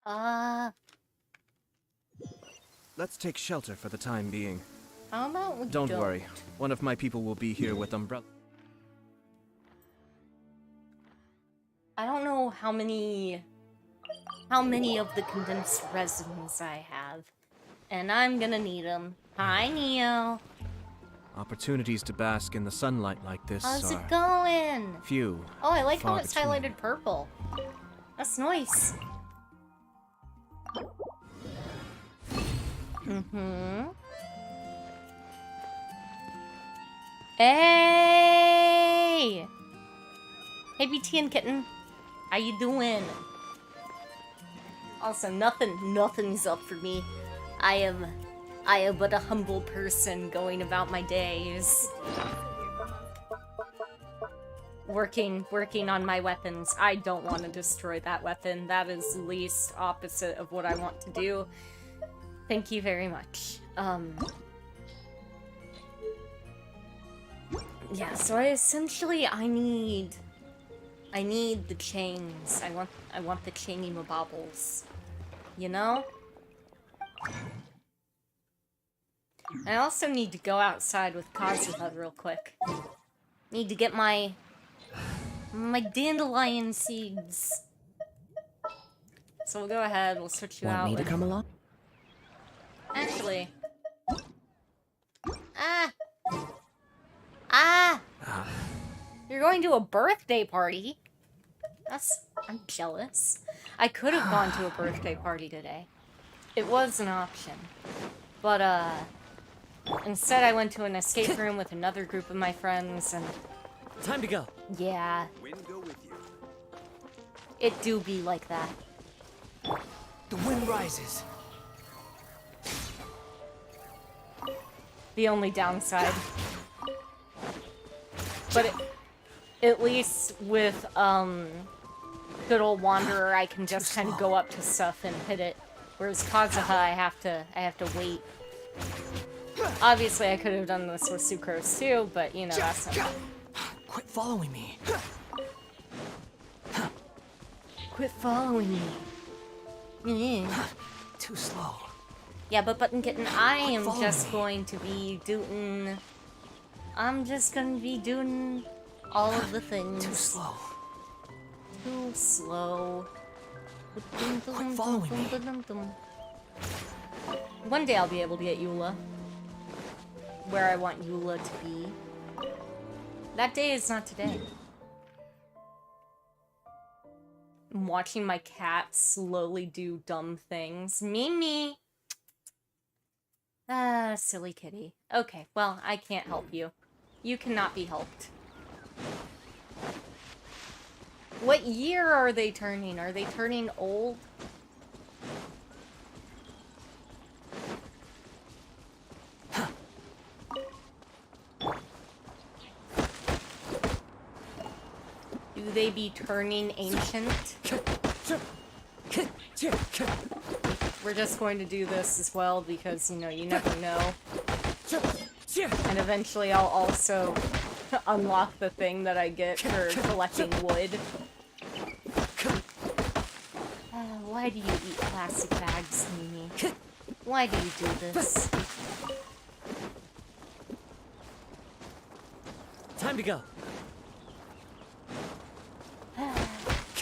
Uh, Let's take shelter for the time being. how about we Don't worry. One of my people will be here with umbrella. I don't know how many of the condensed resins I have. And I'm gonna need them. Hi, Neo. Opportunities to bask in the sunlight like this How's are it going? few. Oh, I like how far it's between. highlighted purple. That's nice. Hey! Hey, BT and Kitten. How you doing? Also, nothing's up for me. I am but a humble person going about my days. Working on my weapons. I don't want to destroy that weapon. That is the least opposite of what I want to do. Thank you very much. Yeah, so I need the chains. I want the chainy mabobbles. You know? I also need to go outside with Kazuha real quick. Need to get my dandelion seeds. So we'll go ahead, we'll switch you out. Want me to come along? Actually. You're going to a birthday party? I'm jealous. I could have gone to a birthday party today. It was an option. But, instead I went to an escape room with another group of my friends, and... Time to go. Yeah. Wind go with you. It do be like that. The wind rises. The only downside. But at least with, good old Wanderer, I can just kind of go up to stuff and hit it. Whereas Kazuha, I have to wait. Obviously, I could have done this with Sucrose too, but, you know, that's not... Quit following me. Quit following me. Too slow. Yeah, but Button Kitten, I am just going to be doing... I'm just gonna be doing all of the things. Too slow. Too slow. Quit following me. One day I'll be able to get Eula. Where I want Eula to be. That day is not today. I'm watching my cat slowly do dumb things. Mimi! Ah, silly kitty. Okay, well, I can't help you. You cannot be helped. What year are they turning? Are they turning old? Do they be turning ancient? We're just going to do this as well because, you know, you never know. And eventually I'll also unlock the thing that I get for collecting wood. Why do you eat plastic bags, Mimi? Why do you do this? Time to go.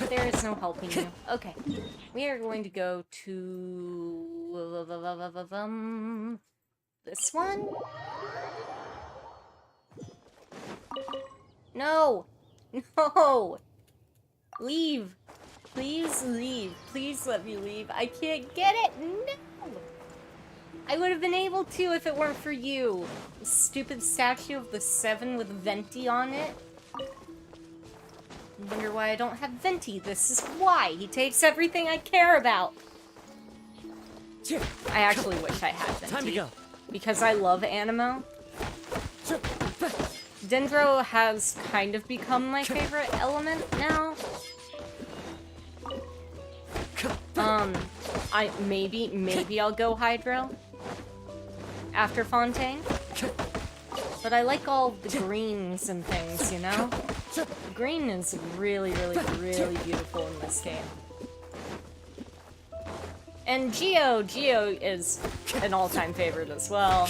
There is no helping you. Okay. We are going to go to... this one? No! No! Leave! Please leave. Please let me leave. I can't get it! No! I would have been able to if it weren't for you. The stupid statue of the 7 with Venti on it. I wonder why I don't have Venti. This is why. He takes everything I care about. I actually wish I had Venti. Time to go. Because I love Animo. Dendro has kind of become my favorite element now. Maybe I'll go Hydro after Fontaine. But I like all the greens and things, you know? Green is really, really, really beautiful in this game. And Geo is an all-time favorite as well.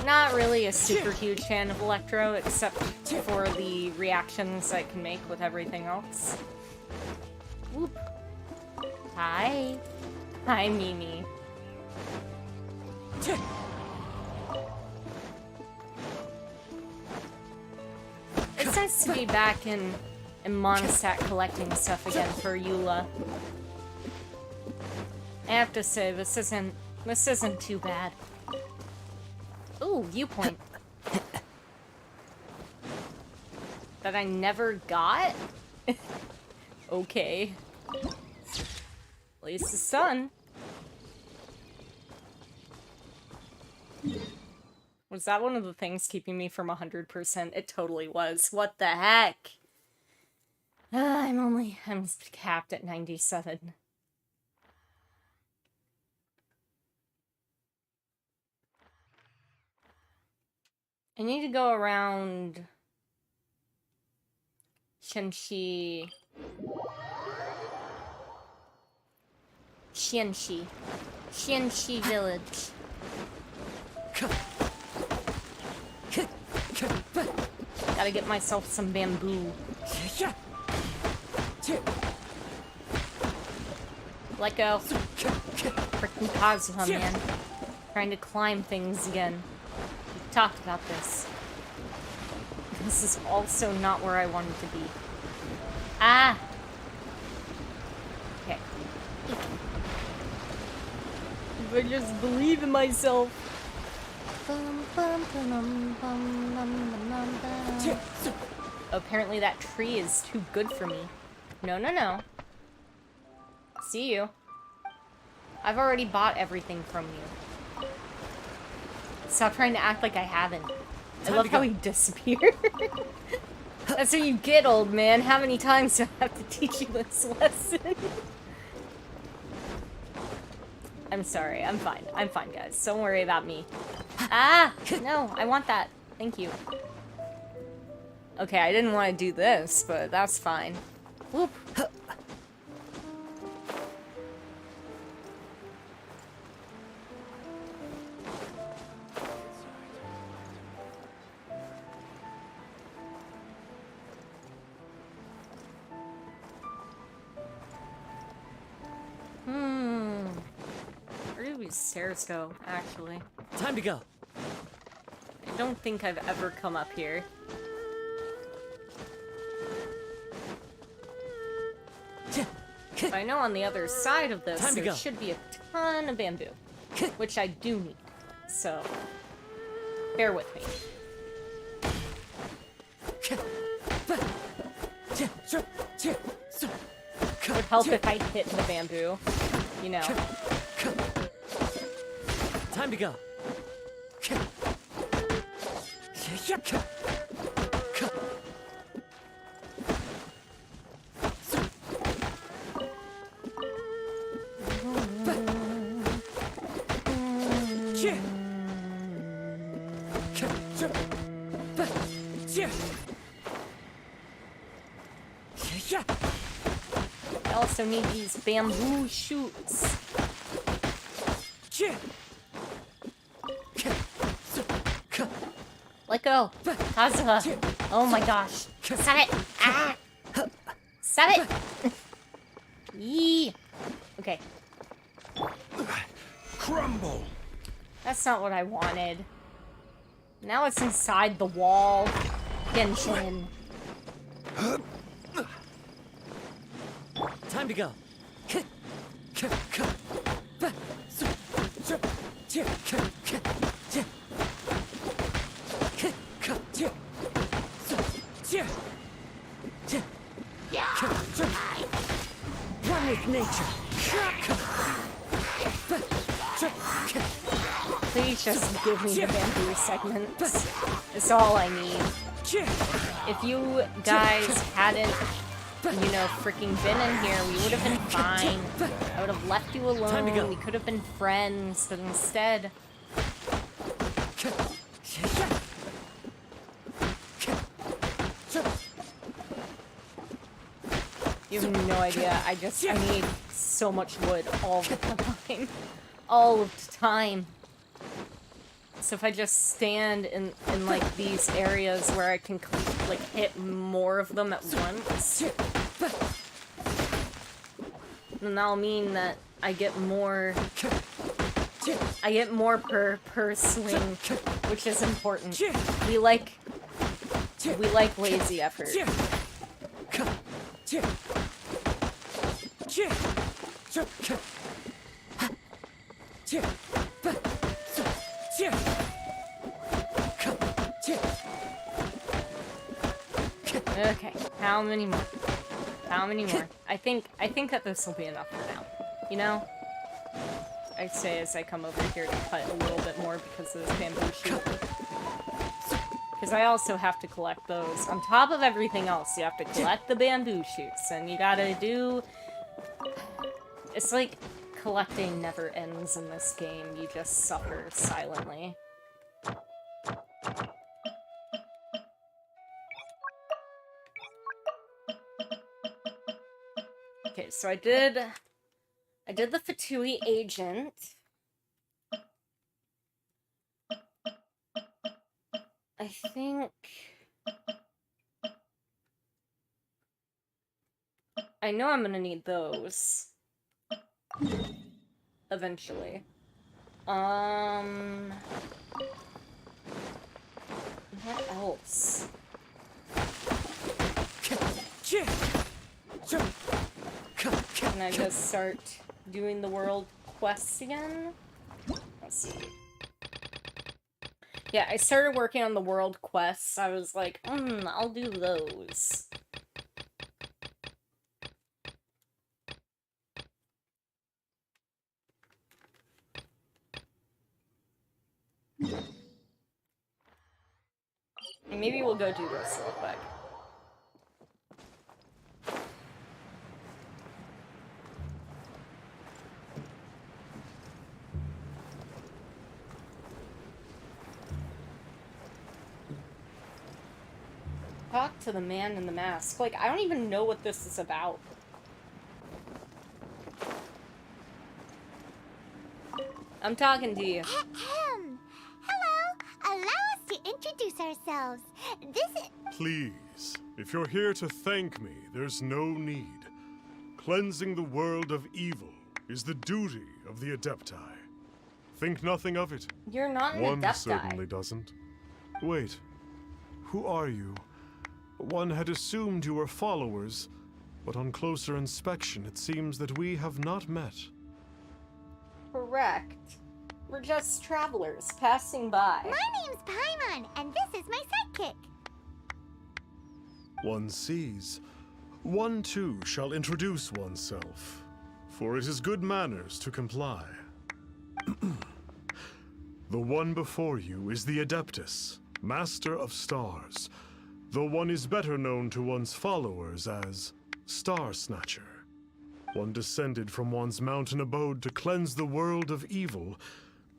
Not really a super huge fan of Electro, except for the reactions I can make with everything else. Whoop. Hi. Hi, Mimi. It's nice to be back in Mondstadt collecting stuff again for Eula. I have to say, this isn't too bad. Ooh, viewpoint. That I never got? Okay. At least the sun. Was that one of the things keeping me from 100%? It totally was. What the heck? I'm capped at 97. I need to go around Xianxi village. Gotta get myself some bamboo. Let go. Frickin' Kazuha, man. Trying to climb things again. We've talked about this. This is also not where I wanted to be. Ah! Okay. If I just believe in myself. Apparently that tree is too good for me. No. See you. I've already bought everything from you. Stop trying to act like I haven't. I love how he disappeared. That's what you get, old man. How many times do I have to teach you this lesson? I'm sorry. I'm fine. I'm fine, guys. Don't worry about me. Ah! No, I want that. Thank you. Okay, I didn't want to do this, but that's fine. Whoop. Where do these stairs go, actually? Time to go. I don't think I've ever come up here. But I know on the other side of this, there should be a ton of bamboo. Which I do need. So, bear with me. It would help if I hit the bamboo. You know. Time to go. I also need these bamboo shoots. Let go. Kazuha. Oh my gosh. Set it. Ah. Set it. Yee. Okay. Crumble. That's not what I wanted. Now it's inside the wall. Genshin. Time to go. Run with nature. Please just give me the bamboo segments. It's all I need. If you guys hadn't, you know, freaking been in here, we would have been fine. I would have left you alone. We could have been friends, but instead... You have no idea. I need so much wood all the time. All of the time. So if I just stand in like these areas where I can like hit more of them at once, then that'll mean that I get more per swing, which is important. We like lazy effort. Okay, how many more? How many more? I think that this will be enough for now. You know? I'd say as I come over here to cut a little bit more because of this bamboo shoot. Because I also have to collect those. On top of everything else, you have to collect the bamboo shoots, and you gotta do... It's like collecting never ends in this game. You just suffer silently. Okay, so I did the Fatui agent. I think I know I'm gonna need those eventually. What else? Can I just start doing the world quests again? Let's see. Yeah, I started working on the world quests. I was like, I'll do those. Maybe we'll go do this real quick. Talk to the man in the mask. Like, I don't even know what this is about. I'm talking to you. Hello. Allow us to introduce ourselves. This is... Please, if you're here to thank me, there's no need. Cleansing the world of evil is the duty of the Adepti. Think nothing of it. You're not an One Adepti. certainly doesn't. Wait, who are you? One had assumed you were followers, but on closer inspection it seems that we have not met. Correct. We're just travelers passing by. My name's Paimon, and this is my sidekick. One sees. One too shall introduce oneself, for it is good manners to comply. The one before you is the Adeptus, Master of Stars, though one is better known to one's followers as Star Snatcher. One descended from one's mountain abode to cleanse the world of evil,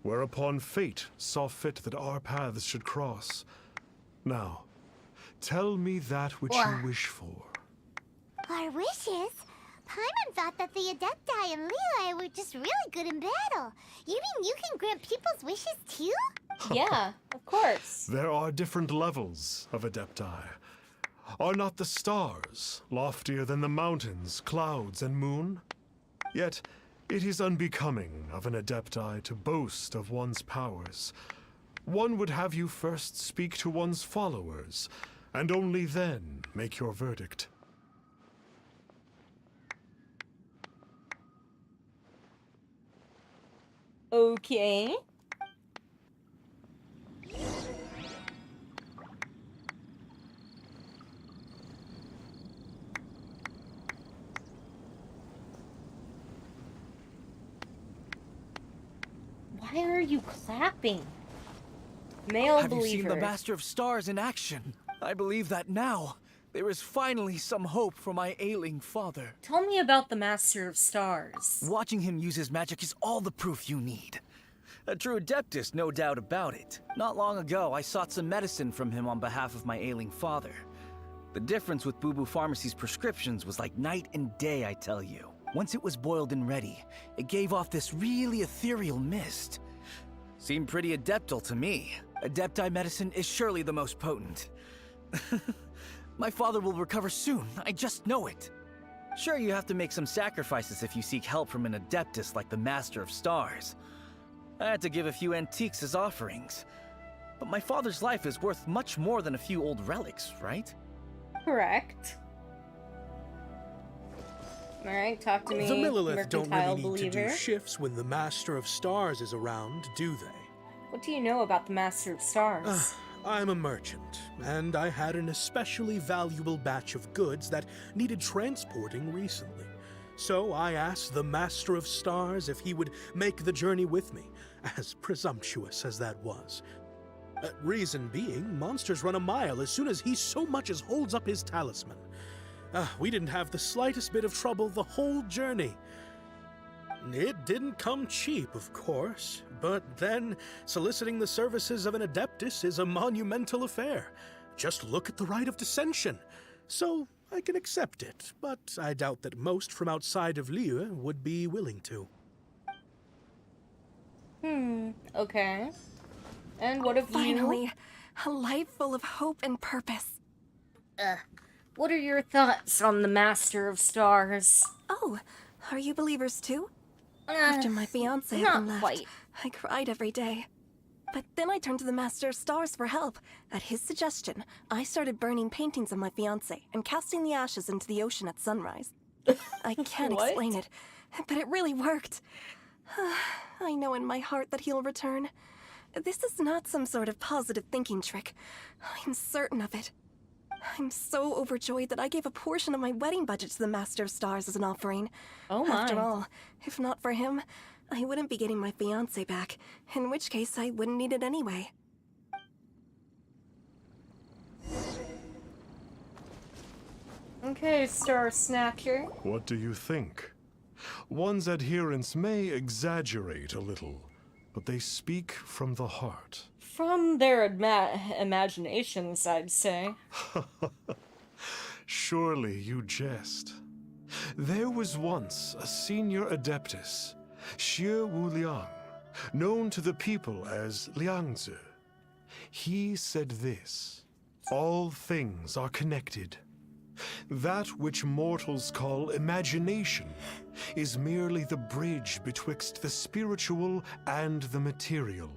whereupon fate saw fit that our paths should cross. Now, tell me that which you wish for. Our wishes? Paimon thought that the Adepti and Levi were just really good in battle. You mean you can grant people's wishes too? Yeah, of course. There are different levels of Adepti. Are not the stars loftier than the mountains, clouds, and moon? Yet, it is unbecoming of an Adepti to boast of one's powers. One would have you first speak to one's followers, and only then make your verdict. Okay. Why are you clapping? Male Have you seen the believer. Master of Stars in action? I believe that now there is finally some hope for my ailing father. Tell me about the Master of Stars. Watching him use his magic is all the proof you need. A true Adeptus, no doubt about it. Not long ago, I sought some medicine from him on behalf of my ailing father. The difference with Boo Boo Pharmacy's prescriptions was like night and day, I tell you. Once it was boiled and ready, it gave off this really ethereal mist. Seemed pretty adeptal to me. Adepti medicine is surely the most potent. My father will recover soon, I just know it. Sure, you have to make some sacrifices if you seek help from an adeptus like the Master of Stars. I had to give a few antiques as offerings. But my father's life is worth much more than a few old relics, right? Correct. Alright, talk to me, The Millilith don't mercantile really need believer. to do shifts when the Master of Stars is around, do they? What do you know about the Master of Stars? I'm a merchant, and I had an especially valuable batch of goods that needed transporting recently. So I asked the Master of Stars if he would make the journey with me, as presumptuous as that was. Reason being, monsters run a mile as soon as he so much as holds up his talisman. We didn't have the slightest bit of trouble the whole journey. It didn't come cheap, of course, but then soliciting the services of an adeptus is a monumental affair. Just look at the Rite of Dissension. So I can accept it, but I doubt that most from outside of Liyue would be willing to. Okay. And what have Finally, a life full of hope and purpose. What are your thoughts on the Master of Stars? Oh, are you believers too? After my fiancé had not been left, quite. I cried every day. But then I turned to the Master of Stars for help. At his suggestion, I started burning paintings of my fiancé and casting the ashes into the ocean at sunrise. I can't What? explain it, but it really worked. I know in my heart that he'll return. This is not some sort of positive thinking trick. I'm certain of it. I'm so overjoyed that I gave a portion of my wedding budget to the Master of Stars as an offering. Oh my. After all, if not for him, I wouldn't be getting my fiancé back, in which case I wouldn't need it anyway. Okay, Star Snatcher. What do you think? One's adherents may exaggerate a little, but they speak from the heart. From their imaginations, I'd say. Surely you jest. There was once a senior adeptus, Xie Wu Liang, known to the people as Liangzi. He said this: all things are connected. That which mortals call imagination is merely the bridge betwixt the spiritual and the material.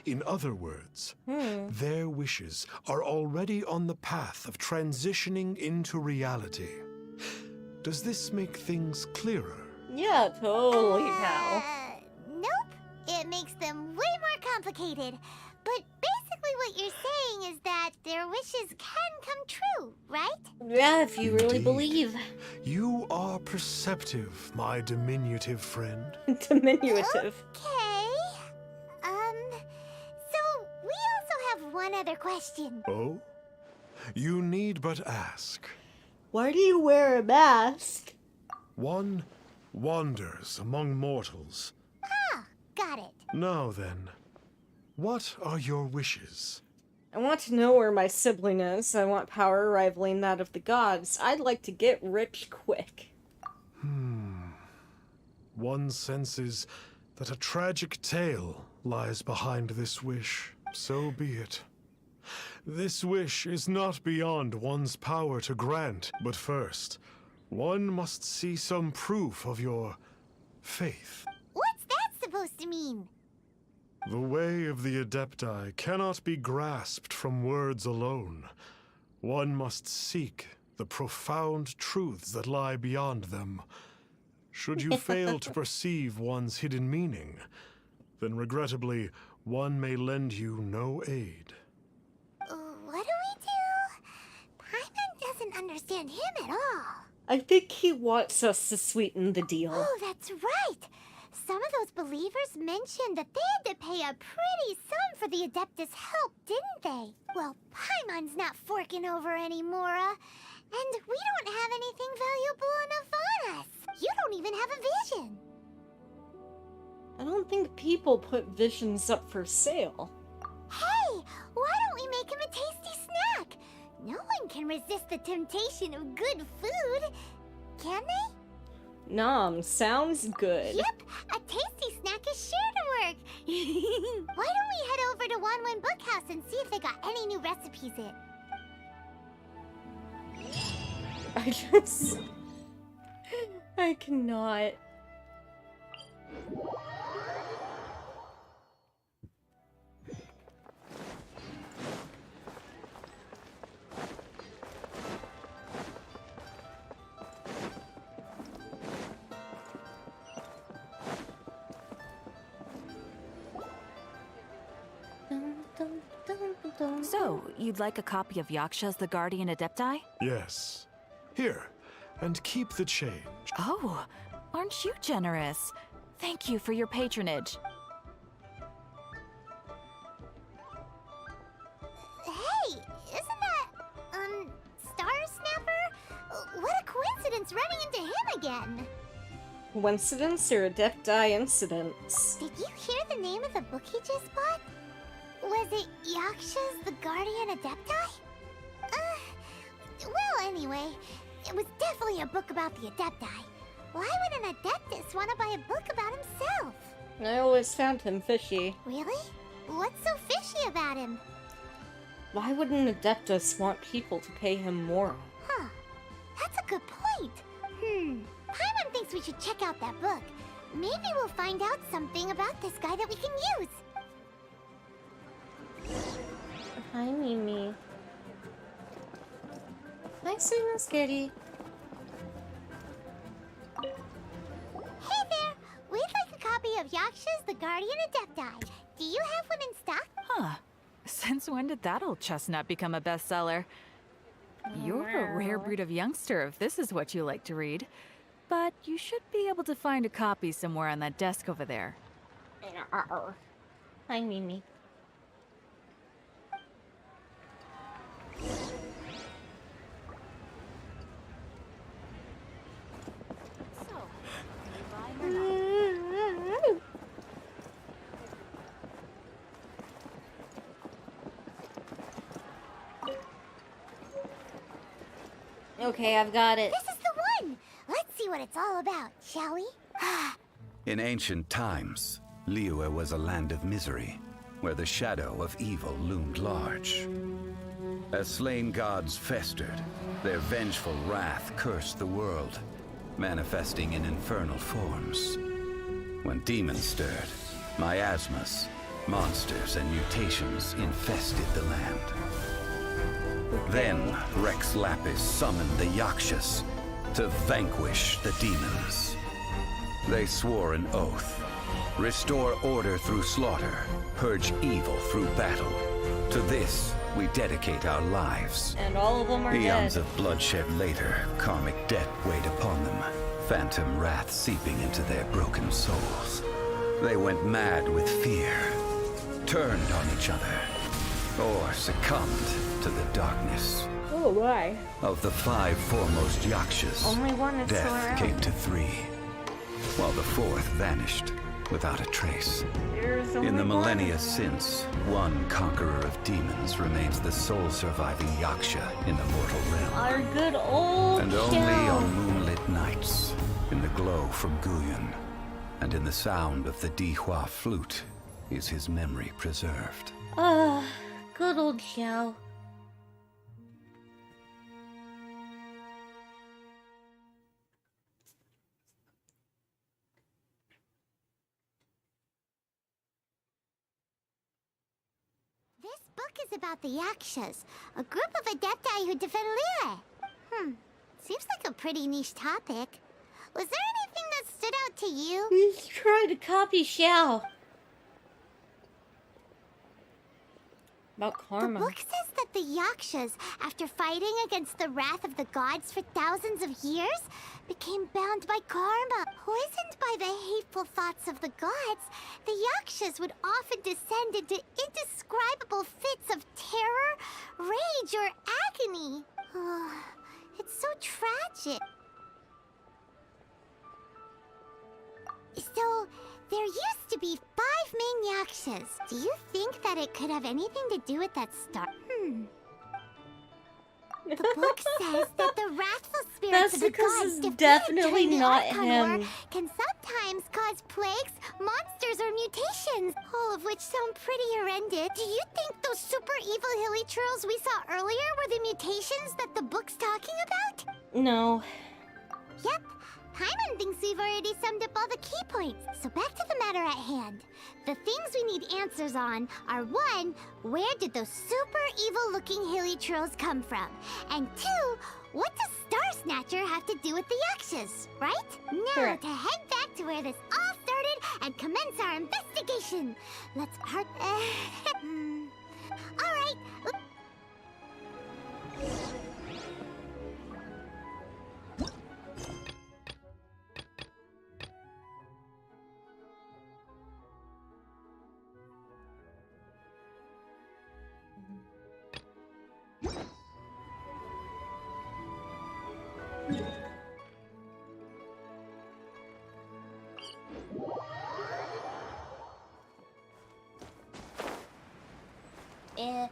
In other words, their wishes are already on the path of transitioning into reality. Does this make things clearer? Yeah, totally, pal. Nope. It makes them way more complicated. But basically what you're saying is that their wishes can come true, right? Yeah, if you really Indeed. believe. You are perceptive, my diminutive friend. Diminutive. Okay. So we also have one other question. Oh? You need but ask. Why do you wear a mask? One wanders among mortals. Got it. Now then, what are your wishes? I want to know where my sibling is. I want power rivaling that of the gods. I'd like to get rich quick. One senses that a tragic tale lies behind this wish. So be it. This wish is not beyond one's power to grant, but first, one must see some proof of your faith. What's that supposed to mean? The way of the Adepti cannot be grasped from words alone. One must seek the profound truths that lie beyond them. Should you fail to perceive one's hidden meaning, then regrettably, one may lend you no aid. What do we do? Paimon doesn't understand him at all. I think he wants us to sweeten the deal. Oh, that's right. Some of those believers mentioned that they had to pay a pretty sum for the Adeptus' help, didn't they? Well, Paimon's not forking over anymore, and we don't have anything valuable enough on us. You don't even have a vision. I don't think people put visions up for sale. Hey, why don't we make him a tasty snack? No one can resist the temptation of good food, can they? Nom, sounds good. Yep, a tasty snack is sure to work. Why don't we head over to Wanwen Bookhouse and see if they got any new recipes in? I cannot. So, you'd like a copy of Yaksha's The Guardian Adepti? Yes. Here, and keep the change. Oh, aren't you generous? Thank you for your patronage. Hey, isn't that, Star Snapper? What a coincidence running into him again. Coincidence or Adepti incidents? Did you hear the name of the book he just bought? Was it Yaksha's The Guardian Adepti? Well, anyway, it was definitely a book about the Adepti. Why would an Adeptus want to buy a book about himself? I always found him fishy. Really? What's so fishy about him? Why would an Adeptus want people to pay him more? Huh. That's a good point. Paimon thinks we should check out that book. Maybe we'll find out something about this guy that we can use. Hi, Mimi. Nice seeing you, Skitty. Hey there! We'd like a copy of Yaksha's The Guardian Adepti. Do you have one in stock? Huh. Since when did that old chestnut become a bestseller? You're a rare breed of youngster if this is what you like to read. But you should be able to find a copy somewhere on that desk over there. Hi, Mimi. So, are you buying or not? Okay, I've got it. This is the one! Let's see what it's all about, shall we? In ancient times, Liyue was a land of misery, where the shadow of evil loomed large. As slain gods festered, their vengeful wrath cursed the world, manifesting in infernal forms. When demons stirred, miasmas, monsters, and mutations infested the land. Then Rex Lapis summoned the Yakshas to vanquish the demons. They swore an oath: restore order through slaughter, purge evil through battle. To this, we dedicate our lives. And all of them are Eons dead. of bloodshed later, karmic debt weighed upon them, phantom wrath seeping into their broken souls. They went mad with fear, turned on each other, or succumbed to the darkness. Oh, why? Of the 5 foremost Yakshas, Only one is still death around. came to 3, while the 4th vanished without a trace. There's only In the one. millennia since, one conqueror of demons remains the sole surviving Yaksha in the mortal realm. Our good old And only show. on moonlit nights, in the glow from Guyon, and in the sound of the Dihua flute, is his memory preserved. Good old show. This book is about the Yakshas, a group of Adepti who defend Liyue. Seems like a pretty niche topic. Was there anything that stood out to you? We tried to copy Xiao. About The karma. book says that the Yakshas, after fighting against the wrath of the gods for thousands of years, became bound by karma. Poisoned by the hateful thoughts of the gods, the Yakshas would often descend into indescribable fits of terror, rage, or agony. It's so tragic. So, there used to be 5 main Yakshas. Do you think that it could have anything to do with that star? The book says that the wrathful spirits That's of the because gods it's defeated definitely during the not Archon him. War can sometimes cause plagues, monsters, or mutations, all of which sound pretty horrendous. Do you think those super evil hilly churls we saw earlier were the mutations that the book's talking about? No. Yep. Paimon thinks we've already summed up all the key points. So back to the matter at hand. The things we need answers on are 1, where did those super evil-looking hilly trolls come from? And 2, what does Star Snatcher have to do with the Yakshas, right? Now Correct. to head back to where this all started and commence our investigation. Let's part... all right. Eh.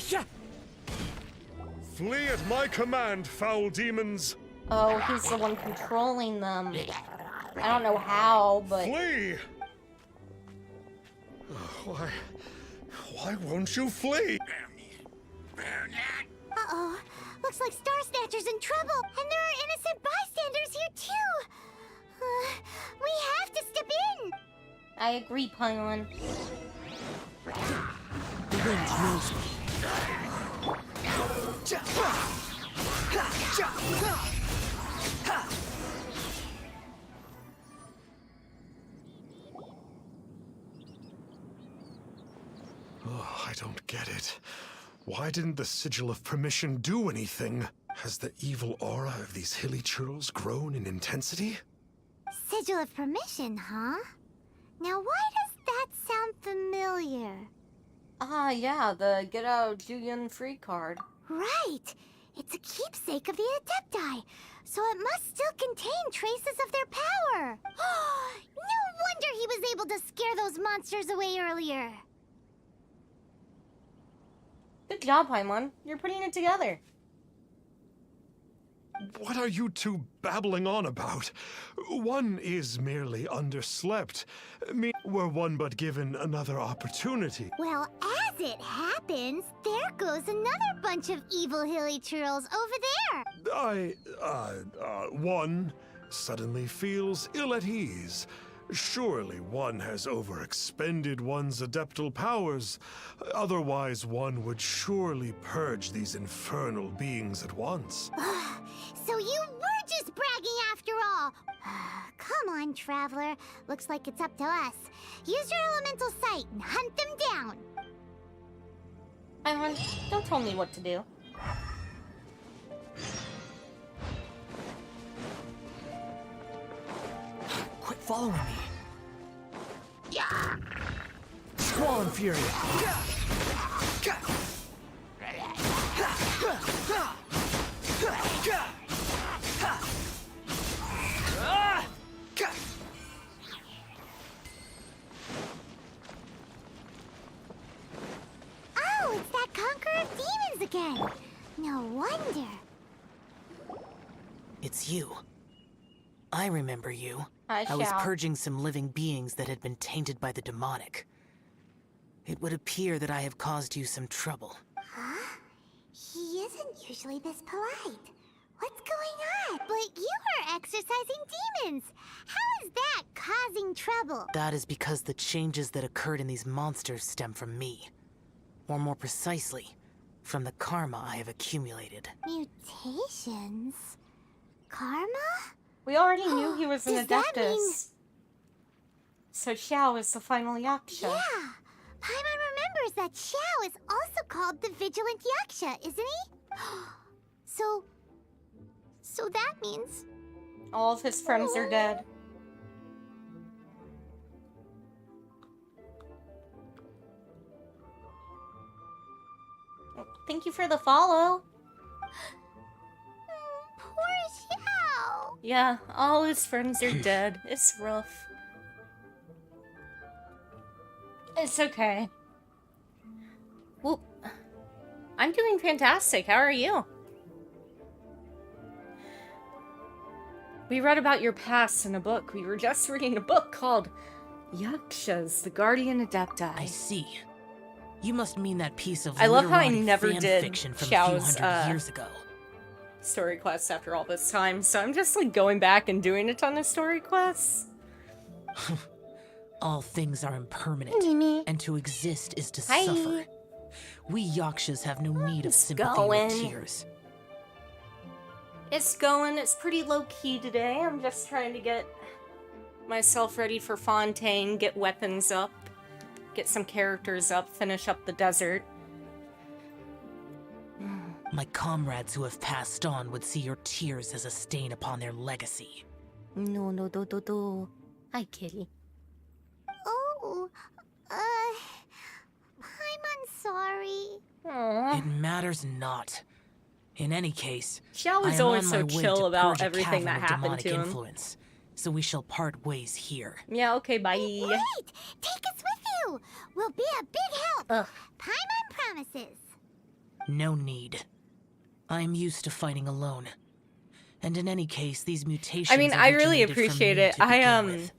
Yeah. Flee at my command, foul demons! Oh, he's the one controlling them. I don't know how, but... Flee! Why won't you flee? Uh-oh. Looks like Star Snatcher's in trouble, and there are innocent bystanders here too. We have to step in. I agree, Paimon. The wind knows me. Oh, I don't get it. Why didn't the Sigil of Permission do anything? Has the evil aura of these hilly churls grown in intensity? Sigil of Permission, huh? Now why does that sound familiar? Ah, yeah, the Get Out Julian free card. Right. It's a keepsake of the Adepti, so it must still contain traces of their power. No wonder he was able to scare those monsters away earlier. Good job, Paimon. You're putting it together. What are you two babbling on about? One is merely underslept. Me were one but given another opportunity. Well, as it happens, there goes another bunch of evil hilly churls over there. One suddenly feels ill at ease. Surely one has overexpended one's adeptal powers. Otherwise, one would surely purge these infernal beings at once. So you were just bragging after all. Come on, Traveler. Looks like it's up to us. Use your elemental sight and hunt them down. Paimon, don't tell me what to do. Quit following me. Yeah. Squall and Fury. Oh, it's that Conqueror of Demons again. No wonder. It's you. I remember you. I was shall. purging some living beings that had been tainted by the demonic. It would appear that I have caused you some trouble. Huh? He isn't usually this polite. What's going on? But you are exercising demons. How is that causing trouble? That is because the changes that occurred in these monsters stem from me. Or more precisely, from the karma I have accumulated. Mutations? Karma? We already knew he was an Does that Adeptus. mean- So Xiao is the final Yaksha. Yeah. Paimon remembers that Xiao is also called the Vigilant Yaksha, isn't he? So that means... All of his friends are dead. thank you for the follow. Poor Xiao. Yeah, all his friends are dead. It's rough. It's okay. Well, I'm doing fantastic. How are you? We read about your past in a book. We were just reading a book called Yakshas, the Guardian Adepti. I see. You must mean that piece of I love how I literati never fan did fiction from Xiao's, a few hundred years ago. story quests after all this time, so I'm just like going back and doing a ton of story quests. All things are impermanent, Mimi. and to exist is to Hi. suffer. We Yakshas have no need of sympathy going? or tears. It's going. It's pretty low-key today. I'm just trying to get myself ready for Fontaine, get weapons up, get some characters up, finish up the desert. My comrades who have passed on would see your tears as a stain upon their legacy. No. Hi, kitty. Oh, I'm sorry. Aww. It matters not. In any case, Xiao I was am always on so my way chill to about purge a everything cavern that of happened demonic to him. influence, so we shall part ways here. Yeah, okay, bye. Wait! Take us with you! We'll be a big help! Ugh. Paimon promises. No need. I am used to fighting alone. And in any case, these mutations I mean, I really originated from appreciate me it. to begin with.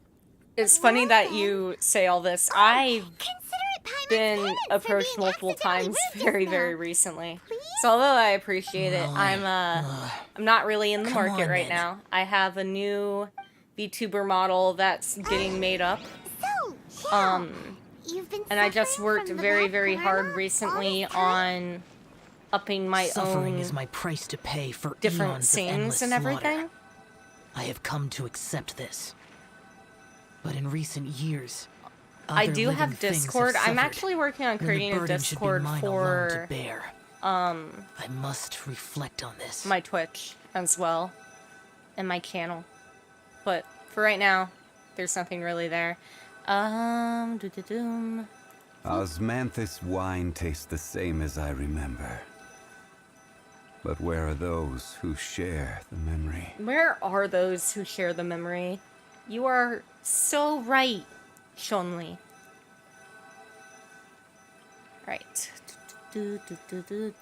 It's funny that you say all this. I've Consider it Paimon's been penance for approached being multiple accidentally times rude very, just very now. recently. Please? So although I appreciate it, Well, I'm not really in the come market on, right then. now. I have a new VTuber model that's getting made up. So, Xiao, you've been And I just suffering worked from the very, black very karma hard all recently this time? on upping my Suffering own is my price to pay for different eons of scenes endless and slaughter. everything. I have come to accept this. But in recent years, I other do living have things Discord. I'm suffered, actually working on and the creating a burden should be Discord mine alone to for bear. I must reflect on this. my Twitch as well and my channel. But for right now, there's nothing really there. Doo-doo-doom. Osmanthus wine tastes the same as I remember. But where are those who share the memory? Where are those who share the memory? You are so right, Shonli. Right. Dun, dun, dun, dun,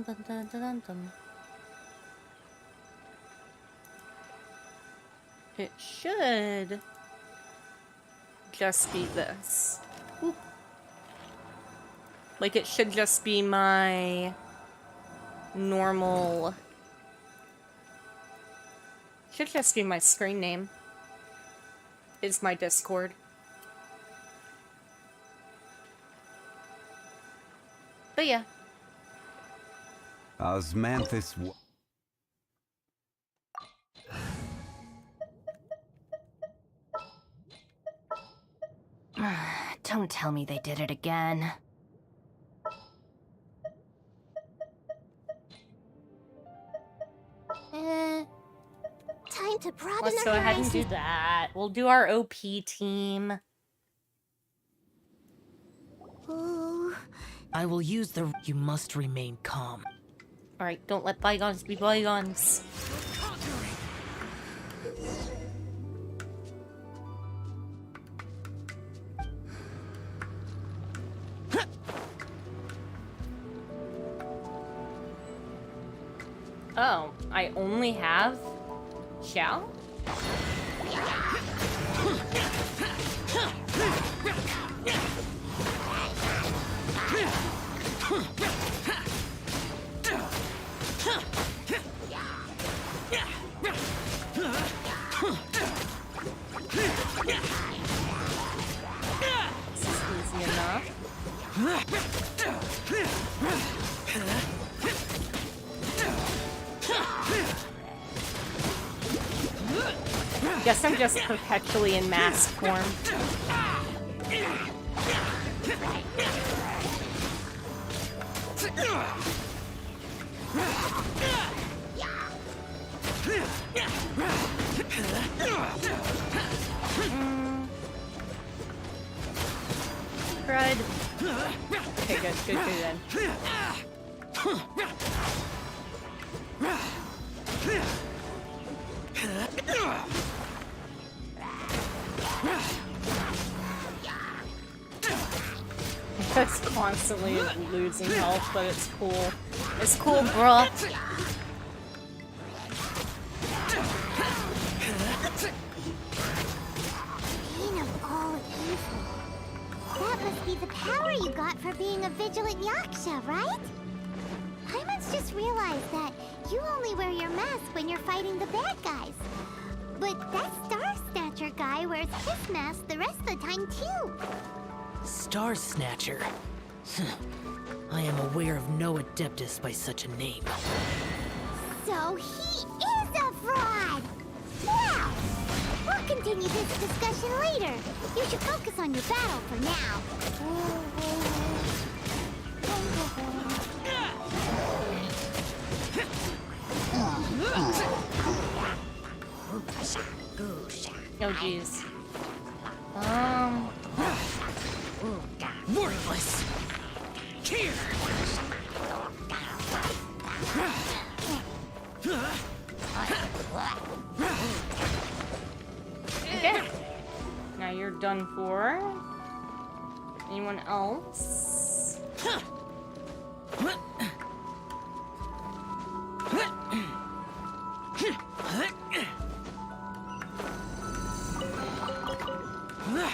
dun, dun, dun, dun. It should just be this. Oop. Like, it should just be my normal... Should just be my screen name. Is my Discord. But yeah. Osmanthus. Don't tell me they did it again. Time to broaden Let's go our ahead and horizons. do that. We'll do our OP team. Ooh. I will use the... You must remain calm. Alright, don't let bygones be bygones. Oh, I only have Xiao? This is easy enough. Guess I'm just perpetually in mask form. crud. Okay, good. That's constantly losing health, but it's cool. It's cool, bruh. Bane of all evil. That must be the power you got for being a vigilant Yaksha, right? Paimon's just realized that you only wear your mask when you're fighting the bad guys. But that Star Snatcher guy wears his mask the rest of the time, too. Star Snatcher. I am aware of no Adeptus by such a name. So he is a fraud! Now, we'll continue this discussion later. You should focus on your battle for now. Oh, jeez. Worthless! Here! Okay. Now you're done for. Anyone else?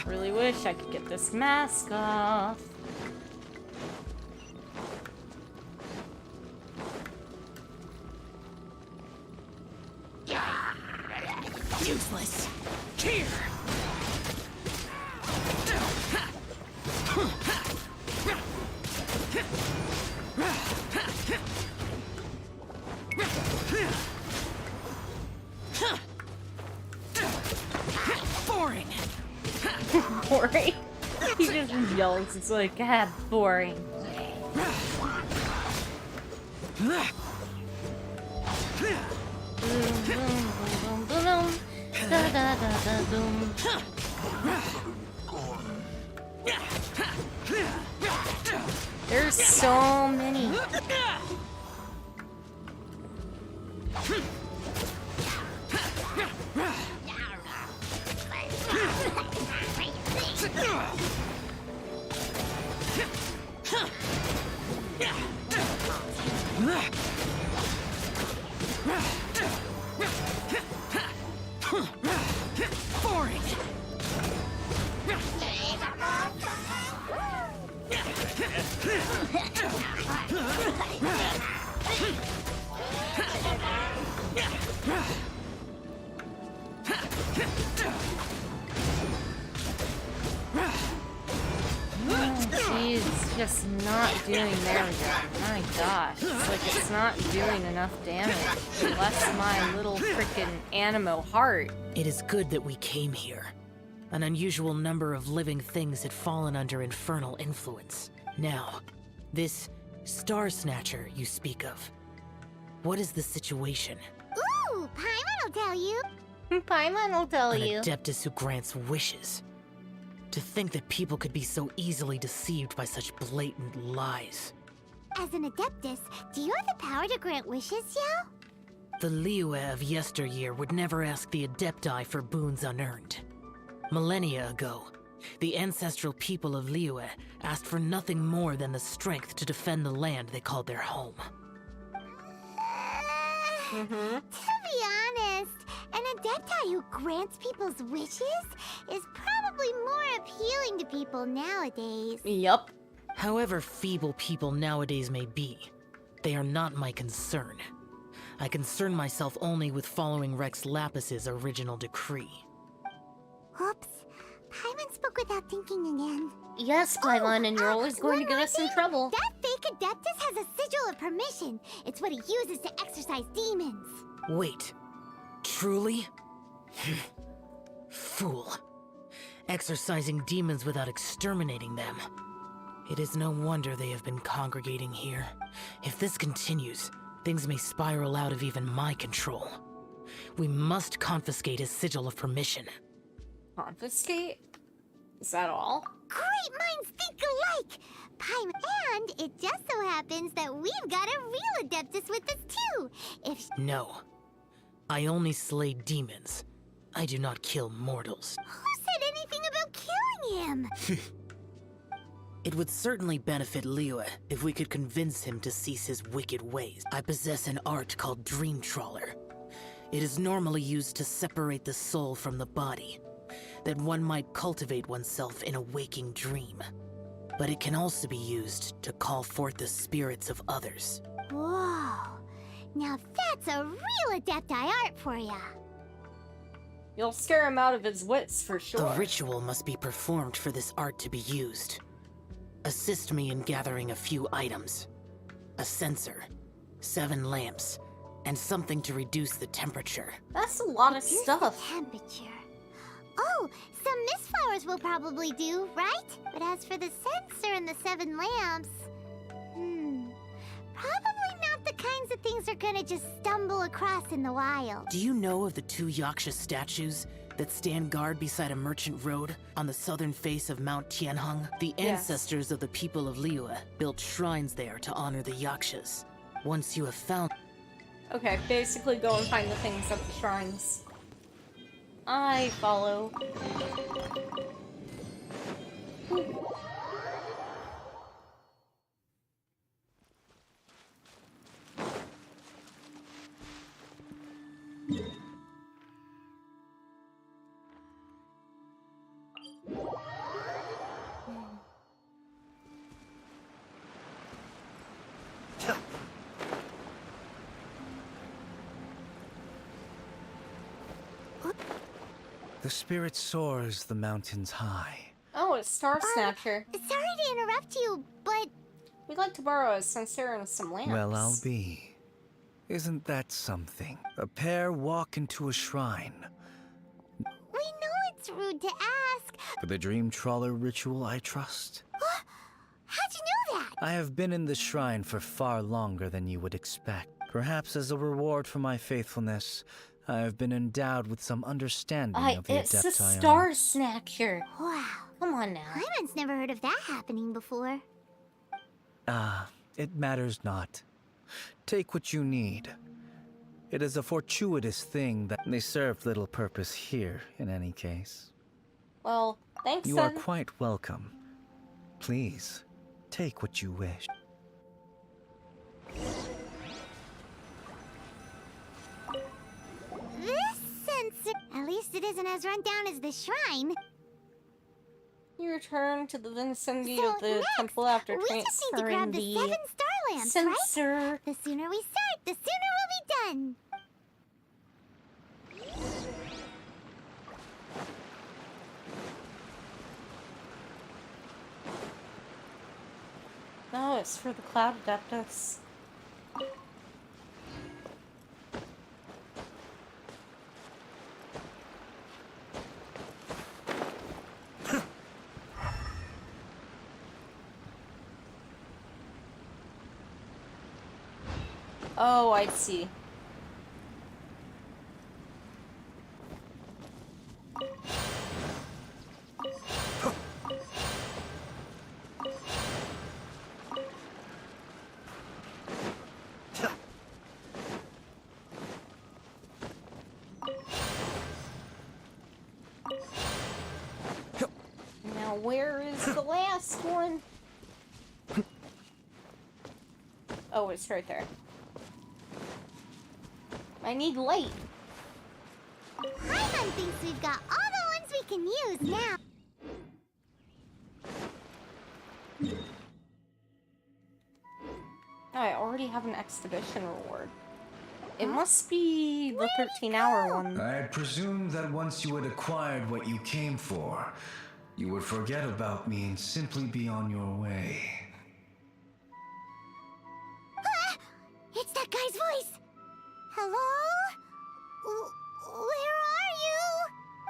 Really wish I could get this mask off. Useless! Here! Boring! Boring. He just yells. It's like, ah, boring. There's so many. Boring! She's just not doing. There we go. My gosh. It's like it's not doing enough damage. Bless my little frickin' Animo heart. It is good that we came here. An unusual number of living things had fallen under infernal influence. Now, this Star Snatcher you speak of. What is the situation? Ooh, Paimon will tell you. Paimon will tell An you. Adeptus who grants wishes. To think that people could be so easily deceived by such blatant lies. As an Adeptus, do you have the power to grant wishes, Yao? The Liyue of yesteryear would never ask the Adepti for boons unearned. Millennia ago, the ancestral people of Liyue asked for nothing more than the strength to defend the land they called their home. To be honest, an Adepti who grants people's wishes is probably more appealing to people nowadays. Yup. However feeble people nowadays may be, they are not my concern. I concern myself only with following Rex Lapis's original decree. Oops. Paimon spoke without thinking again. Yes, Paimon, and you're always going to one get more us in thing. trouble. That fake Adeptus has a sigil of permission. It's what he uses to exorcise demons. Wait, truly? Fool. Exorcising demons without exterminating them. It is no wonder they have been congregating here. If this continues, things may spiral out of even my control. We must confiscate his sigil of permission. Confiscate? Is that all? Great minds think alike! Paimon, and it just so happens that we've got a real Adeptus with us too. If No. I only slay demons. I do not kill mortals. Who said anything about killing him? It would certainly benefit Liyue if we could convince him to cease his wicked ways. I possess an art called Dream Trawler. It is normally used to separate the soul from the body, that one might cultivate oneself in a waking dream. But it can also be used to call forth the spirits of others. Whoa. Now that's a real Adepti art for ya. You'll scare him out of his wits for sure. A ritual must be performed for this art to be used. Assist me in gathering a few items. A censer, 7 lamps, and something to reduce the temperature. That's a lot of Here's stuff. the temperature. Oh, some mist flowers will probably do, right? But as for the censer and the 7 lamps, probably not the kinds of things they're gonna just stumble across in the wild. Do you know of the 2 Yaksha statues that stand guard beside a merchant road on the southern face of Mount Tianheng? The ancestors of the people of Liyue built shrines there to honor the Yakshas. Once you have found... Okay, basically go and find the things at the shrines. I follow. The spirit soars the mountains high. Oh, it's Star Snatcher. Sorry to interrupt you, but We'd like to borrow a censer and some lamps. Well, I'll be. Isn't that something? A pair walk into a shrine. we know it's rude to ask. For the Dream Trawler ritual, I trust. How'd you know that? I have been in the shrine for far longer than you would expect. Perhaps as a reward for my faithfulness, I have been endowed with some understanding of the It's a Adepti I Star Snatcher. Wow. Come on now. Paimon's never heard of that happening before. It matters not. Take what you need. It is a fortuitous thing that they served little purpose here, in any case. Well, thanks, You are son. quite welcome. Please, take what you wish. This censer... At least it isn't as run down as the shrine. You return to the vicinity So of the next, temple after we just need to transferring grab the 7 star lamps, right? sensor. The sooner we start, the sooner we'll be done. No, it's for the Cloud Adeptus. Oh, I see. Now, where is the last one? Oh, it's right there. I need light. Paimon thinks we've got all the ones we can use now. I already have an exhibition reward. It must be the 13-hour one. I had presumed that once you had acquired what you came for, you would forget about me and simply be on your way. It's that guy's voice. Hello? Where are you?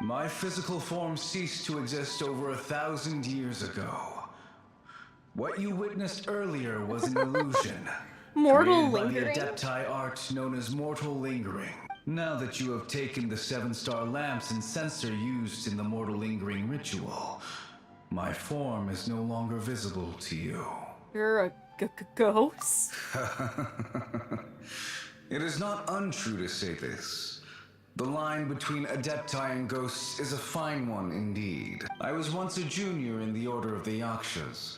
My physical form ceased to exist over 1,000 years ago. What you witnessed earlier was an illusion. Mortal created lingering? by the Adepti art known as mortal lingering. Now that you have taken the 7 star lamps and censer used in the mortal lingering ritual, My form is no longer visible to you. You're a ghost? It is not untrue to say this. The line between adepti and ghosts is a fine one indeed. I was once a junior in the Order of the Yakshas,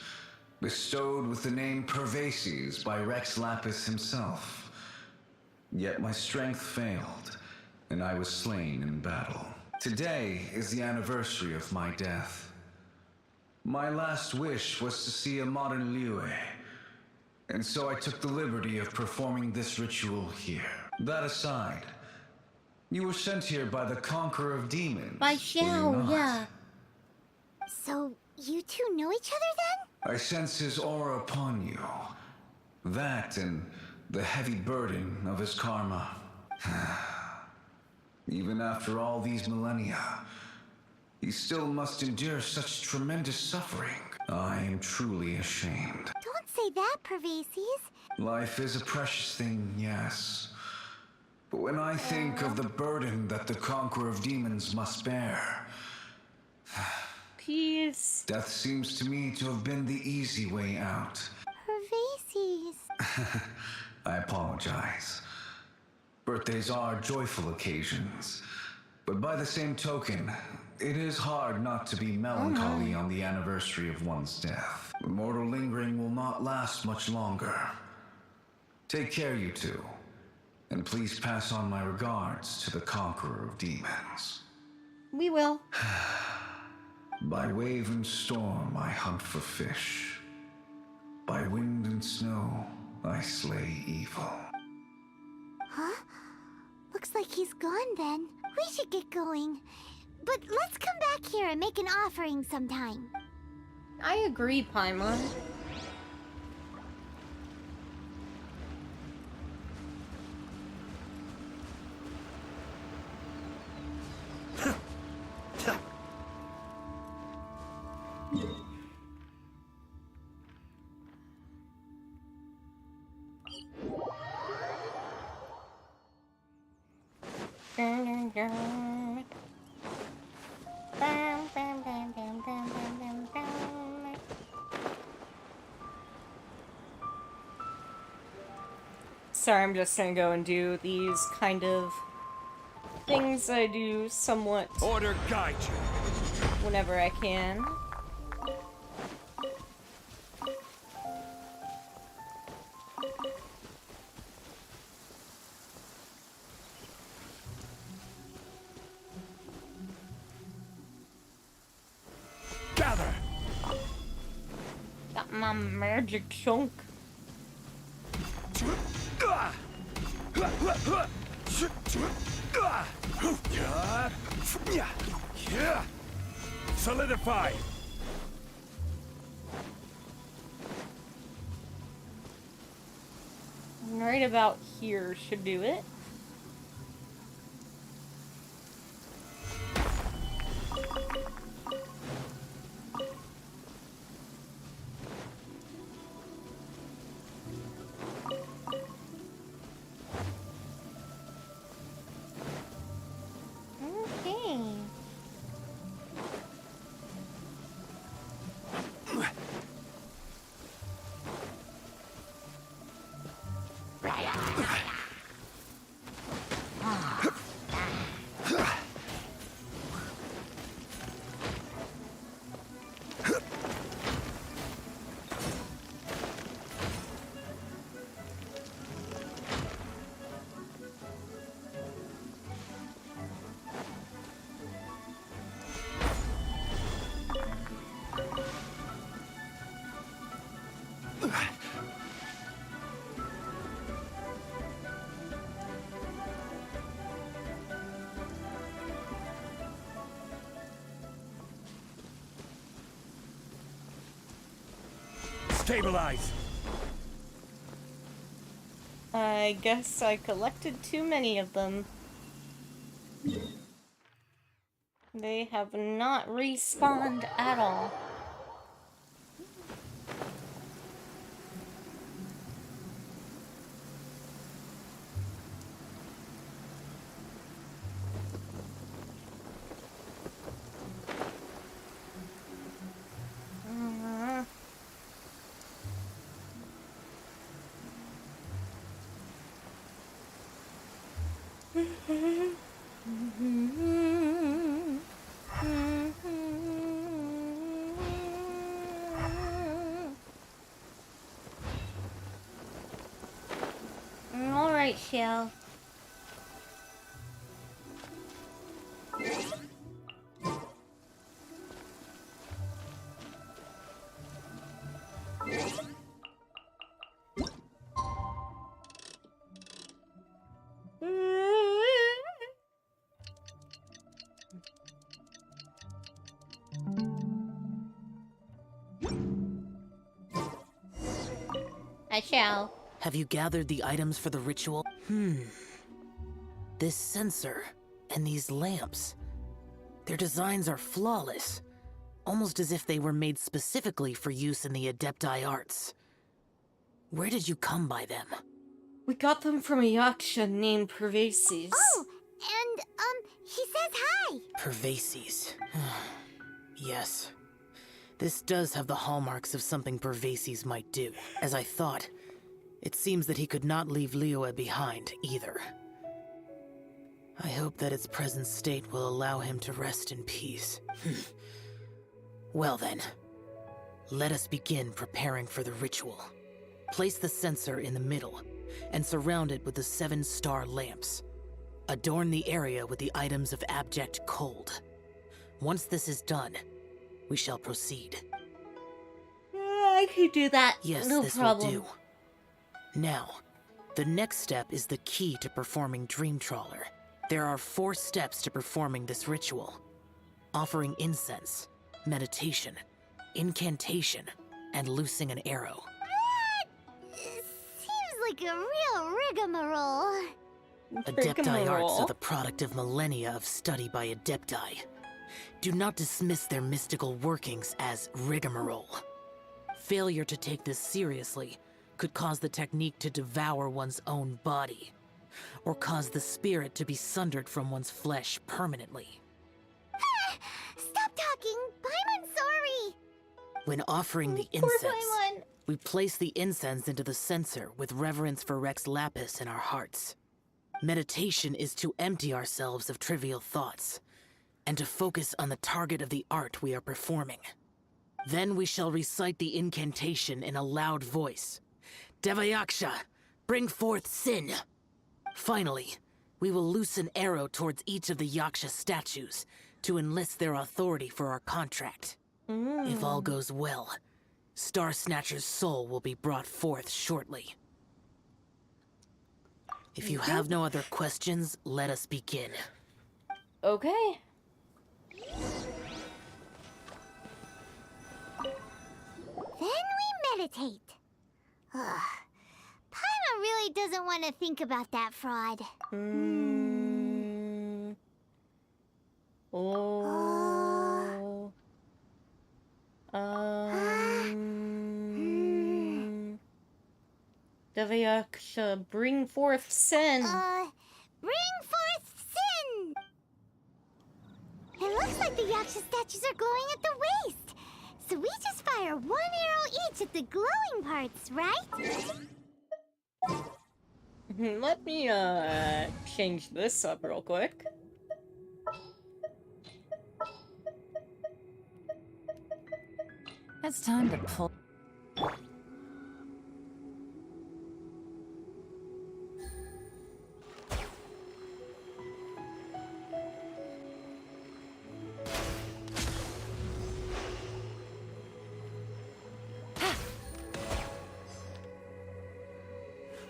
bestowed with the name Pervases by Rex Lapis himself. Yet my strength failed, and I was slain in battle. Today is the anniversary of my death. My last wish was to see a modern Liyue, and so I took the liberty of performing this ritual here. That aside, you were sent here by the Conqueror of Demons. By were you Xiao, not? yeah. So, you two know each other then? I sense his aura upon you. That and the heavy burden of his karma. Even after all these millennia, he still must endure such tremendous suffering. I am truly ashamed. Don't say that, Pervases. Life is a precious thing, yes. But when I think of the burden that the Conqueror of Demons must bear, Peace. death seems to me to have been the easy way out. Pervases. I apologize. Birthdays are joyful occasions, but by the same token, it is hard not to be melancholy on the anniversary of one's death. The mortal lingering will not last much longer. Take care, you two, and please pass on my regards to the Conqueror of Demons. We will. By wave and storm I hunt for fish. By wind and snow I slay evil. Huh? Looks like he's gone then. We should get going. But let's come back here and make an offering sometime. I agree, Paimon. Sorry, I'm just gonna go and do these kind of things I do somewhat Order guide you. whenever I can. Gather. Got my magic chunk. Solidify. Right about here should do it. Okay. Stabilize. I guess I collected too many of them. They have not respawned at all. Alright, Shell. I shall. Have you gathered the items for the ritual? This sensor and these lamps. Their designs are flawless. Almost as if they were made specifically for use in the Adepti arts. Where did you come by them? We got them from a yaksha named Pervases. Oh, and, he says hi. Pervases. Yes. This does have the hallmarks of something Pervases might do. As I thought, it seems that he could not leave Liyue behind, either. I hope that its present state will allow him to rest in peace. Well then, let us begin preparing for the ritual. Place the censer in the middle, and surround it with the 7-star lamps. Adorn the area with the items of abject cold. Once this is done, we shall proceed. I could do that. Yes, no this problem. will do. Now, the next step is the key to performing Dream Trawler. There are 4 steps to performing this ritual. Offering incense, meditation, incantation, and loosing an arrow. Seems like a real rigmarole. Adepti arts are the product of millennia of study by Adepti. Do not dismiss their mystical workings as rigmarole. Failure to take this seriously could cause the technique to devour one's own body, or cause the spirit to be sundered from one's flesh permanently. Stop talking! Paimon's sorry! When offering the Poor incense, Paimon. we place the incense into the censer with reverence for Rex Lapis in our hearts. Meditation is to empty ourselves of trivial thoughts, and to focus on the target of the art we are performing. Then we shall recite the incantation in a loud voice. Devayaksha, bring forth sin! Finally, we will loose an arrow towards each of the Yaksha statues to enlist their authority for our contract. If all goes well, Star Snatcher's soul will be brought forth shortly. If you have no other questions, let us begin. Okay. Then we meditate. Ugh. Paimon really doesn't want to think about that fraud. Oh. Devayaksha, bring forth sin. Bring forth sin! It looks like the Yaksha statues are glowing at the waist. So we just fire 1 arrow each at the glowing parts, right? Let me, change this up real quick. It's time to pull.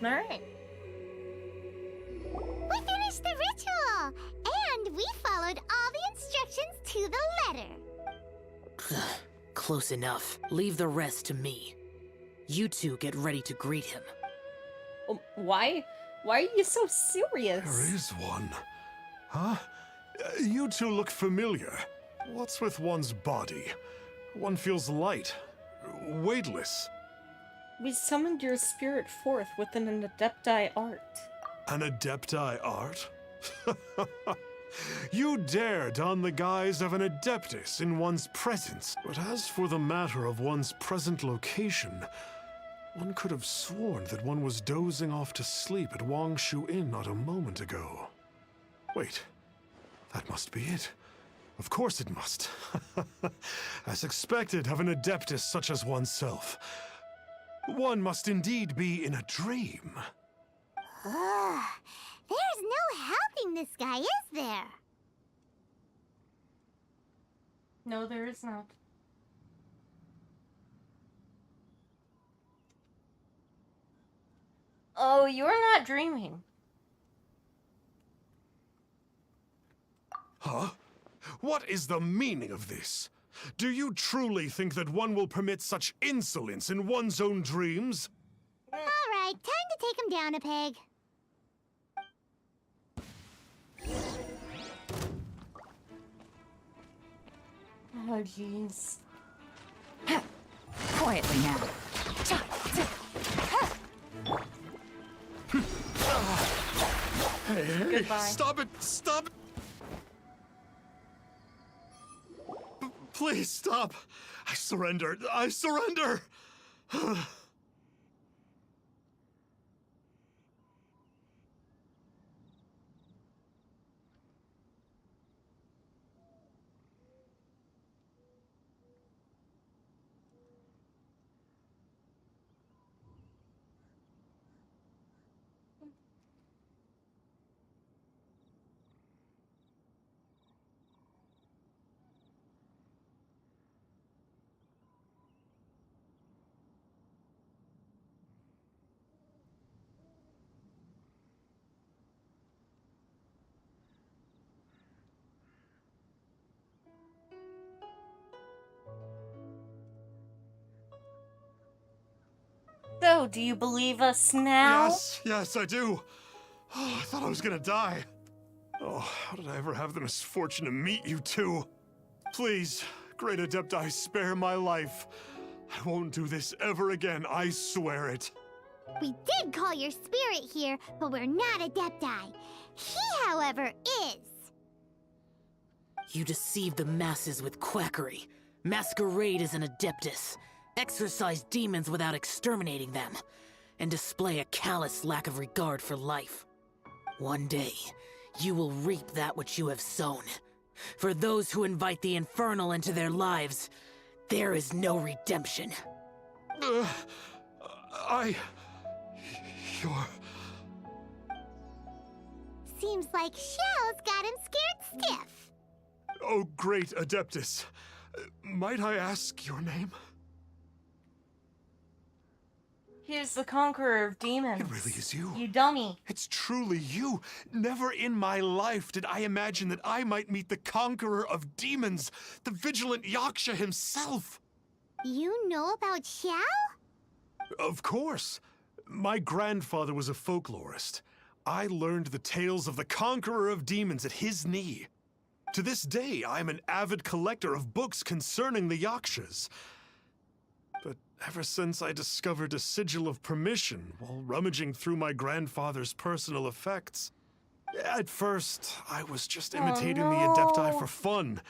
Alright. We finished the ritual! And we followed all the instructions to the letter. Close enough. Leave the rest to me. You two get ready to greet him. Why are you so serious? There is one. Huh? You two look familiar. What's with one's body? One feels light, weightless. We summoned your spirit forth within an Adepti art. An Adepti art? You dare don the guise of an Adeptus in one's presence. But as for the matter of one's present location, one could have sworn that one was dozing off to sleep at Wangshu Inn not a moment ago. Wait, that must be it. Of course it must. As expected of an adeptus such as oneself. One must indeed be in a dream. Ugh, there's no helping this guy, is there? No, there is not. Oh, you're not dreaming. Huh? What is the meaning of this? Do you truly think that one will permit such insolence in one's own dreams? All right, time to take him down a peg. Oh, jeez. Quietly now. Hey, Goodbye. stop it! Stop it! Please stop! I surrender! I surrender! So, do you believe us now? Yes, I do. Oh, I thought I was gonna die. Oh, how did I ever have the misfortune to meet you two? Please, Great Adepti, spare my life. I won't do this ever again, I swear it. We did call your spirit here, but we're not Adepti. He, however, is. You deceive the masses with quackery, masquerade as an adeptus, exorcise demons without exterminating them, and display a callous lack of regard for life. One day, you will reap that which you have sown. For those who invite the infernal into their lives, there is no redemption. You're... Seems like Xiao's got him scared stiff. Oh, great Adeptus. Might I ask your name? He's the conqueror of demons. It really is you. You dummy. It's truly you. Never in my life did I imagine that I might meet the conqueror of demons, the vigilant Yaksha himself. You know about Xiao? Of course. My grandfather was a folklorist. I learned the tales of the conqueror of demons at his knee. To this day, I'm an avid collector of books concerning the Yakshas. But ever since I discovered a sigil of permission while rummaging through my grandfather's personal effects, at first, I was just imitating the Adepti for fun.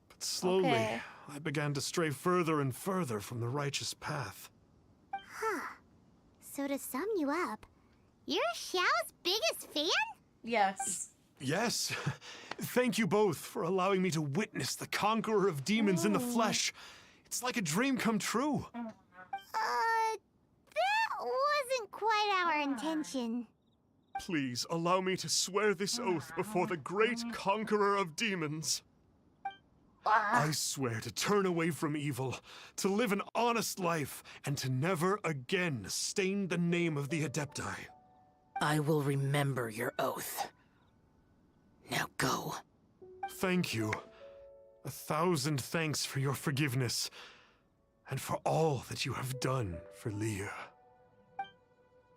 But slowly, I began to stray further and further from the righteous path. Huh. So to sum you up, you're Xiao's biggest fan? Yes. Yes. Thank you both for allowing me to witness the conqueror of demons in the flesh. It's like a dream come true. That wasn't quite our intention. Please allow me to swear this oath before the great conqueror of demons. I swear to turn away from evil, to live an honest life, and to never again stain the name of the Adepti. I will remember your oath. Now go. Thank you. 1,000 thanks for your forgiveness, and for all that you have done for Leah.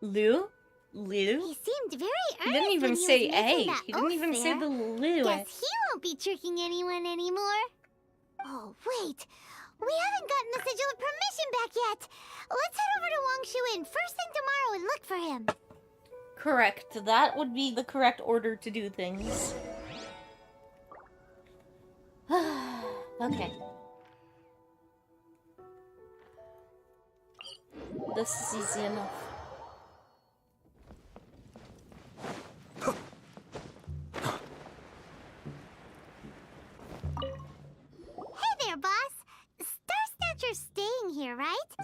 Lou? He Lou? seemed very earnest He didn't even when he say was making A. that He didn't even oath say there. the Lou. Guess he won't be tricking anyone anymore. Oh, wait. We haven't gotten the sigil of permission back yet. Let's head over to Wangshu Inn first thing tomorrow and look for him. Correct. That would be the correct order to do things. Okay. This is easy enough.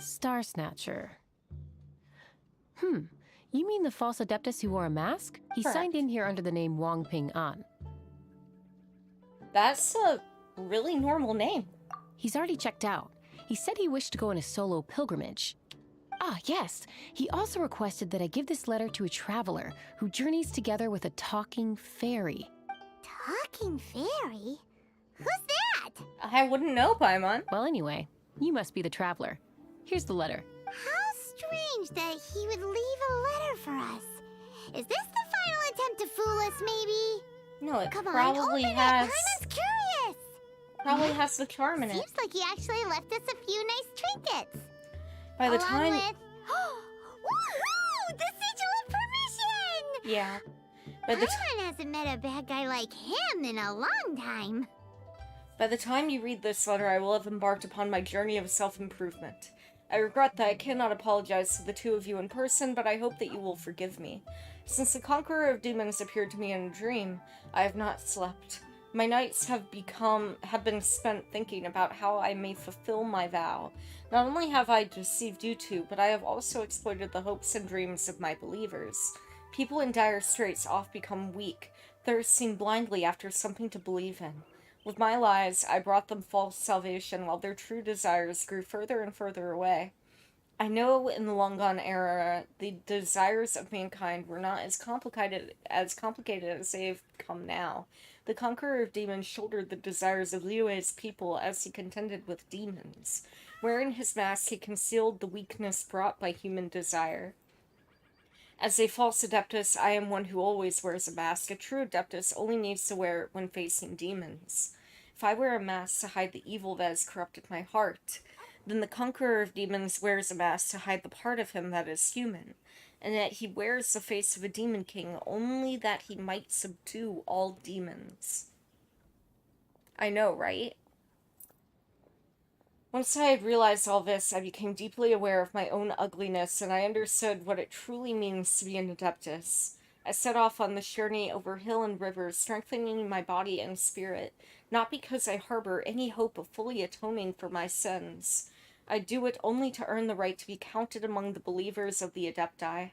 Star Snatcher. You mean the false Adeptus who wore a mask? He Correct. signed in here under the name Wang Ping An. That's a really normal name. He's already checked out. He said he wished to go on a solo pilgrimage. Ah, yes. He also requested that I give this letter to a traveler who journeys together with a talking fairy. Talking fairy? Who's that? I wouldn't know, Paimon. Well, anyway, you must be the traveler. Here's the letter. How strange that he would leave a letter for us. Is this the final attempt to fool us, maybe? No, it Come on, probably open has. it. Paimon's curious. Probably has the charm in it. Seems like he actually left us a few nice trinkets. By the Along time. with... Woohoo! The sigil of permission! Yeah. By the, Paimon hasn't met a bad guy like him in a long time. by the time you read this letter, I will have embarked upon my journey of self-improvement. I regret that I cannot apologize to the two of you in person, but I hope that you will forgive me. Since the Conqueror of Demons appeared to me in a dream, I have not slept. My nights have been spent thinking about how I may fulfill my vow. Not only have I deceived you two, but I have also exploited the hopes and dreams of my believers. People in dire straits often become weak, thirsting blindly after something to believe in. With my lies, I brought them false salvation, while their true desires grew further and further away. I know in the long-gone era, the desires of mankind were not as complicated as they've come now. The Conqueror of Demons shouldered the desires of Liyue's people as he contended with demons. Wearing his mask, he concealed the weakness brought by human desire. As a false Adeptus, I am one who always wears a mask. A true Adeptus only needs to wear it when facing demons. If I wear a mask to hide the evil that has corrupted my heart, then the Conqueror of Demons wears a mask to hide the part of him that is human, and that he wears the face of a demon king only that he might subdue all demons. I know, right? Once I had realized all this, I became deeply aware of my own ugliness, and I understood what it truly means to be an Adeptus. I set off on this journey over hill and river, strengthening my body and spirit, not because I harbor any hope of fully atoning for my sins. I do it only to earn the right to be counted among the believers of the Adepti.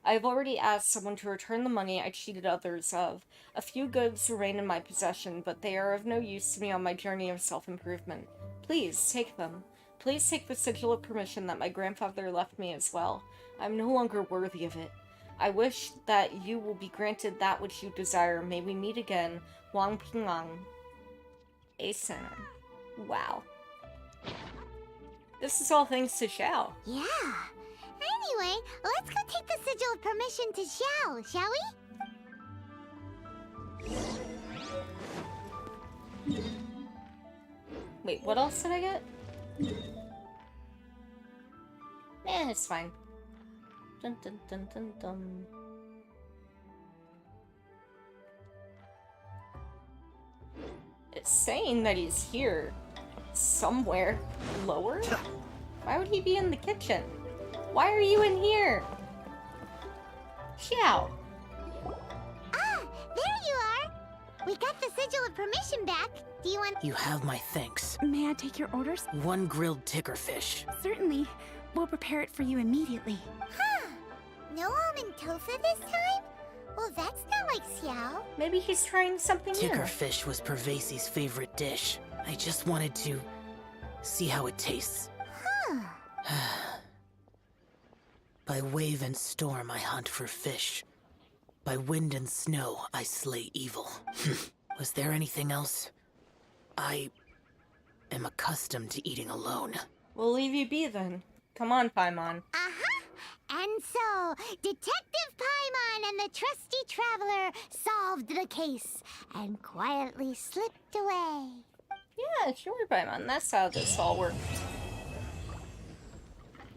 I have already asked someone to return the money I cheated others of. A few goods remain in my possession, but they are of no use to me on my journey of self-improvement. Please, take them. Please take the sigil of permission that my grandfather left me as well. I am no longer worthy of it. I wish that you will be granted that which you desire. May we meet again. Wang Pingang. Asen. Wow. This is all thanks to Xiao. Yeah. Anyway, let's go take the sigil of permission to Xiao, shall we? Wait, what else did I get? It's fine. Dun dun dun dun dun. It's saying that he's here. Somewhere. Lower? Why would he be in the kitchen? Why are you in here? Xiao. Ah, there you are. We got the sigil of permission back. Do you want... You have my thanks. May I take your orders? 1 grilled tickerfish. Certainly. We'll prepare it for you immediately. Huh. No almond tofu this time? Well, that's not like Xiao. Maybe he's trying something new. Tickerfish was Pervasi's favorite dish. I just wanted to see how it tastes. Huh. By wave and storm I hunt for fish. By wind and snow I slay evil. Was there anything else? I am accustomed to eating alone. We'll leave you be then. Come on, Paimon. Uh-huh. And so, Detective Paimon and the trusty traveler solved the case and quietly slipped away. Yeah, sure, Paimon. That's how this all worked.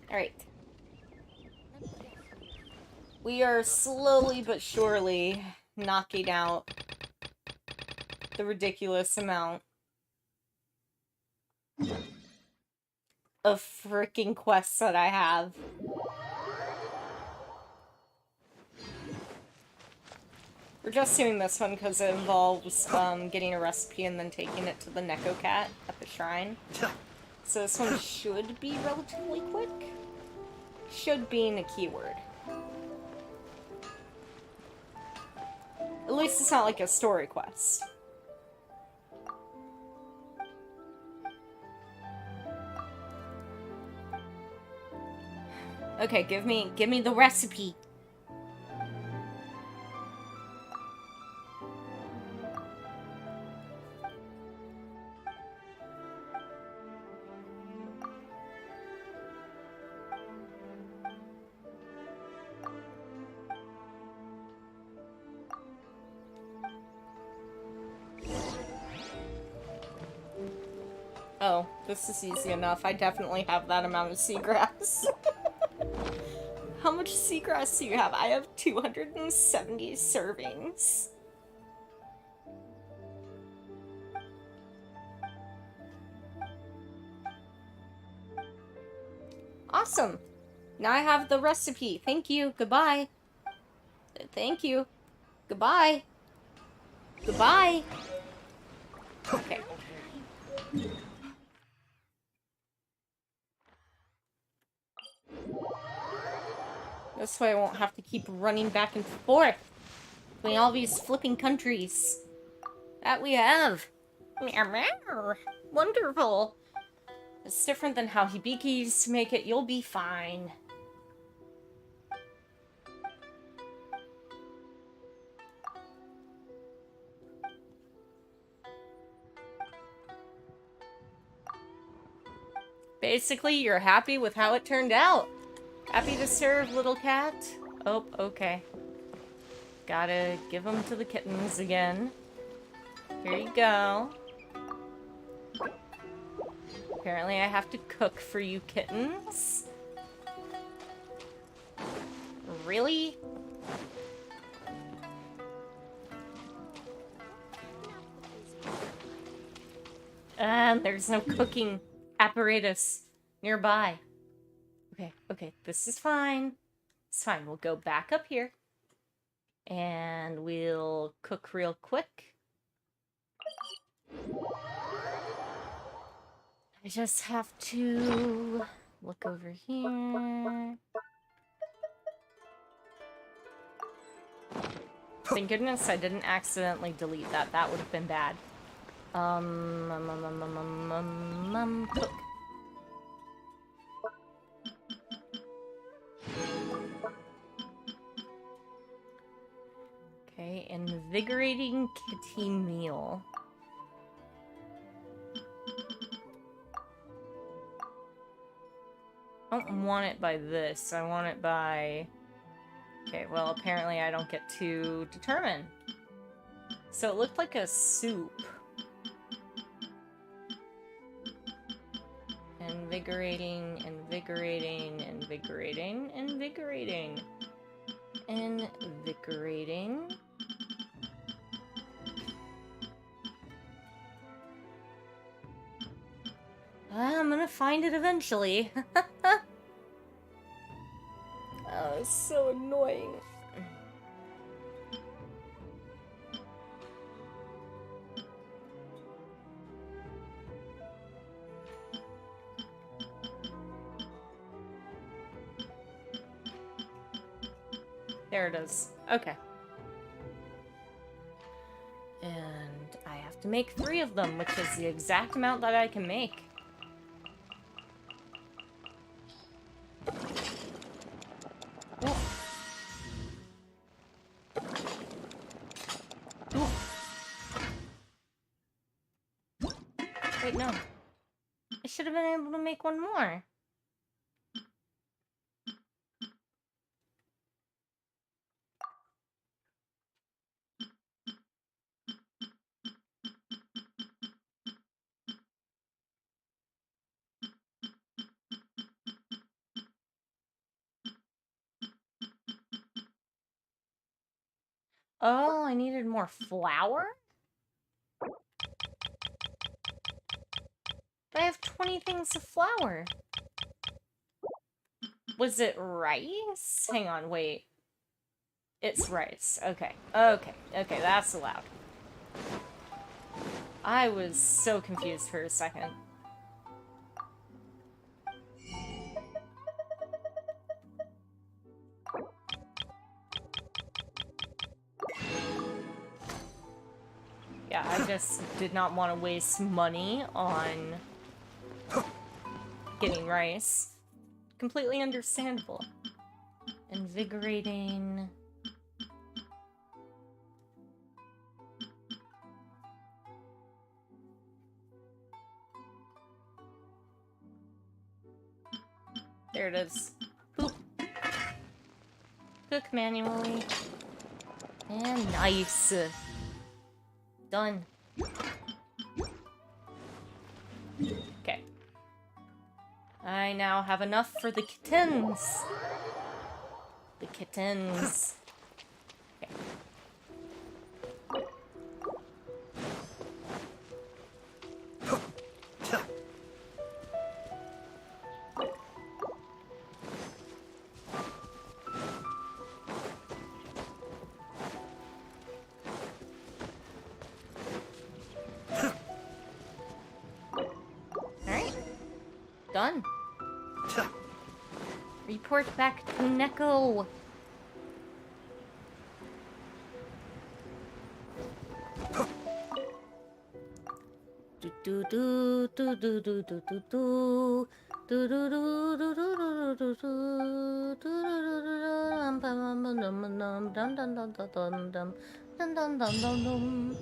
Alright. We are slowly but surely knocking out the ridiculous amount of freaking quests that I have. We're just doing this one because it involves getting a recipe and then taking it to the Neko Cat at the shrine. So this one should be relatively quick. Should being a keyword. At least it's not like a story quest. Okay, give me the recipe. Oh, this is easy enough. I definitely have that amount of seagrass. How much seagrass do you have? I have 270 servings. Awesome. Now I have the recipe. Thank you. Goodbye. Thank you. Goodbye. Goodbye. Okay. This way I won't have to keep running back and forth between all these flipping countries that we have. Meow meow. Wonderful. It's different than how Hibiki used to make it. You'll be fine. Basically, you're happy with how it turned out. Happy to serve, little cat. Oh, okay. Gotta give them to the kittens again. Here you go. Apparently I have to cook for you kittens. Really? There's no cooking apparatus nearby. Okay, this is fine. It's fine. We'll go back up here. And we'll cook real quick. I just have to look over here. Thank goodness I didn't accidentally delete that. That would have been bad. Cook. Okay, invigorating kitty meal. I don't want it by this. I want it by... Okay, well, apparently I don't get to determine. So it looked like a soup. Invigorating, invigorating, invigorating, invigorating. Invigorating. I'm gonna find it eventually. Oh, it's so annoying. There it is. Okay. And I have to make 3 of them, which is the exact amount that I can make. Wait, no. I should have been able to make 1 more. Oh, I needed more flour? But I have 20 things of flour. Was it rice? Hang on, wait. It's rice. Okay. Okay, that's allowed. I was so confused for a second. Yeah, I just did not want to waste money on getting rice. Completely understandable. Invigorating. There it is. Boop. Cook manually. And nice. Done. Okay. I now have enough for the kittens. The kittens. Okay. Alright. Done. Report back to Neko. Do do do do do do do do. Do do do do do do do do do dum dum dum dum dum dum dum dum dum dum dum dum dum.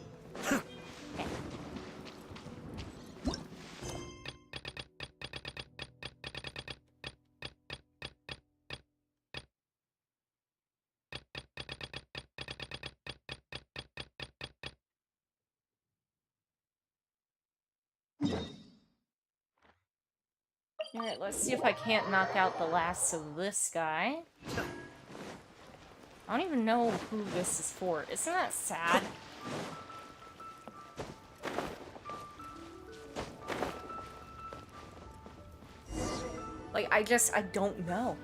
Okay. Alright, let's see if I can't knock out the last of this guy. I don't even know who this is for. Isn't that sad? Like, I don't know.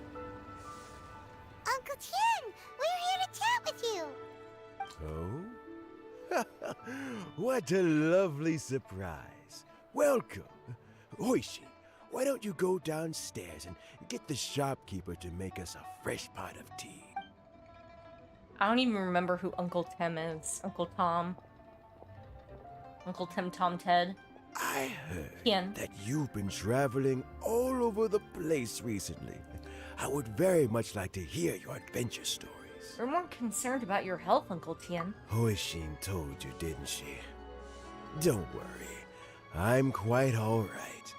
Uncle Tien, we're here to chat with you. Oh? What a lovely surprise. Welcome. Oishi, why don't you go downstairs and get the shopkeeper to make us a fresh pot of tea? I don't even remember who Uncle Tim is. Uncle Tom. Uncle Tim, Tom, Ted. I heard Tien. that you've been traveling all over the place recently. I would very much like to hear your adventure stories. We're more concerned about your health, Uncle Tien. Hoishin told you, didn't she? Don't worry. I'm quite all right.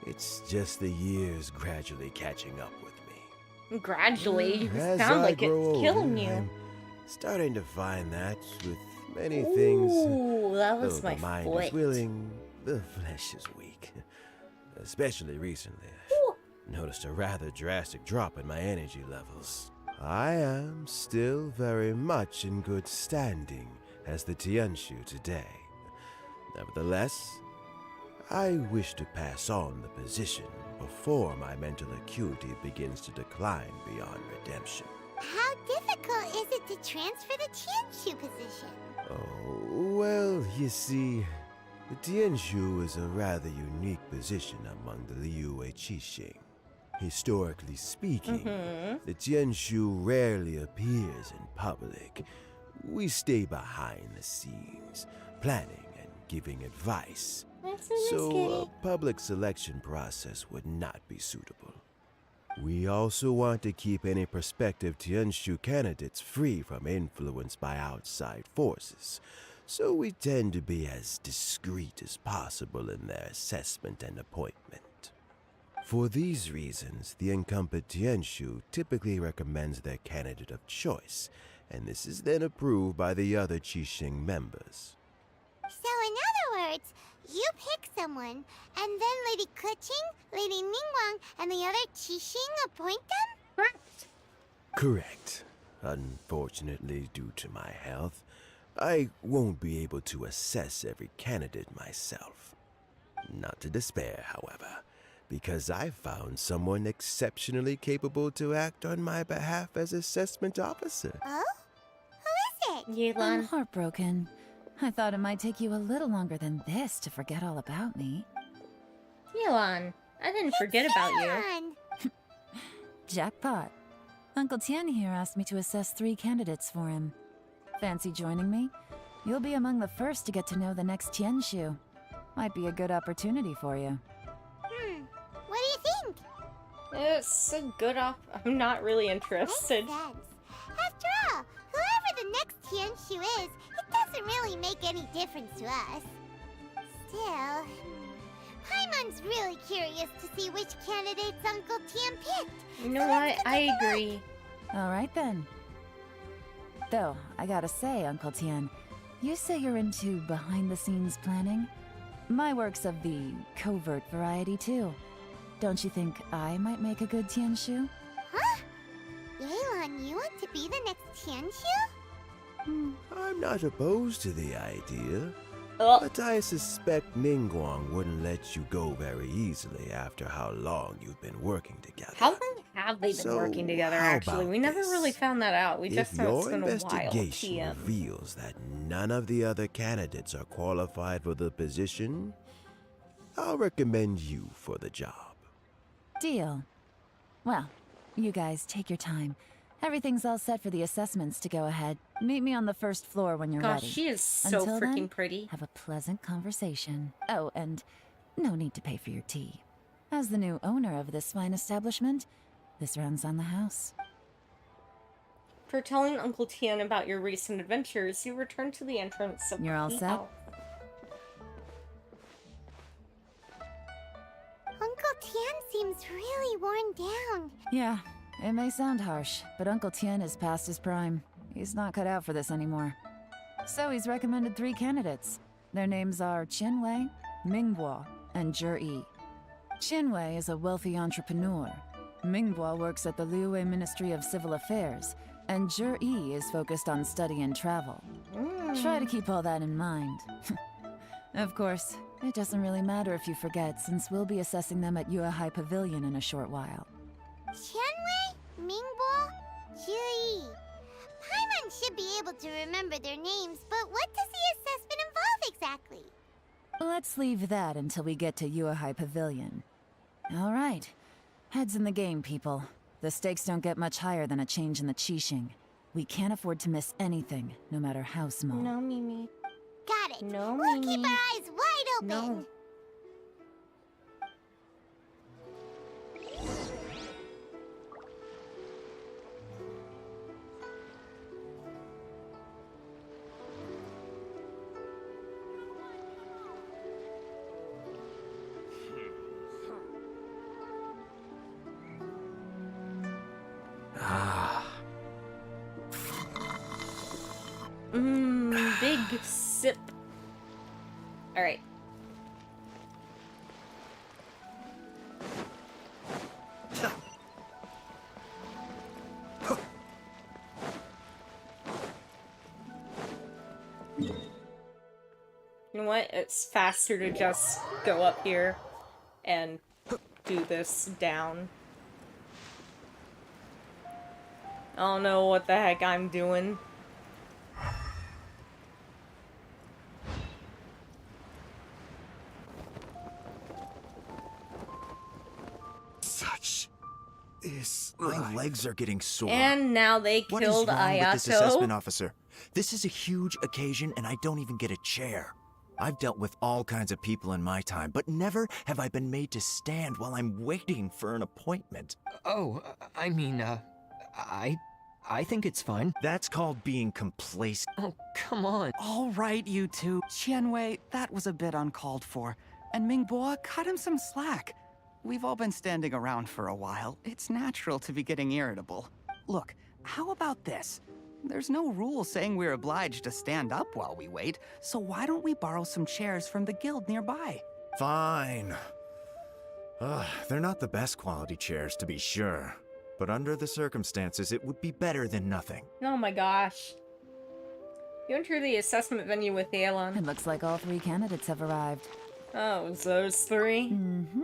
It's just the years gradually catching up with me. Gradually? You As sound I like grow it's killing older, you. I'm starting to find that with many things, Ooh, that was though my the mind foot. is willing, the flesh is weak. Especially recently. Ooh. Noticed a rather drastic drop in my energy levels. I am still very much in good standing as the Tianshu today. Nevertheless, I wish to pass on the position before my mental acuity begins to decline beyond redemption. How difficult is it to transfer the Tianshu position? Oh, well, you see, the Tianshu is a rather unique position among the Liyue Qixing. Historically speaking, the Tianshu rarely appears in public. We stay behind the scenes, planning and giving advice. So a public selection process would not be suitable. We also want to keep any prospective Tianshu candidates free from influence by outside forces, so we tend to be as discreet as possible in their assessment and appointment. For these reasons, the incumbent Tianshu typically recommends their candidate of choice, and this is then approved by the other Qixing members. So in other words, you pick someone, and then Lady Keqing, Lady Ningguang, and the other Qixing appoint them? Correct. Correct. Unfortunately, due to my health, I won't be able to assess every candidate myself. Not to despair, however, because I found someone exceptionally capable to act on my behalf as assessment officer. Oh? Who is it? Yelan. I'm heartbroken. I thought it might take you a little longer than this to forget all about me. Yelan, I didn't forget about you. Yelan. Jackpot. Uncle Tien here asked me to assess 3 candidates for him. Fancy joining me? You'll be among the first to get to know the next Tianshu. Might be a good opportunity for you. What do you think? It's a good I'm not really interested. Makes sense. After all, whoever the next Tianshu is, it doesn't really make any difference to us. Still, Paimon's really curious to see which candidates Uncle Tian picked. You know what? I agree. All right then. Though, I gotta say, Uncle Tian, you say you're into behind-the-scenes planning? My work's of the covert variety, too. Don't you think I might make a good Tianshu? Huh? Yelan, you want to be the next Tianshu? I'm not opposed to the idea, Oh, but I suspect Ningguang wouldn't let you go very easily after how long you've been working together. how long have they been So, working together, how actually? about We never this? really found that out. We just If know it's your been a while. investigation TM. reveals that none of the other candidates are qualified for the position, I'll recommend you for the job. Deal. Well, you guys take your time. Everything's all set for the assessments to go ahead. Meet me on the first floor when you're Gosh, ready. she is so Until freaking then, pretty. have a pleasant conversation. Oh, and no need to pay for your tea. As the new owner of this fine establishment, this runs on the house. For telling Uncle Tian about your recent adventures, you return to the entrance of You're all the set? house. Uncle Tian seems really worn down. Yeah, it may sound harsh, but Uncle Tian is past his prime. He's not cut out for this anymore. So he's recommended 3 candidates. Their names are Qinwei, Mingbo, and Zhi. Qinwei is a wealthy entrepreneur. Mingbo works at the Liyue Ministry of Civil Affairs, and Zhi is focused on study and travel. Try to keep all that in mind. Of course, it doesn't really matter if you forget, since we'll be assessing them at Yuehai Pavilion in a short while. Qianwei, Mingbo, Zhi. Paimon should be able to remember their names, but what does the assessment involve exactly? Let's leave that until we get to Yuehai Pavilion. All right. Heads in the game, people. The stakes don't get much higher than a change in the Qixing. We can't afford to miss anything, no matter how small. No, Mimi. Got it. No, We'll keep Mimi. our eyes wide open. No. Big sip. All right. You know what? It's faster to just go up here and do this down. I don't know what the heck I'm doing. Such is... My legs are getting sore. And now they What is killed wrong with this assessment Ayato. officer? This is a huge occasion and I don't even get a chair. I've dealt with all kinds of people in my time, but never have I been made to stand while I'm waiting for an appointment. Oh, I mean, I think it's fine. That's called being complacent. Oh, come on. All right, you two. Qianwei, that was a bit uncalled for. And Mingbo, cut him some slack. We've all been standing around for a while. It's natural to be getting irritable. Look, how about this? There's no rule saying we're obliged to stand up while we wait, so why don't we borrow some chairs from the guild nearby? Fine. They're not the best quality chairs, to be sure. But under the circumstances, it would be better than nothing. Oh my gosh. You enter the assessment venue with Aelon. It looks like all 3 candidates have arrived. Oh, it's those 3? Mm-hmm.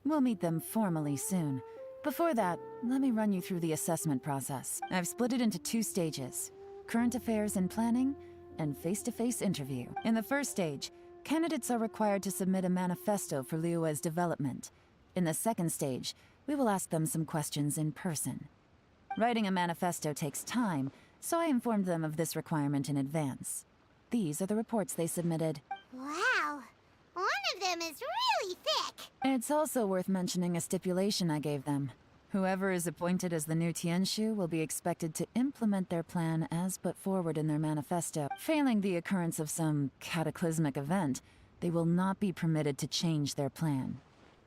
We'll meet them formally soon. Before that, let me run you through the assessment process. I've split it into 2 stages: current affairs and planning, and face-to-face interview. In the first stage, candidates are required to submit a manifesto for Liyue's development. In the second stage, we will ask them some questions in person. Writing a manifesto takes time, so I informed them of this requirement in advance. These are the reports they submitted. Wow. One of them is really thick. It's also worth mentioning a stipulation I gave them. Whoever is appointed as the new Tianshu will be expected to implement their plan as put forward in their manifesto. Failing the occurrence of some cataclysmic event, they will not be permitted to change their plan.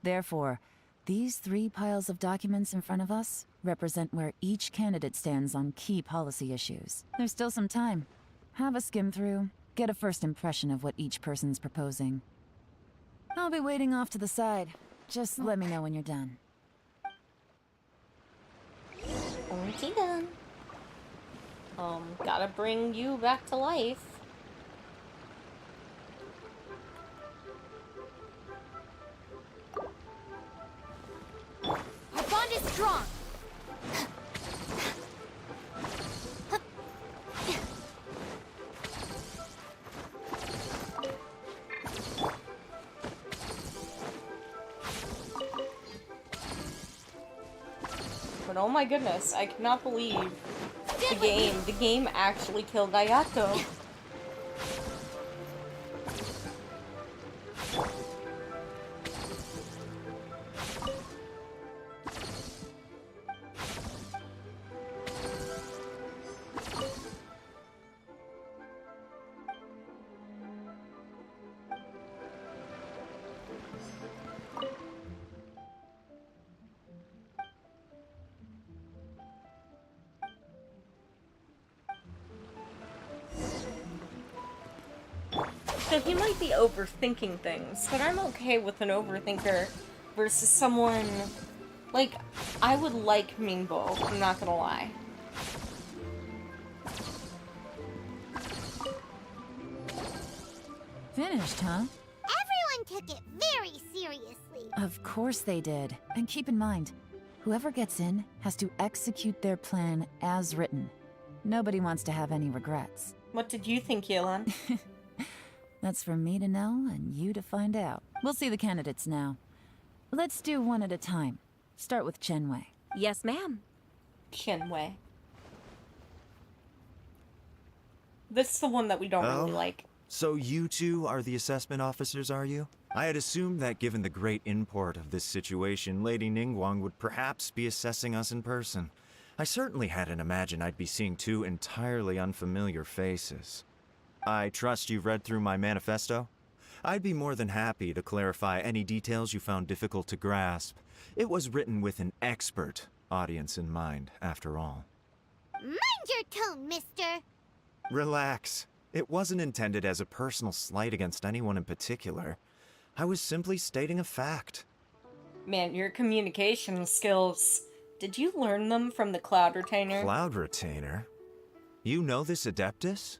Therefore, these 3 piles of documents in front of us represent where each candidate stands on key policy issues. There's still some time. Have a skim through, get a first impression of what each person's proposing. I'll be waiting off to the side. Just let me know when you're done. Okay then. Gotta bring you back to life. Our bond is strong. But oh my goodness, I cannot believe the game actually killed Ayato. So he might be overthinking things, but I'm okay with an overthinker versus someone... Like, I would like Mingbo, I'm not gonna lie. Finished, huh? Everyone took it very seriously. Of course they did. And keep in mind, whoever gets in has to execute their plan as written. Nobody wants to have any regrets. What did you think, Yelan? That's for me to know and you to find out. We'll see the candidates now. Let's do one at a time. Start with Chenwei. Yes, ma'am. Chenwei. This is the one that we don't really like. So you two are the assessment officers, are you? I had assumed that given the great import of this situation, Lady Ningguang would perhaps be assessing us in person. I certainly hadn't imagined I'd be seeing 2 entirely unfamiliar faces. I trust you've read through my manifesto? I'd be more than happy to clarify any details you found difficult to grasp. It was written with an expert audience in mind, after all. Mind your tone, mister. Relax. It wasn't intended as a personal slight against anyone in particular. I was simply stating a fact. Man, your communication skills... Did you learn them from the Cloud Retainer? Cloud Retainer? You know this Adeptus?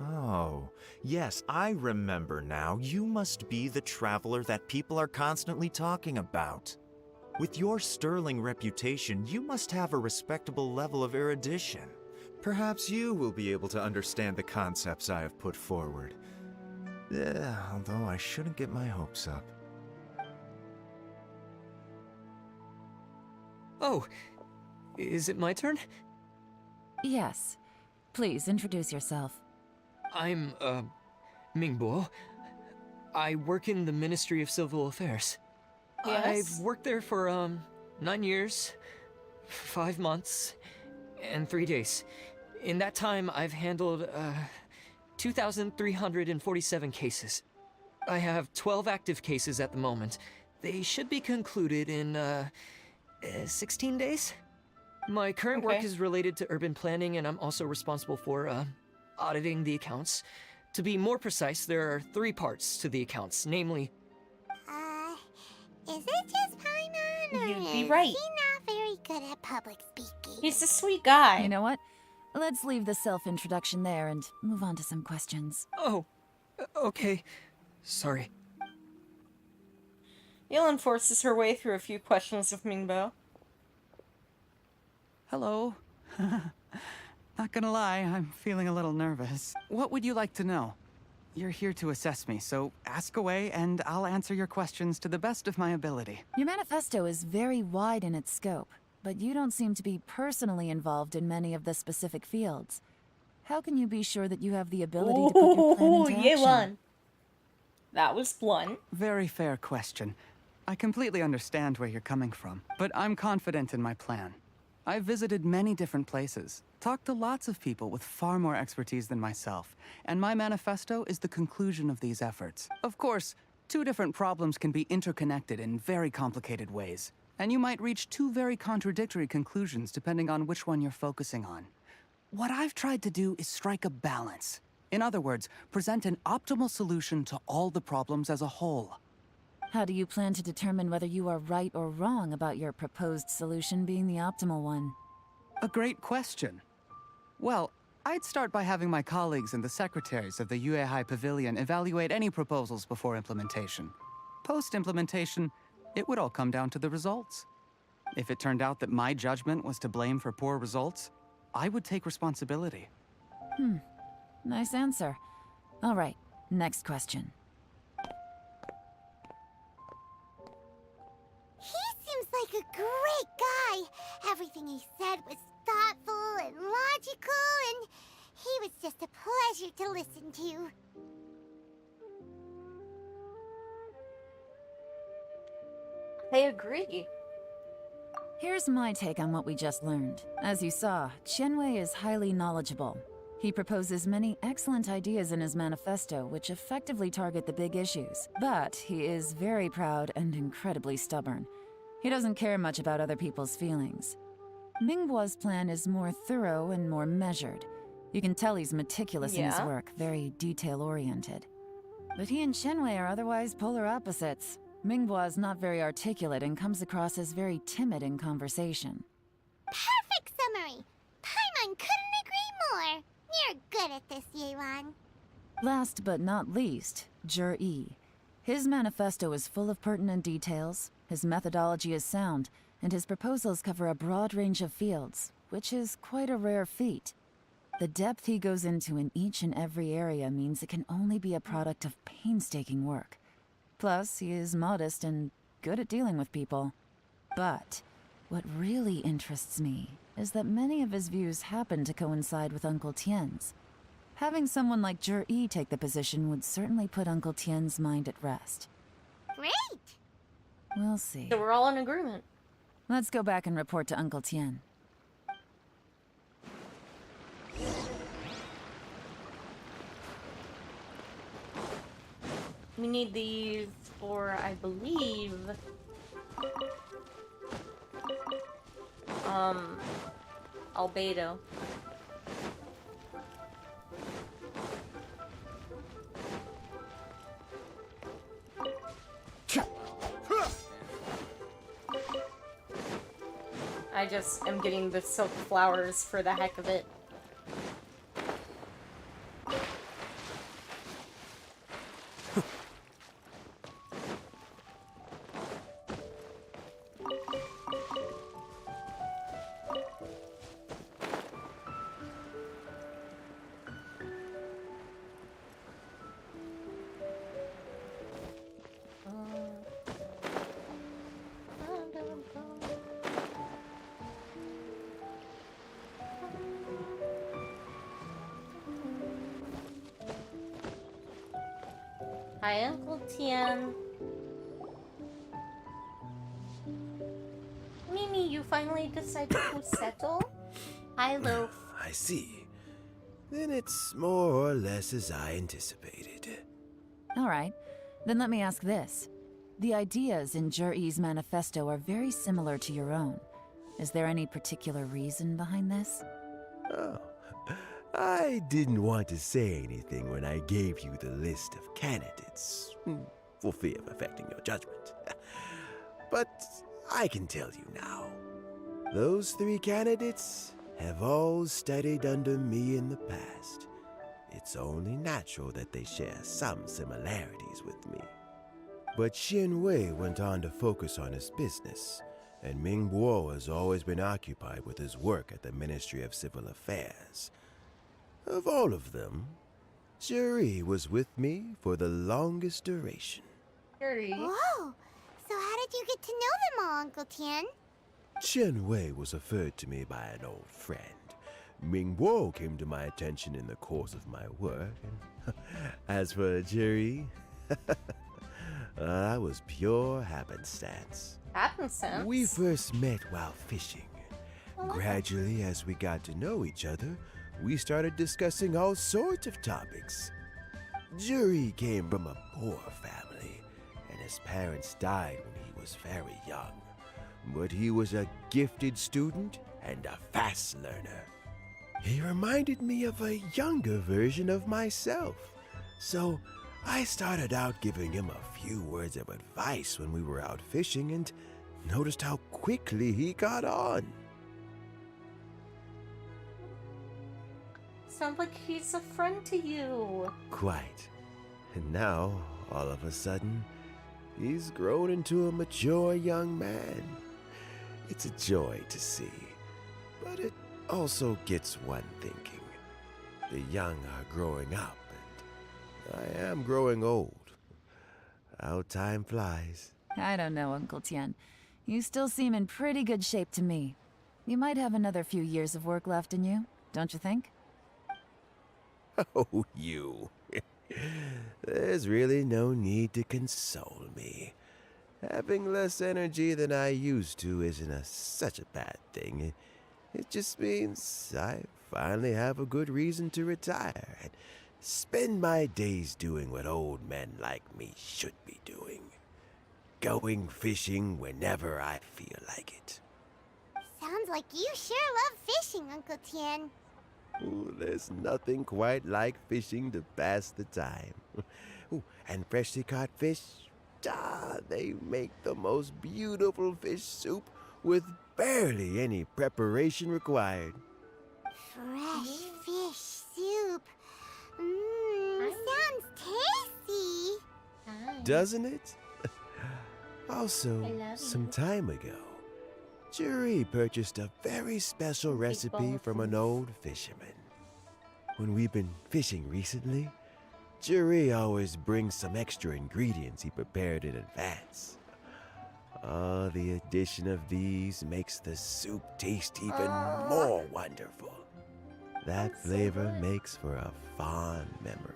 Oh, yes, I remember now. You must be the traveler that people are constantly talking about. With your sterling reputation, you must have a respectable level of erudition. Perhaps you will be able to understand the concepts I have put forward. Although I shouldn't get my hopes up. Oh, is it my turn? Yes. Please, introduce yourself. I'm, Mingbo. I work in the Ministry of Civil Affairs. Yes? I've worked there for, 9 years, 5 months, and 3 days. In that time, I've handled, 2,347 cases. I have 12 active cases at the moment. They should be concluded in, 16 days? My current work is related to urban planning, and I'm also responsible for, auditing the accounts. To be more precise, there are 3 parts to the accounts, namely... Is it just Paimon, or You'd be is right. he not very good at public speaking? He's a sweet guy. You know what? Let's leave the self-introduction there and move on to some questions. Oh, okay. Sorry. Yelan forces her way through a few questions of Mingbo. Hello. Not gonna lie, I'm feeling a little nervous. What would you like to know? You're here to assess me, so ask away and I'll answer your questions to the best of my ability. Your manifesto is very wide in its scope, but you don't seem to be personally involved in many of the specific fields. how can you be sure that you have the ability to put your plan into action? Yelan. That was blunt. Very fair question. I completely understand where you're coming from, but I'm confident in my plan. I've visited many different places, talked to lots of people with far more expertise than myself, and my manifesto is the conclusion of these efforts. Of course, two different problems can be interconnected in very complicated ways, and you might reach two very contradictory conclusions depending on which one you're focusing on. What I've tried to do is strike a balance. In other words, present an optimal solution to all the problems as a whole. How do you plan to determine whether you are right or wrong about your proposed solution being the optimal one? A great question. Well, I'd start by having my colleagues and the secretaries of the Yuehai Pavilion evaluate any proposals before implementation. Post-implementation, it would all come down to the results. If it turned out that my judgment was to blame for poor results, I would take responsibility. Nice answer. All right, next question. He seems like a great guy. Everything he said was thoughtful and logical, and he was just a pleasure to listen to. I agree. Here's my take on what we just learned. As you saw, Qianwei is highly knowledgeable. He proposes many excellent ideas in his manifesto which effectively target the big issues. But he is very proud and incredibly stubborn. He doesn't care much about other people's feelings. Mingbo's plan is more thorough and more measured. You can tell he's meticulous in his work, very detail-oriented. But he and Qianwei are otherwise polar opposites. Mingbo is not very articulate and comes across as very timid in conversation. Perfect summary! Paimon couldn't agree more! You're good at this, Yelan. Last but not least, Zhi. His manifesto is full of pertinent details, his methodology is sound, and his proposals cover a broad range of fields, which is quite a rare feat. The depth he goes into in each and every area means it can only be a product of painstaking work. Plus, he is modest and good at dealing with people. But what really interests me is that many of his views happen to coincide with Uncle Tien's. Having someone like Zhi take the position would certainly put Uncle Tien's mind at rest. Great! We'll see. So we're all in agreement. Let's go back and report to Uncle Tien. We need these for, I believe, Albedo. I just am getting the silk flowers for the heck of it. Hi, Uncle Tien. Mimi, you finally decided to settle? Hi, Loaf. I see. Then it's more or less as I anticipated. All right, then let me ask this. The ideas in Zhi's manifesto are very similar to your own. Is there any particular reason behind this? Oh, I didn't want to say anything when I gave you the list of candidates, for fear of affecting your judgment. But I can tell you now. Those 3 candidates have all studied under me in the past. It's only natural that they share some similarities with me. But Qianwei went on to focus on his business, and Mingbo has always been occupied with his work at the Ministry of Civil Affairs. Of all of them, Zhi was with me for the longest duration. Whoa! So how did you get to know them all, Uncle Tien? Qianwei was referred to me by an old friend, Mingguo came to my attention in the course of my work, and as for Jerry, that was pure happenstance. Happenstance? We first met while fishing. Gradually, as we got to know each other, we started discussing all sorts of topics. Jerry came from a poor family, and his parents died when he was very young. But he was a gifted student and a fast learner. He reminded me of a younger version of myself. So I started out giving him a few words of advice when we were out fishing and noticed how quickly he got on. Sounds like he's a friend to you. Quite. And now, all of a sudden, he's grown into a mature young man. It's a joy to see, but it also gets one thinking. The young are growing up, and I am growing old. How time flies. I don't know, Uncle Tian. You still seem in pretty good shape to me. You might have another few years of work left in you, don't you think? Oh, you. There's really no need to console me. Having less energy than I used to isn't such a bad thing. It just means I finally have a good reason to retire and spend my days doing what old men like me should be doing. Going fishing whenever I feel like it. Sounds like you sure love fishing, Uncle Tian. Ooh, there's nothing quite like fishing to pass the time. Ooh, and freshly caught fish, they make the most beautiful fish soup with barely any preparation required. Fresh fish soup. Sounds tasty. Doesn't it? Also, some time ago, Jerry purchased a very special recipe from an old fisherman. When we've been fishing recently, Jerry always brings some extra ingredients he prepared in advance. Oh, the addition of these makes the soup taste even more wonderful. That flavor makes for a fond memory.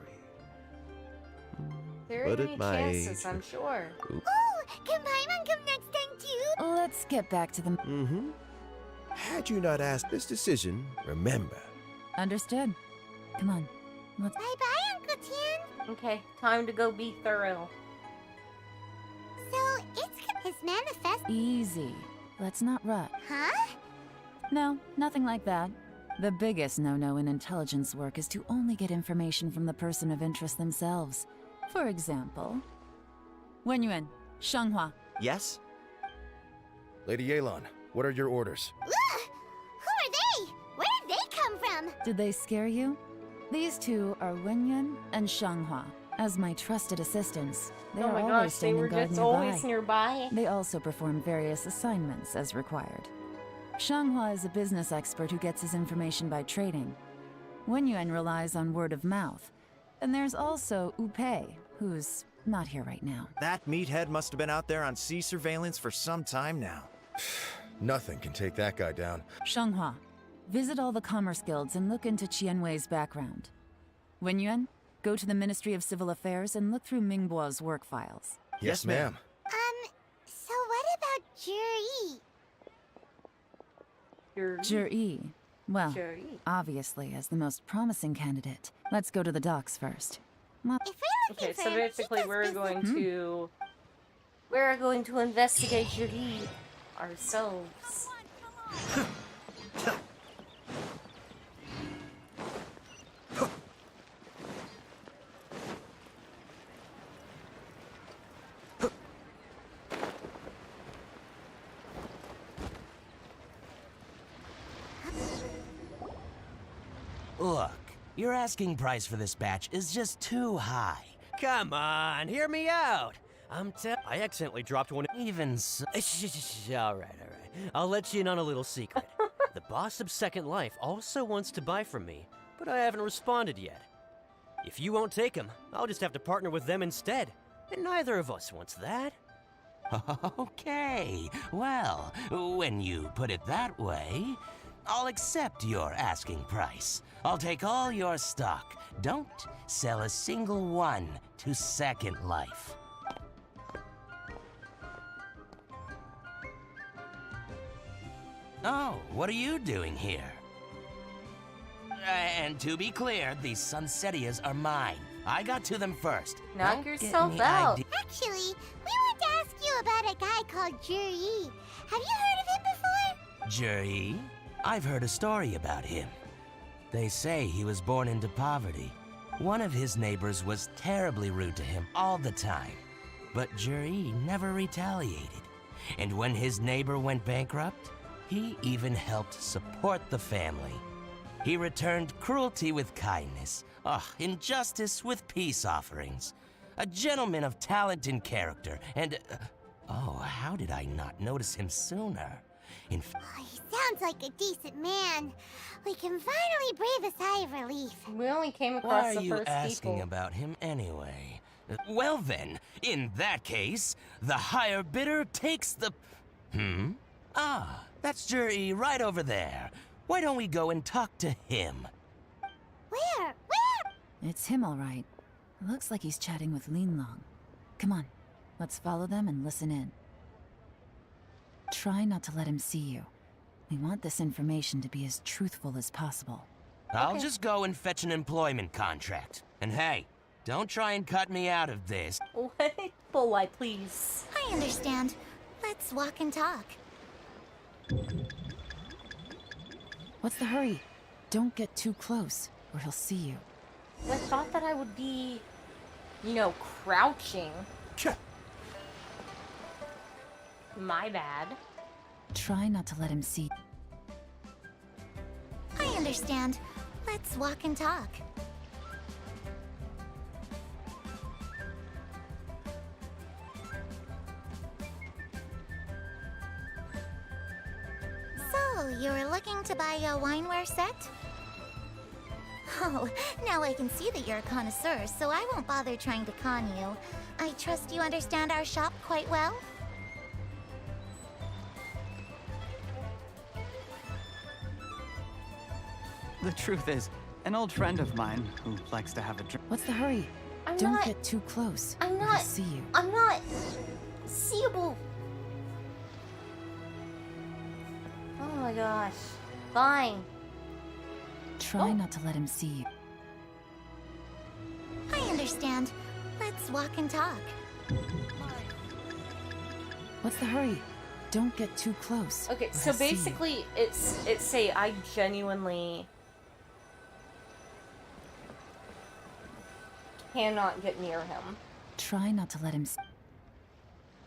There But are at many my chances, age, I'm sure. Ooh, can Paimon come next time too? Let's get back to the... Had you not asked this decision, remember. Understood. Come on, let's... Bye-bye, Uncle Tian. Okay, time to go be thorough. So, it's his manifest... Easy. Let's not rut. Huh? No, nothing like that. The biggest no-no in intelligence work is to only get information from the person of interest themselves. For example... Wenyuan, Shanghua. Yes? Lady Yelan, what are your orders? Ugh! Who are they? Where did they come from? Did they scare you? These two are Wenyuan and Shanghua. As my trusted assistants, they Oh are my always gosh, they standing were guard just nearby. always nearby. They also perform various assignments as required. Shanghua is a business expert who gets his information by trading. Wenyuan relies on word of mouth. And there's also Upei, who's not here right now. That meathead must have been out there on sea surveillance for some time now. Nothing can take that guy down. Shanghua, visit all the commerce guilds and look into Qianwei's background. Wenyuan, go to the Ministry of Civil Affairs and look through Mingguo's work files. Yes, ma'am. So what about Juri? Juri. Well, Juri. obviously, as the most promising candidate. Let's go to the docks first. Well, If we're looking Okay, for so him, basically he we're does going business- to... We're going to investigate Judy ourselves. Look, your asking price for this batch is just too high. Come on, hear me out. I accidentally dropped one. Even so... All right. I'll let you in on a little secret. The boss of Second Life also wants to buy from me, but I haven't responded yet. If you won't take him, I'll just have to partner with them instead. And neither of us wants that. Okay, well, when you put it that way, I'll accept your asking price. I'll take all your stock. Don't sell a single one to Second Life. Oh, what are you doing here? And to be clear, these Sunsettias are mine. I got to them first. Knock Don't get yourself any out. idea- Actually, we want to ask you about a guy called Juri. Have you heard of him before? Juri? I've heard a story about him. They say he was born into poverty. One of his neighbors was terribly rude to him all the time. But Juri never retaliated. And when his neighbor went bankrupt, he even helped support the family. He returned cruelty with kindness, injustice with peace offerings. A gentleman of talent and character, and... oh, how did I not notice him sooner? In He sounds like a decent man. We can finally breathe a sigh of relief. We only came Why across are the you first asking people. about him anyway? Well then, in that case, the higher bidder takes the... Ah, that's Juri right over there. Why don't we go and talk to him? Where? It's him, all right. Looks like he's chatting with Linlong. Come on, let's follow them and listen in. Try not to let him see you. We want this information to be as truthful as possible. I'll just go and fetch an employment contract. And hey, don't try and cut me out of this. What? Bolai, please. I understand. Let's walk and talk. What's the hurry? Don't get too close, or he'll see you. I thought that I would be, you know, crouching. My bad. Try not to let him see. I understand. Let's walk and talk. So, you're looking to buy a wineware set? Oh, now I can see that you're a connoisseur, so I won't bother trying to con you. I trust you understand our shop quite well? The truth is, an old friend of mine who likes to have a drink. What's the hurry? I'm Don't not- get too close. I'm or he'll not. see you. I'm not seeable. Oh my gosh. Fine. Try not to let him see you. I understand. Let's walk and talk. What's the hurry? Don't get too close. Okay, or so he'll see you. basically, it's say I genuinely cannot get near him, Try not to let him see.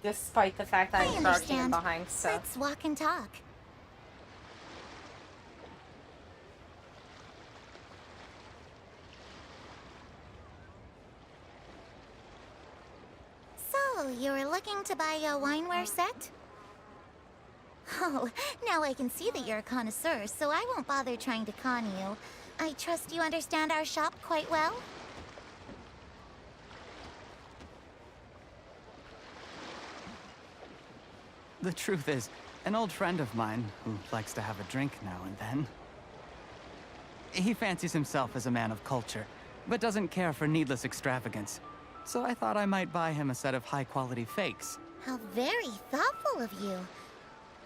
despite the fact that I I'm crouching in understand. behind stuff. Let's walk and talk. So, you're looking to buy a wineware set? Oh, now I can see that you're a connoisseur, so I won't bother trying to con you. I trust you understand our shop quite well? The truth is, an old friend of mine who likes to have a drink now and then. He fancies himself as a man of culture, but doesn't care for needless extravagance. So I thought I might buy him a set of high-quality fakes. How very thoughtful of you.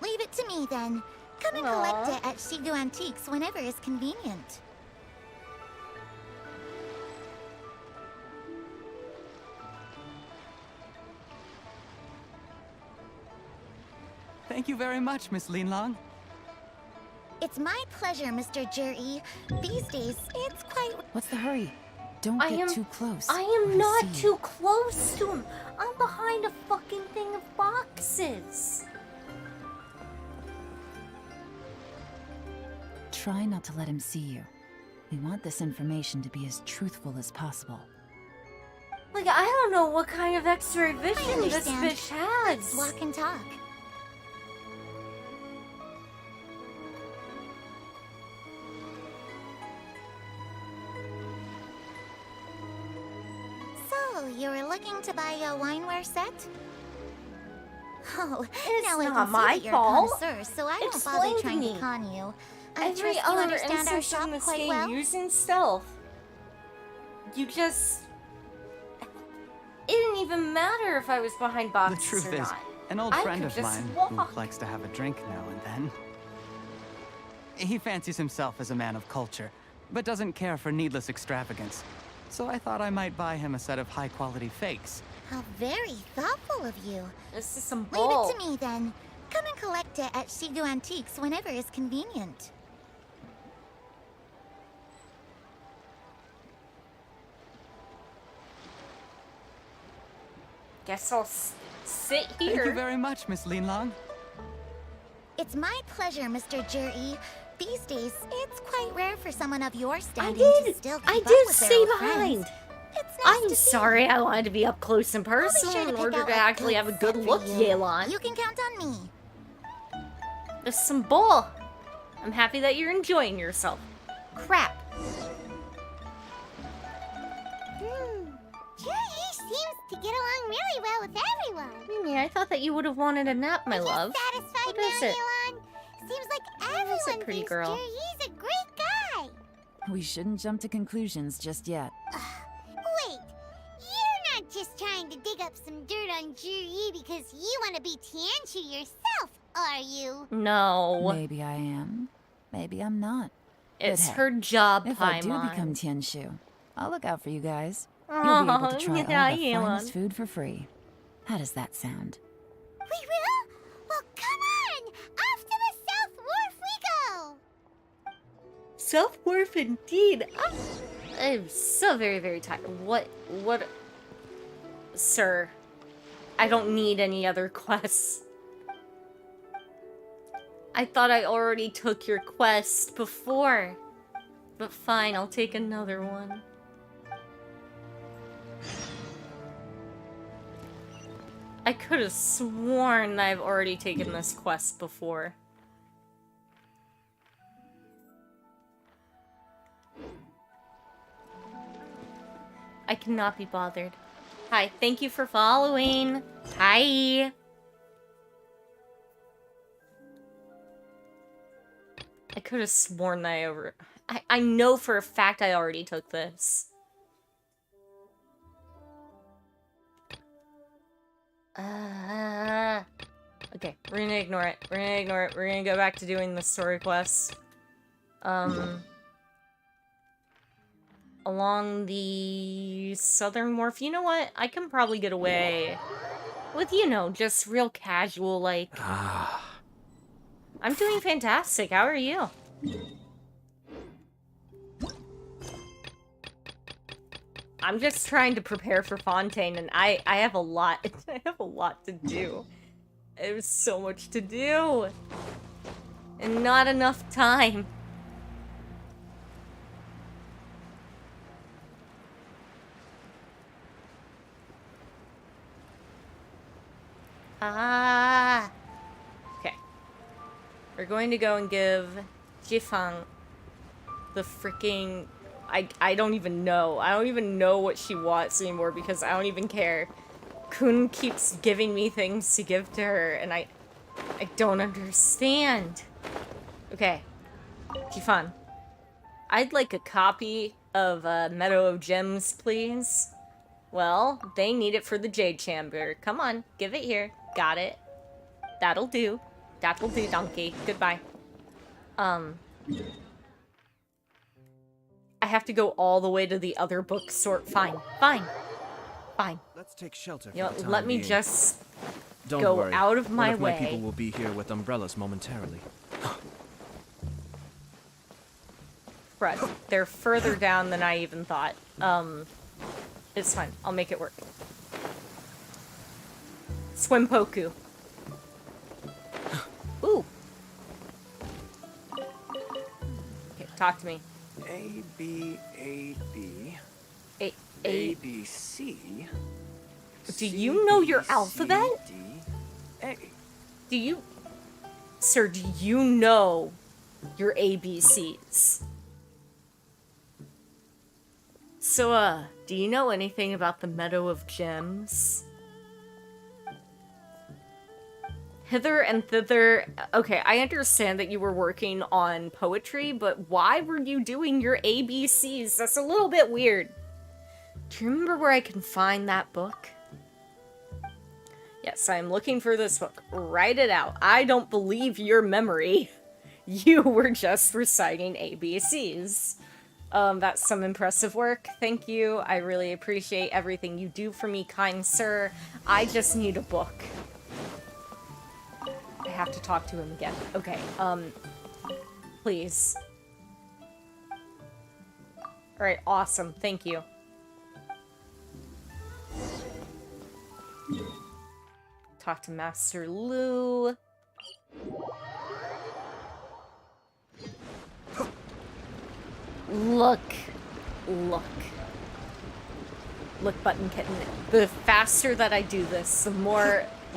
Leave it to me then. Come and collect it at Shigu Antiques whenever is convenient. Thank you very much, Miss Linlong. It's my pleasure, Mr. Juri. These days, it's quite... What's the hurry? Don't I get am- too close. I or am he'll not see you. too close to him. I'm behind a fucking thing of boxes. Try not to let him see you. We want this information to be as truthful as possible. Like, I don't know what kind of X-ray I vision this understand. bitch has. Let's walk and talk. So, you're looking to buy a wineware set? Oh, It's now I not can see my that you're fault. a connoisseur, so I won't Explain bother to trying me. to con you. I Every trust you other understand our instance shop in this quite game well. using stealth, you just... It didn't even matter if I was behind The boxes truth or is, not. an old I friend could of just mine walk. who likes to have a drink now and then. He fancies himself as a man of culture, but doesn't care for needless extravagance. So I thought I might buy him a set of high-quality fakes. How very thoughtful of you. This is some Leave bull. it to me then. Come and collect it at Shigu Antiques whenever is convenient. Guess I'll sit here. Thank you very much, Miss Linlong. It's my pleasure, Mr. Juri. These days, it's quite rare for someone of your standing to still keep I up did with their stay old behind. friends. It's nice I'm to see. sorry, I wanted to be up close and I'll be personal sure to in pick order out to a actually have a good set look, for you. Yelan. You can count on me. There's some bull. I'm happy that you're enjoying yourself. Crap. Juri seems to get along really well with everyone. Mimi, I thought that you would have wanted a nap, my love. Satisfied What now, is it? Yelan? Seems like What is everyone it, pretty thinks girl? Juri's a great guy. We shouldn't jump to conclusions just yet. Wait, you're not just trying to dig up some dirt on Juri because you want to be Tianshu yourself, are you? No. Maybe I am. Maybe I'm not. It's But hey, her job, if I do Paimon. become Tianshu, I'll look out for you guys. You'll Oh, be able to try yeah, all the Yelan. finest food for free. How does that sound? We will? Well, come on! Off to the South Wharf we go! South Wharf indeed. I'm so very, very tired. What, sir? I don't need any other quests. I thought I already took your quest before. But fine, I'll take another one. I could have sworn I've already taken this quest before. I cannot be bothered. Hi, thank you for following. Hi. I could have sworn that I know for a fact I already took this. Okay, we're gonna ignore it. We're gonna ignore it. We're gonna go back to doing the story quests. Along the southern wharf. You know what? I can probably get away with, you know, just real casual, like... I'm doing fantastic. How are you? I'm just trying to prepare for Fontaine, and I have a lot. I have a lot to do. There's so much to do, and not enough time. Okay. We're going to go and give Jifang the freaking... I don't even know. I don't even know what she wants anymore because I don't even care. Kun keeps giving me things to give to her and I don't understand. Okay. Jifang. I'd like a copy of Meadow of Gems, please. Well, they need it for the Jade Chamber. Come on, give it here. Got it. That'll do. That'll do, donkey. Goodbye. I have to go all the way to the other bookstore. Fine. Fine. Fine. Let's take shelter for You know, the time let me being. just Don't go worry. out of my One of way. my people will be here with umbrellas momentarily. Fred, they're further down than I even thought. It's fine. I'll make it work. Swimpoku. Ooh. Okay, talk to me. A, B, A, B. A, A, B, C. Do you know your alphabet? D, A. Do you... Sir, do you know your ABCs? So, do you know anything about the Meadow of Gems? Hither and thither. Okay, I understand that you were working on poetry, but why were you doing your ABCs? That's a little bit weird. Do you remember where I can find that book? Yes, I'm looking for this book. Write it out. I don't believe your memory. You were just reciting ABCs. That's some impressive work. Thank you. I really appreciate everything you do for me, kind sir. I just need a book. I have to talk to him again. Okay, please. Alright, awesome. Thank you. Talk to Master Lu. Look. Look, Button Kitten. The faster that I do this,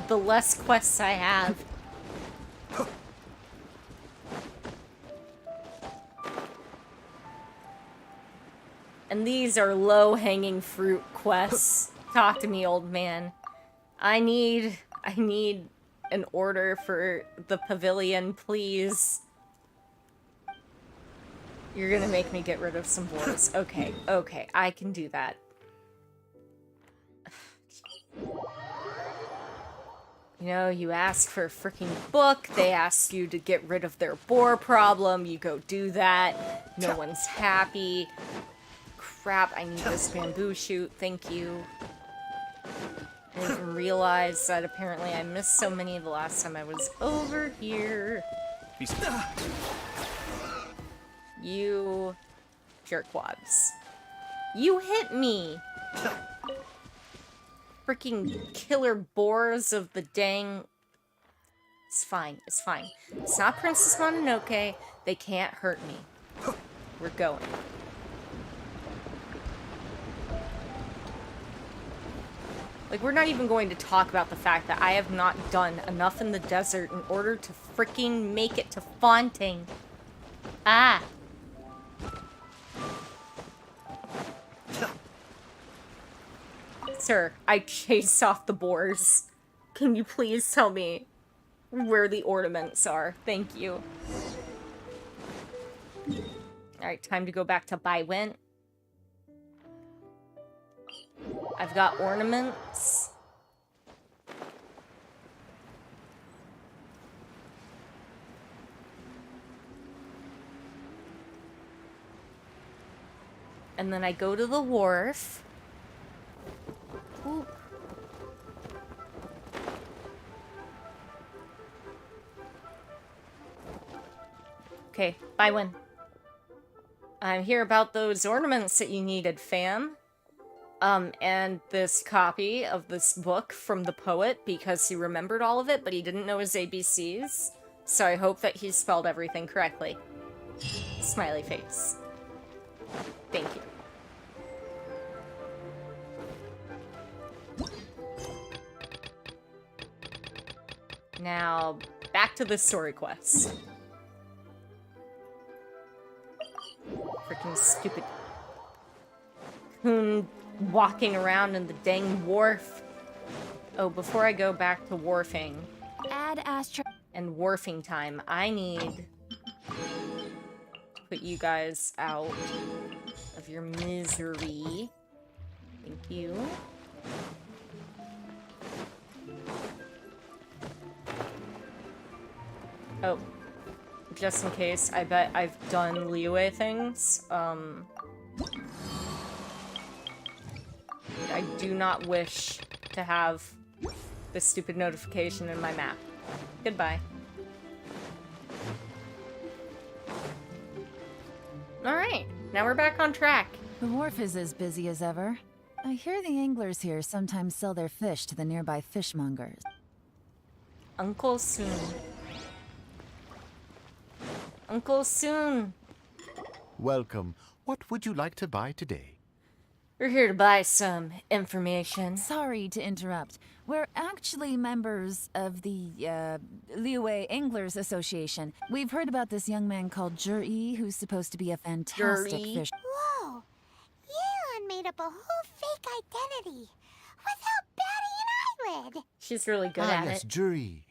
the less quests I have. And these are low-hanging fruit quests. Talk to me, old man. I need an order for the pavilion, please. You're gonna make me get rid of some boars. Okay, I can do that. You know, you ask for a freaking book, they ask you to get rid of their boar problem, you go do that, no one's happy. Crap, I need this bamboo shoot, thank you. I didn't even realize that apparently I missed so many the last time I was over here. You jerkwads. You hit me! Freaking killer boars of the dang... It's fine, it's fine. It's not Princess Mononoke. They can't hurt me. We're going. Like, we're not even going to talk about the fact that I have not done enough in the desert in order to freaking make it to Fontaine. Ah! Sir, I chased off the boars. Can you please tell me where the ornaments are? Thank you. Alright, time to go back to Baiwen. I've got ornaments. And then I go to the wharf. Ooh. Okay, Baiwen. I'm here about those ornaments that you needed, fam. And this copy of this book from the poet, because he remembered all of it, but he didn't know his ABCs. So I hope that he spelled everything correctly. Smiley face. Thank you. Now, back to the story quest. Freaking stupid coon walking around in the dang wharf. Oh, before I go back to wharfing and wharfing time, I need to put you guys out of your misery. Thank you. Oh, just in case, I bet I've done Liyue things. I do not wish to have this stupid notification in my map. Goodbye. Alright, now we're back on track. The wharf is as busy as ever. I hear the anglers here sometimes sell their fish to the nearby fishmongers. Uncle Soon. Uncle Soon. Welcome. What would you like to buy today? We're here to buy some information. Sorry to interrupt. We're actually members of the, Liyue Anglers Association. We've heard about this young man called Juri, who's supposed to be a fantastic fish. Whoa! Yeon made up a whole fake identity without batting an eyelid. She's really good at yes, it. Juri.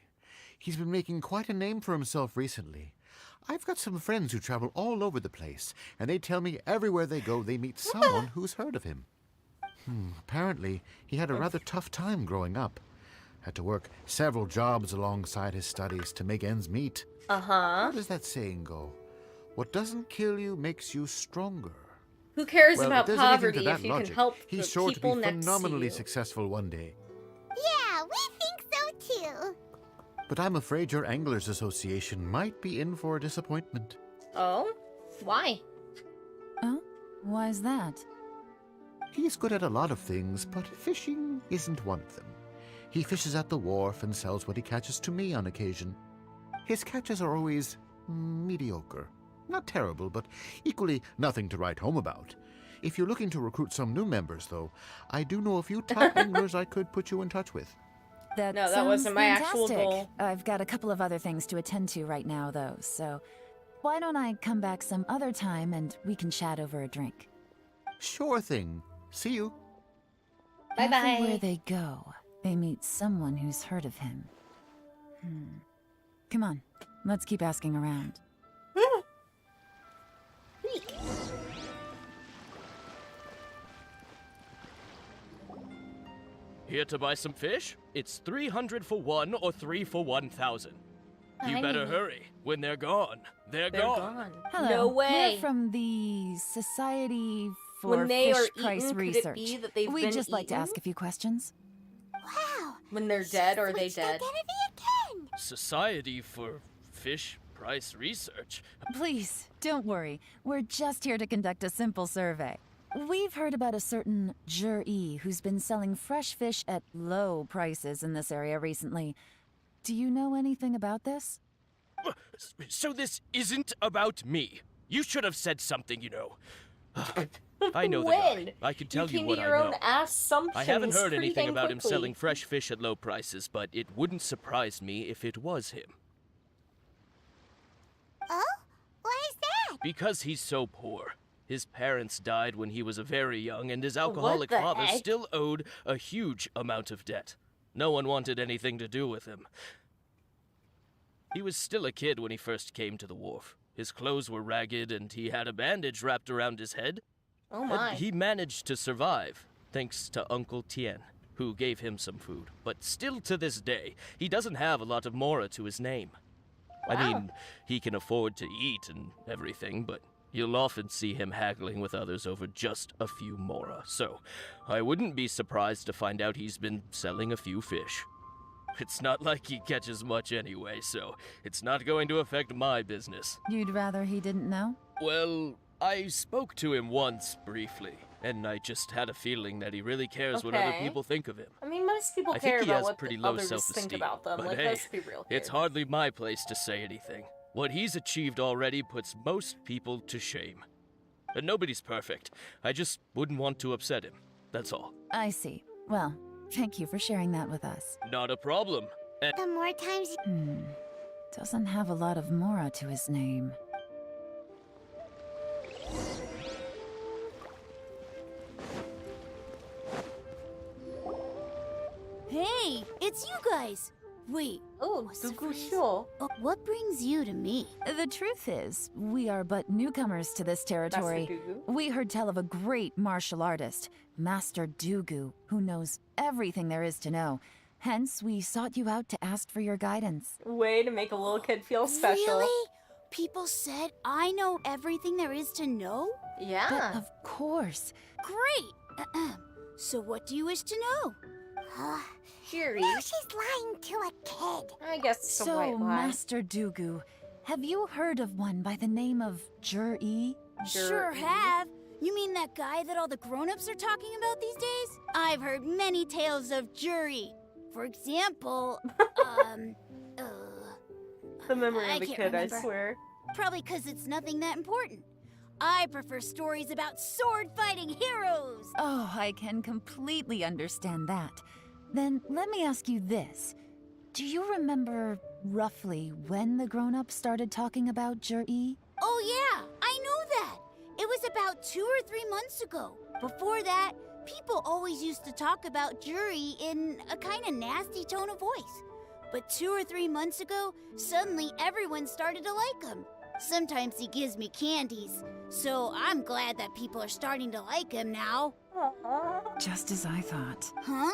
He's been making quite a name for himself recently. I've got some friends who travel all over the place, and they tell me everywhere they go they meet someone who's heard of him. Apparently, he had a rather tough time growing up. Had to work several jobs alongside his studies to make ends meet. How does that saying go? What doesn't kill you makes you stronger. Who cares Well, about if there's anything poverty to that if you logic, can help the he's sure to people be next to phenomenally you? successful one day. Yeah, we think so too. But I'm afraid your Anglers Association might be in for a disappointment. Oh? Why? Oh? Why's that? He's good at a lot of things, but fishing isn't one of them. He fishes at the wharf and sells what he catches to me on occasion. His catches are always mediocre. Not terrible, but equally nothing to write home about. If you're looking to recruit some new members, though, I do know a few top anglers I could put you in touch with. No, that sounds wasn't my actual fantastic. goal. I've got a couple of other things to attend to right now, though, so why don't I come back some other time and we can chat over a drink? Sure thing. See you. Bye-bye. Everywhere they go, they meet someone who's heard of him. Come on, let's keep asking around. Here to buy some fish? It's 300 for 1 or 3 for 1,000. You I better mean- hurry. When they're gone, they're gone. Hello. No way. We're from the Society for When they Fish are Price eaten, could it Research. be that they've We'd been just like to eaten? ask a few questions. Wow. When they're dead, or are they dead? Society for Fish Price Research. Please, don't worry. We're just here to conduct a simple survey. We've heard about a certain Jur-E who's been selling fresh fish at low prices in this area recently. Do you know anything about this? So this isn't about me. You should have said something, you know. I know the When? guy. I can tell you you came what to I your know. own assumptions I haven't heard pretty anything dang about him quickly. selling fresh fish at low prices, but it wouldn't surprise me if it was him. Oh? Why is that? Because he's so poor. His parents died when he was very young, and his alcoholic the father heck? still owed a huge amount of debt. No one wanted anything to do with him. He was still a kid when he first came to the wharf. His clothes were ragged, and he had a bandage wrapped around his head. Oh my. He managed to survive, thanks to Uncle Tien, who gave him some food. But still to this day, he doesn't have a lot of mora to his name. I mean, he can afford to eat and everything, but you'll often see him haggling with others over just a few mora. So, I wouldn't be surprised to find out he's been selling a few fish. It's not like he catches much anyway, so it's not going to affect my business. You'd rather he didn't know? Well, I spoke to him once, briefly, and I just had a feeling that he really cares what other Okay. people think of him. I mean, most people I care think he about has what pretty the low others self-esteem, think about them. but Like, hey, let's be real here. it's hardly my place to say anything. What he's achieved already puts most people to shame. And nobody's perfect. I just wouldn't want to upset him. That's all. I see. Well, thank you for sharing that with us. Not a problem. And The more times Doesn't have a lot of mora to his name. Hey, it's you guys. Wait. Oh, what brings you to me? The truth is, we are but newcomers to this territory. Dugu. We heard tell of a great martial artist, Master Dugu, who knows everything there is to know. Hence, we sought you out to ask for your guidance. Way to make a little kid feel special. Really? People said I know everything there is to know? Yeah. But of course. Great. So what do you wish to know? Juri. Now she's lying to a kid. I guess it's a So, white lie. Master Dugu, have you heard of one by the name of Jur-E? Sure have. You mean that guy that all the grown-ups are talking about these days? I've heard many tales of Juri. For example, The memory I of a can't kid, I remember. swear. Probably because it's nothing that important. I prefer stories about sword-fighting heroes. Oh, I can completely understand that. Then let me ask you this. Do you remember roughly when the grown-ups started talking about Jur-E? Oh yeah, I know that. It was about 2 or 3 months ago. Before that, people always used to talk about Juri in a kind of nasty tone of voice. But 2 or 3 months ago, suddenly everyone started to like him. Sometimes he gives me candies, so I'm glad that people are starting to like him now. Just as I thought. Huh?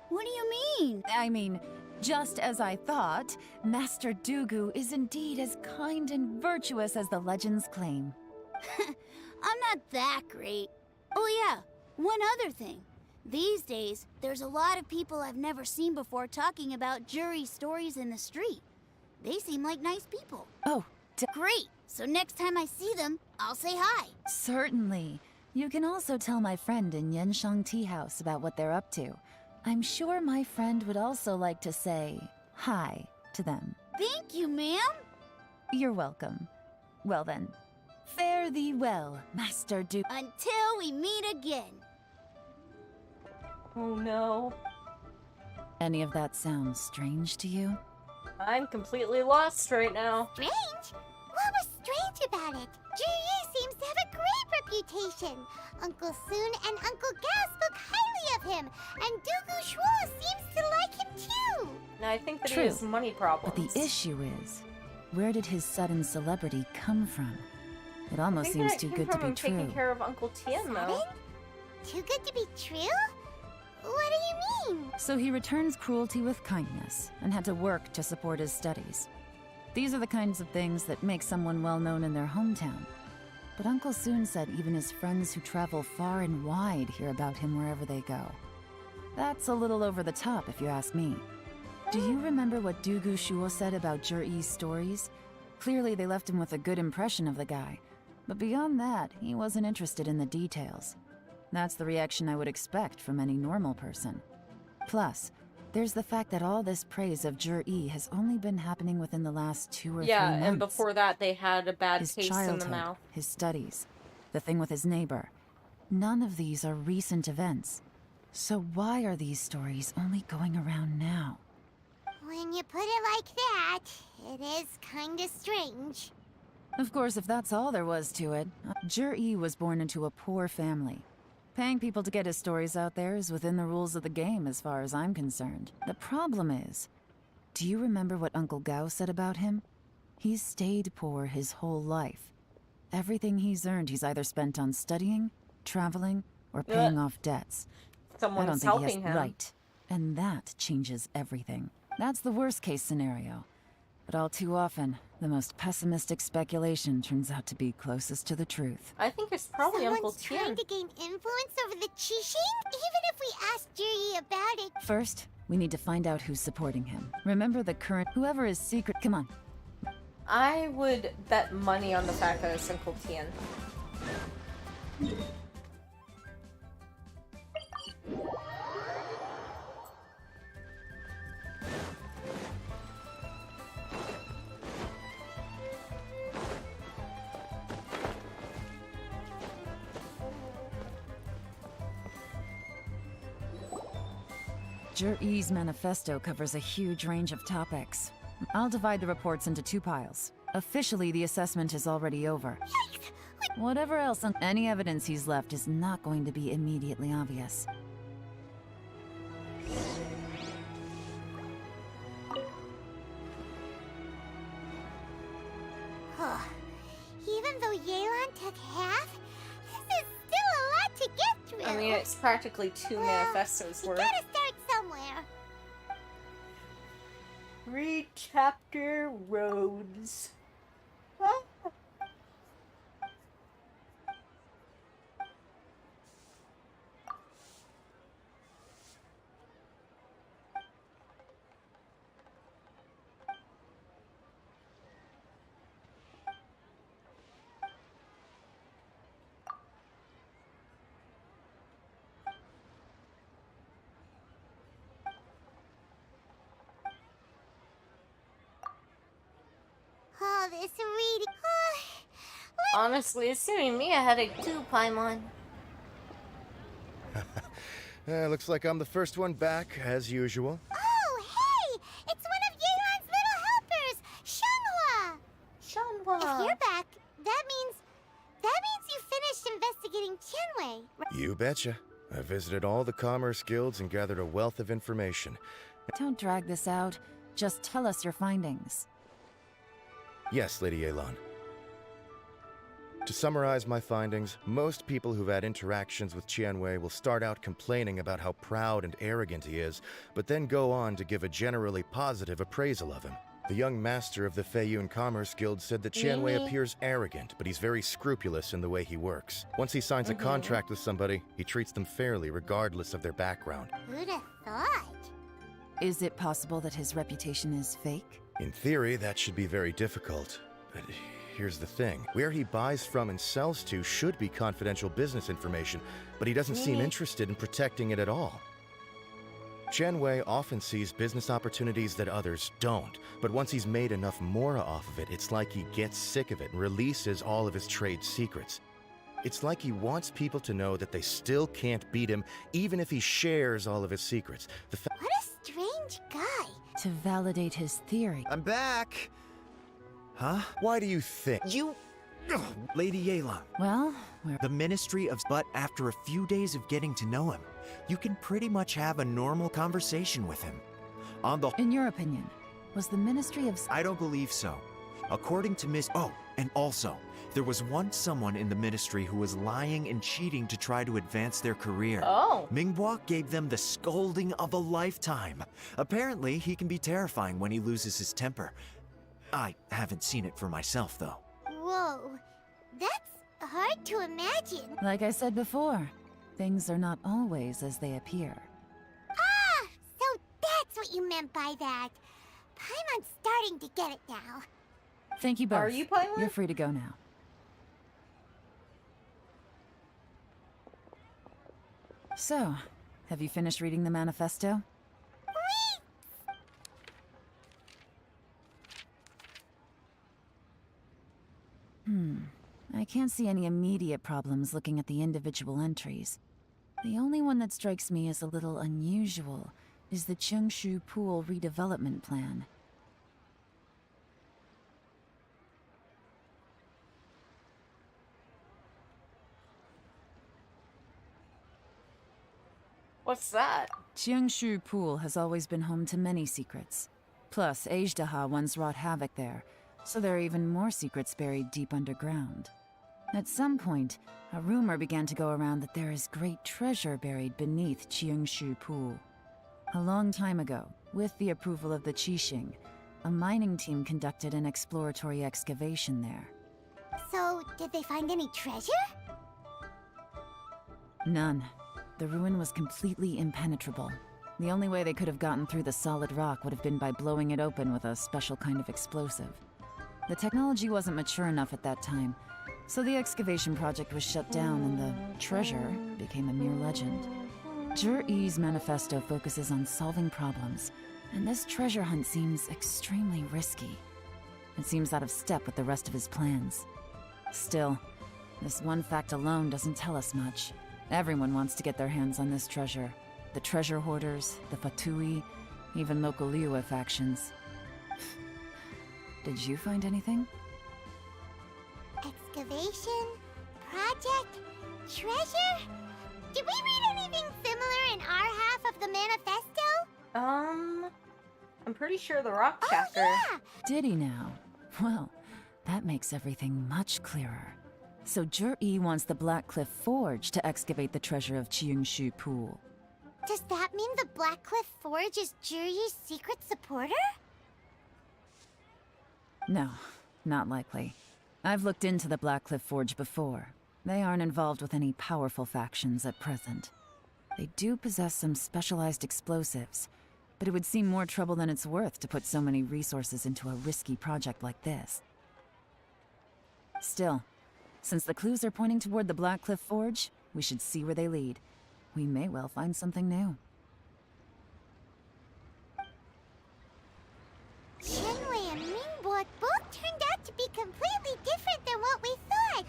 What do you mean? I mean, just as I thought, Master Dugu is indeed as kind and virtuous as the legends claim. I'm not that great. Oh yeah, one other thing. These days, there's a lot of people I've never seen before talking about jury stories in the street. They seem like nice people. Oh, great! So next time I see them, I'll say hi. certainly. You can also tell my friend in Yenshang Tea House about what they're up to. I'm sure my friend would also like to say hi to them. Thank you, ma'am. You're welcome. Well then, fare thee well, Master Dugu. Until we meet again. Oh no. Any of that sound strange to you? I'm completely lost right now. Strange? What was strange about it? Ji seems to have a great reputation. Uncle Soon and Uncle Gao spoke highly of him, and Dugu Shuo seems to like him too. Now I think that True, he has money problems. But the issue is, where did his sudden celebrity come from? It I almost think seems that too came good to from be him taking true. care of Uncle Tien, though. Too good to be true? What do you mean? So he returns cruelty with kindness, and had to work to support his studies. These are the kinds of things that make someone well known in their hometown. But Uncle Soon said even his friends who travel far and wide hear about him wherever they go. That's a little over the top, if you ask me. Do you remember what Dugu Shuo said about Jur-E's stories? Clearly they left him with a good impression of the guy. But beyond that, he wasn't interested in the details. That's the reaction I would expect from any normal person. Plus, there's the fact that all this praise of Jur-E has only been happening within the last 2 or 3 Yeah, months. and before that they had a bad His taste childhood, in the mouth. his studies, the thing with his neighbor. None of these are recent events. So why are these stories only going around now? When you put it like that, it is kinda strange. Of course, if that's all there was to it, Jur-E was born into a poor family. Paying people to get his stories out there is within the rules of the game as far as I'm concerned. The problem is, do you remember what Uncle Gao said about him? He's stayed poor his whole life. Everything he's earned he's either spent on studying, traveling, or paying off debts. I don't Someone's think helping he has him. right. And that changes everything. That's the worst case scenario. But all too often, the most pessimistic speculation turns out to be closest to the truth. I think it's probably Uncle Someone's trying Tien. to gain influence over the Qixing? Even if we ask Jiri about it. First, we need to find out who's supporting him. Remember the current... Whoever is secret... Come on. I would bet money on the fact that it's Uncle Tien. Jur-E's manifesto covers a huge range of topics. I'll divide the reports into 2 piles. Officially, the assessment is already over. Whatever else, any evidence he's left is not going to be immediately obvious. Even though Yelan took half, this is still a lot to get through. I mean, it's practically 2 manifestos We worth. gotta start somewhere. Read chapter roads. Oh, this reading. Honestly, it's giving me a headache too, Paimon. Looks like I'm the first one back, as usual. Oh, hey! It's one of Yelan's little helpers, Shanghua! Shanghua! If you're back, that means you finished investigating Tianwei. You betcha. I visited all the commerce guilds and gathered a wealth of information. Don't drag this out. Just tell us your findings. Yes, Lady Yelan. To summarize my findings, most people who've had interactions with Qianwei will start out complaining about how proud and arrogant he is, but then go on to give a generally positive appraisal of him. The young master of the Feiyun Commerce Guild said that Qianwei appears arrogant, but he's very scrupulous in the way he works. Once he signs a contract with somebody, he treats them fairly regardless of their background. Who'd have thought? Is it possible that his reputation is fake? In theory, that should be very difficult. But here's the thing. Where he buys from and sells to should be confidential business information, but he doesn't seem interested in protecting it at all. Qianwei often sees business opportunities that others don't, but once he's made enough mora off of it, it's like he gets sick of it and releases all of his trade secrets. It's like he wants people to know that they still can't beat him, even if he shares all of his secrets. What a strange guy. To validate his theory. I'm back! Huh? Why do you think? Lady Yelan. Well, the Ministry of... But after a few days of getting to know him, you can pretty much have a normal conversation with him. In your opinion, was the Ministry of... I don't believe so. According to Miss... Oh, and also, there was once someone in the Ministry who was lying and cheating to try to advance their career. Oh. Minghua gave them the scolding of a lifetime. Apparently, he can be terrifying when he loses his temper. I haven't seen it for myself, though. Whoa, that's hard to imagine. Like I said before, things are not always as they appear. Ah, so that's what you meant by that. Paimon's starting to get it now. Thank you both. Are you Paimon? You're free to go now. So, have you finished reading the manifesto? I can't see any immediate problems looking at the individual entries. The only one that strikes me as a little unusual is the Chengshu Pool redevelopment plan. What's that? Chengshu Pool has always been home to many secrets. Plus, Ajdaha once wrought havoc there, so there are even more secrets buried deep underground. At some point, a rumor began to go around that there is great treasure buried beneath Chengshu Pool. A long time ago, with the approval of the Qixing, a mining team conducted an exploratory excavation there. So, did they find any treasure? None. The ruin was completely impenetrable. The only way they could have gotten through the solid rock would have been by blowing it open with a special kind of explosive. The technology wasn't mature enough at that time, so the excavation project was shut down and the treasure became a mere legend. Zhi-Yi's manifesto focuses on solving problems, and this treasure hunt seems extremely risky. It seems out of step with the rest of his plans. Still, this one fact alone doesn't tell us much. Everyone wants to get their hands on this treasure. The treasure hoarders, the Fatui, even local Liyue factions. Did you find anything? Excavation? Project? Treasure? Did we read anything similar in our half of the manifesto? I'm pretty sure the rock chapter. Oh, yeah! Did he now? Well, that makes everything much clearer. So Zhi-Yi wants the Blackcliff Forge to excavate the treasure of Chengshu Pool. Does that mean the Blackcliff Forge is Zhi-Yi's secret supporter? No, not likely. I've looked into the Blackcliff Forge before. They aren't involved with any powerful factions at present. They do possess some specialized explosives, but it would seem more trouble than it's worth to put so many resources into a risky project like this. Still, since the clues are pointing toward the Blackcliff Forge, we should see where they lead. We may well find something new. Qianwei and Minghua both turned out to be completely different than what we thought.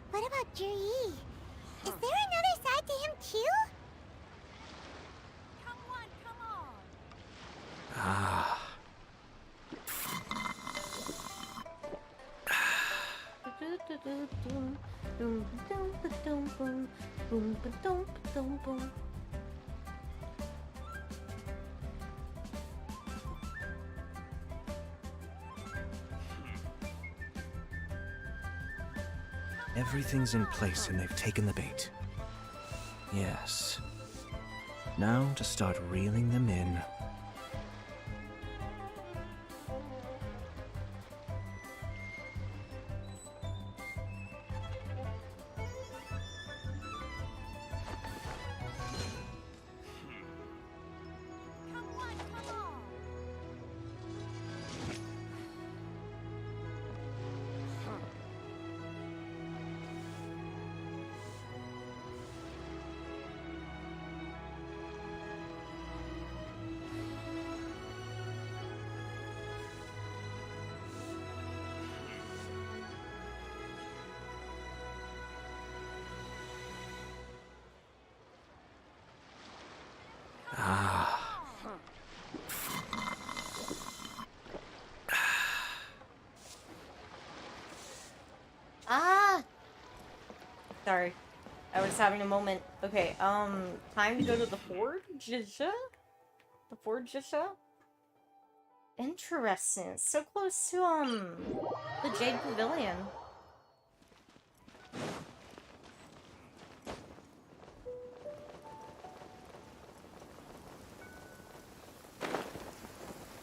What about Zhi-Yi? Is there another side to him too? Come on. Ah. Everything's in place and they've taken the bait. Yes. Now to start reeling them in. Sorry. I was having a moment. Okay, time to go to the Forge? The Forge? Interesting. It's so close to, the Jade Pavilion.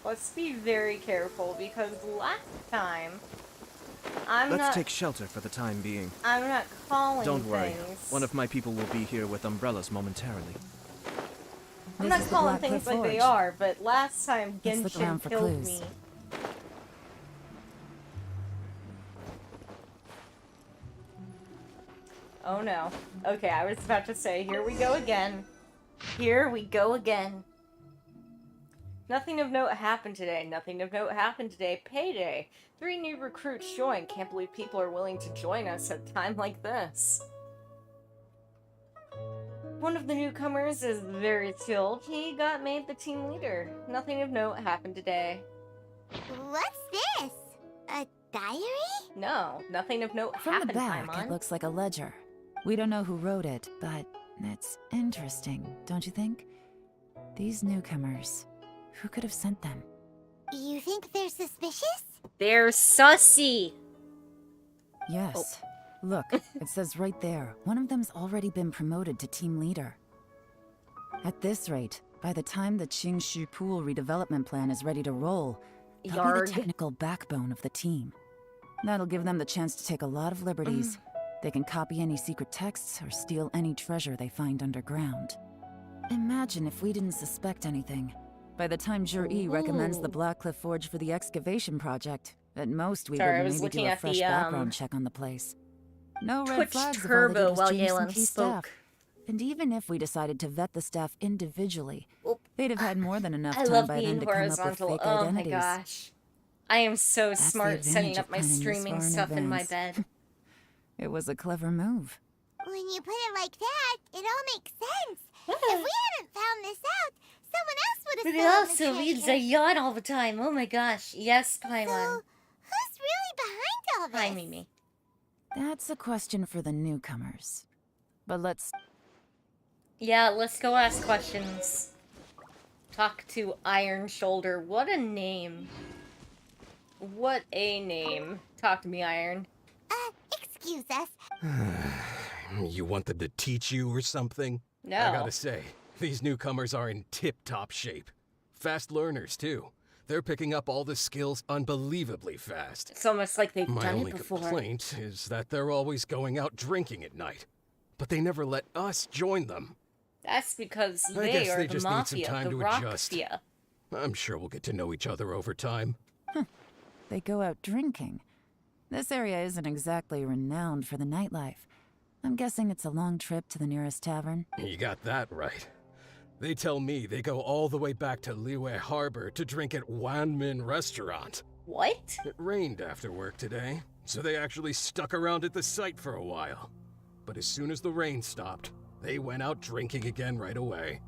Let's be very careful, because last time, Let's take shelter for the time being. I'm not calling Don't worry. things. One of my people will be here with umbrellas momentarily. I'm not calling things like they are, but last time Genshin killed me. Oh no. Okay, I was about to say, here we go again. Here we go again. Nothing of note happened today. Nothing of note happened today. Payday. 3 new recruits joined. Can't believe people are willing to join us at a time like this. One of the newcomers is very skilled. He got made the team leader. Nothing of note happened today. What's this? A diary? No, nothing of note From happened, the back, Paimon. it looks like a ledger. We don't know who wrote it, but it's interesting, don't you think? These newcomers, who could have sent them? You think they're suspicious? They're sussy. Yes. Look, it says right there, one of them's already been promoted to team leader. At this rate, by the time the Qingshu Pool redevelopment plan is ready to roll, they'll be the technical backbone of the team. That'll give them the chance to take a lot of liberties. They can copy any secret texts or steal any treasure they find underground. Imagine if we didn't suspect anything. By the time Jur-E recommends the Blackcliff Forge for the excavation project, at most we would maybe do a fresh background check on the place. No red Twitch flags if all Turbo they did was while change some Yalen key spoke. staff. And even if we decided to vet the staff individually, they'd have had more than enough I time love by being then to come up with horizontal. fake Oh identities. my gosh. I am so That's the smart setting advantage up of my planning this streaming far in stuff in my advance. bed. It was a clever move. When you put it like that, it all makes sense. If we hadn't found this out, someone else would have But it stolen also the reads a treasure. yawn all the time. Oh my gosh. Yes, Paimon. So, who's really behind all this? Hi, Mimi. That's a question for the newcomers. But let's... Yeah, let's go ask questions. Talk to Iron Shoulder. What a name. What a name. Talk to me, Iron. Excuse us. You want them to teach you or something? No. I gotta say, these newcomers are in tip-top shape. Fast learners, too. They're picking up all the skills unbelievably fast. It's almost like they've My done only it before. complaint is that they're always going out drinking at night. But they never let us join them. That's because I they guess are they the just need some mafia, time the to rock adjust. mafia. I'm sure we'll get to know each other over time. They go out drinking. This area isn't exactly renowned for the nightlife. I'm guessing it's a long trip to the nearest tavern. You got that right. They tell me they go all the way back to Liyue Harbor to drink at Wanmin Restaurant. What? It rained after work today, so they actually stuck around at the site for a while. But as soon as the rain stopped, they went out drinking again right away.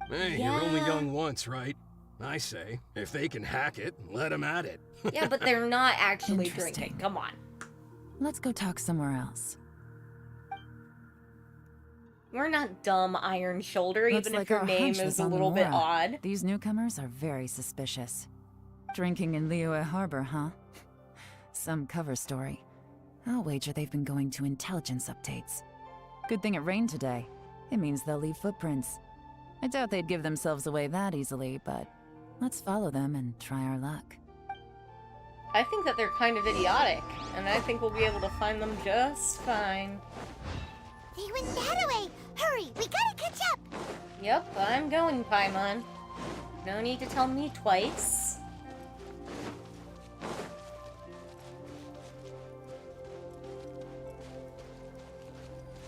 Hey, you're only young once, right? I say, if they can hack it, let them at it. Yeah, but they're not actually Interesting. drinking. Come on. Let's go talk somewhere else. We're not dumb, Iron Shoulder, Looks even like if your our name hunch is was a on little bit Mora. odd. These newcomers are very suspicious. Drinking in Liyue Harbor, huh? Some cover story. I'll wager they've been going to intelligence updates. Good thing it rained today. It means they'll leave footprints. I doubt they'd give themselves away that easily, but let's follow them and try our luck. I think that they're kind of idiotic, and I think we'll be able to find them just fine. They went that way! Hurry, we gotta catch up! Yep, I'm going, Paimon. No need to tell me twice.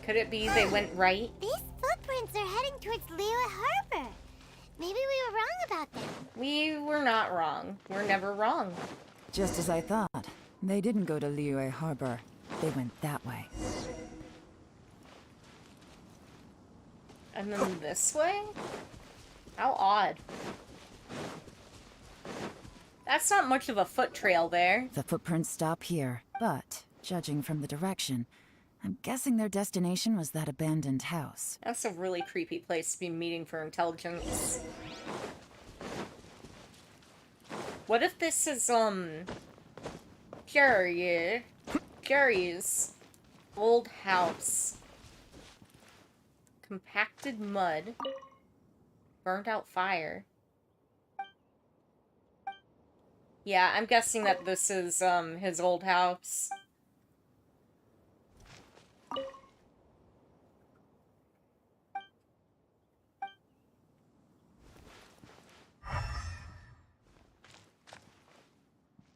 Could it be they went right? These footprints are heading towards Liyue Harbor. Maybe we were wrong about them. We were not wrong. We're never wrong. Just as I thought. They didn't go to Liyue Harbor. They went that way. And then this way? How odd. That's not much of a foot trail there. The footprints stop here, but judging from the direction, I'm guessing their destination was that abandoned house. That's a really creepy place to be meeting for intelligence. What if this is, Jerry's old house? Compacted mud. Burnt out fire. Yeah, I'm guessing that this is, his old house.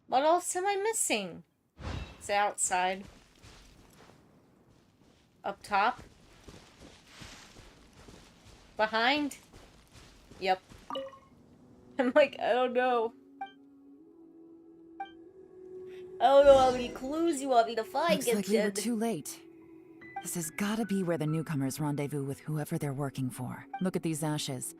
What else am I missing? It's outside. Up top? Behind? Yep. I'm like, I don't know. I don't know how many clues you want me to find, Looks like we were Genshin. too late. This has gotta be where the newcomers rendezvous with whoever they're working for. Look at these ashes.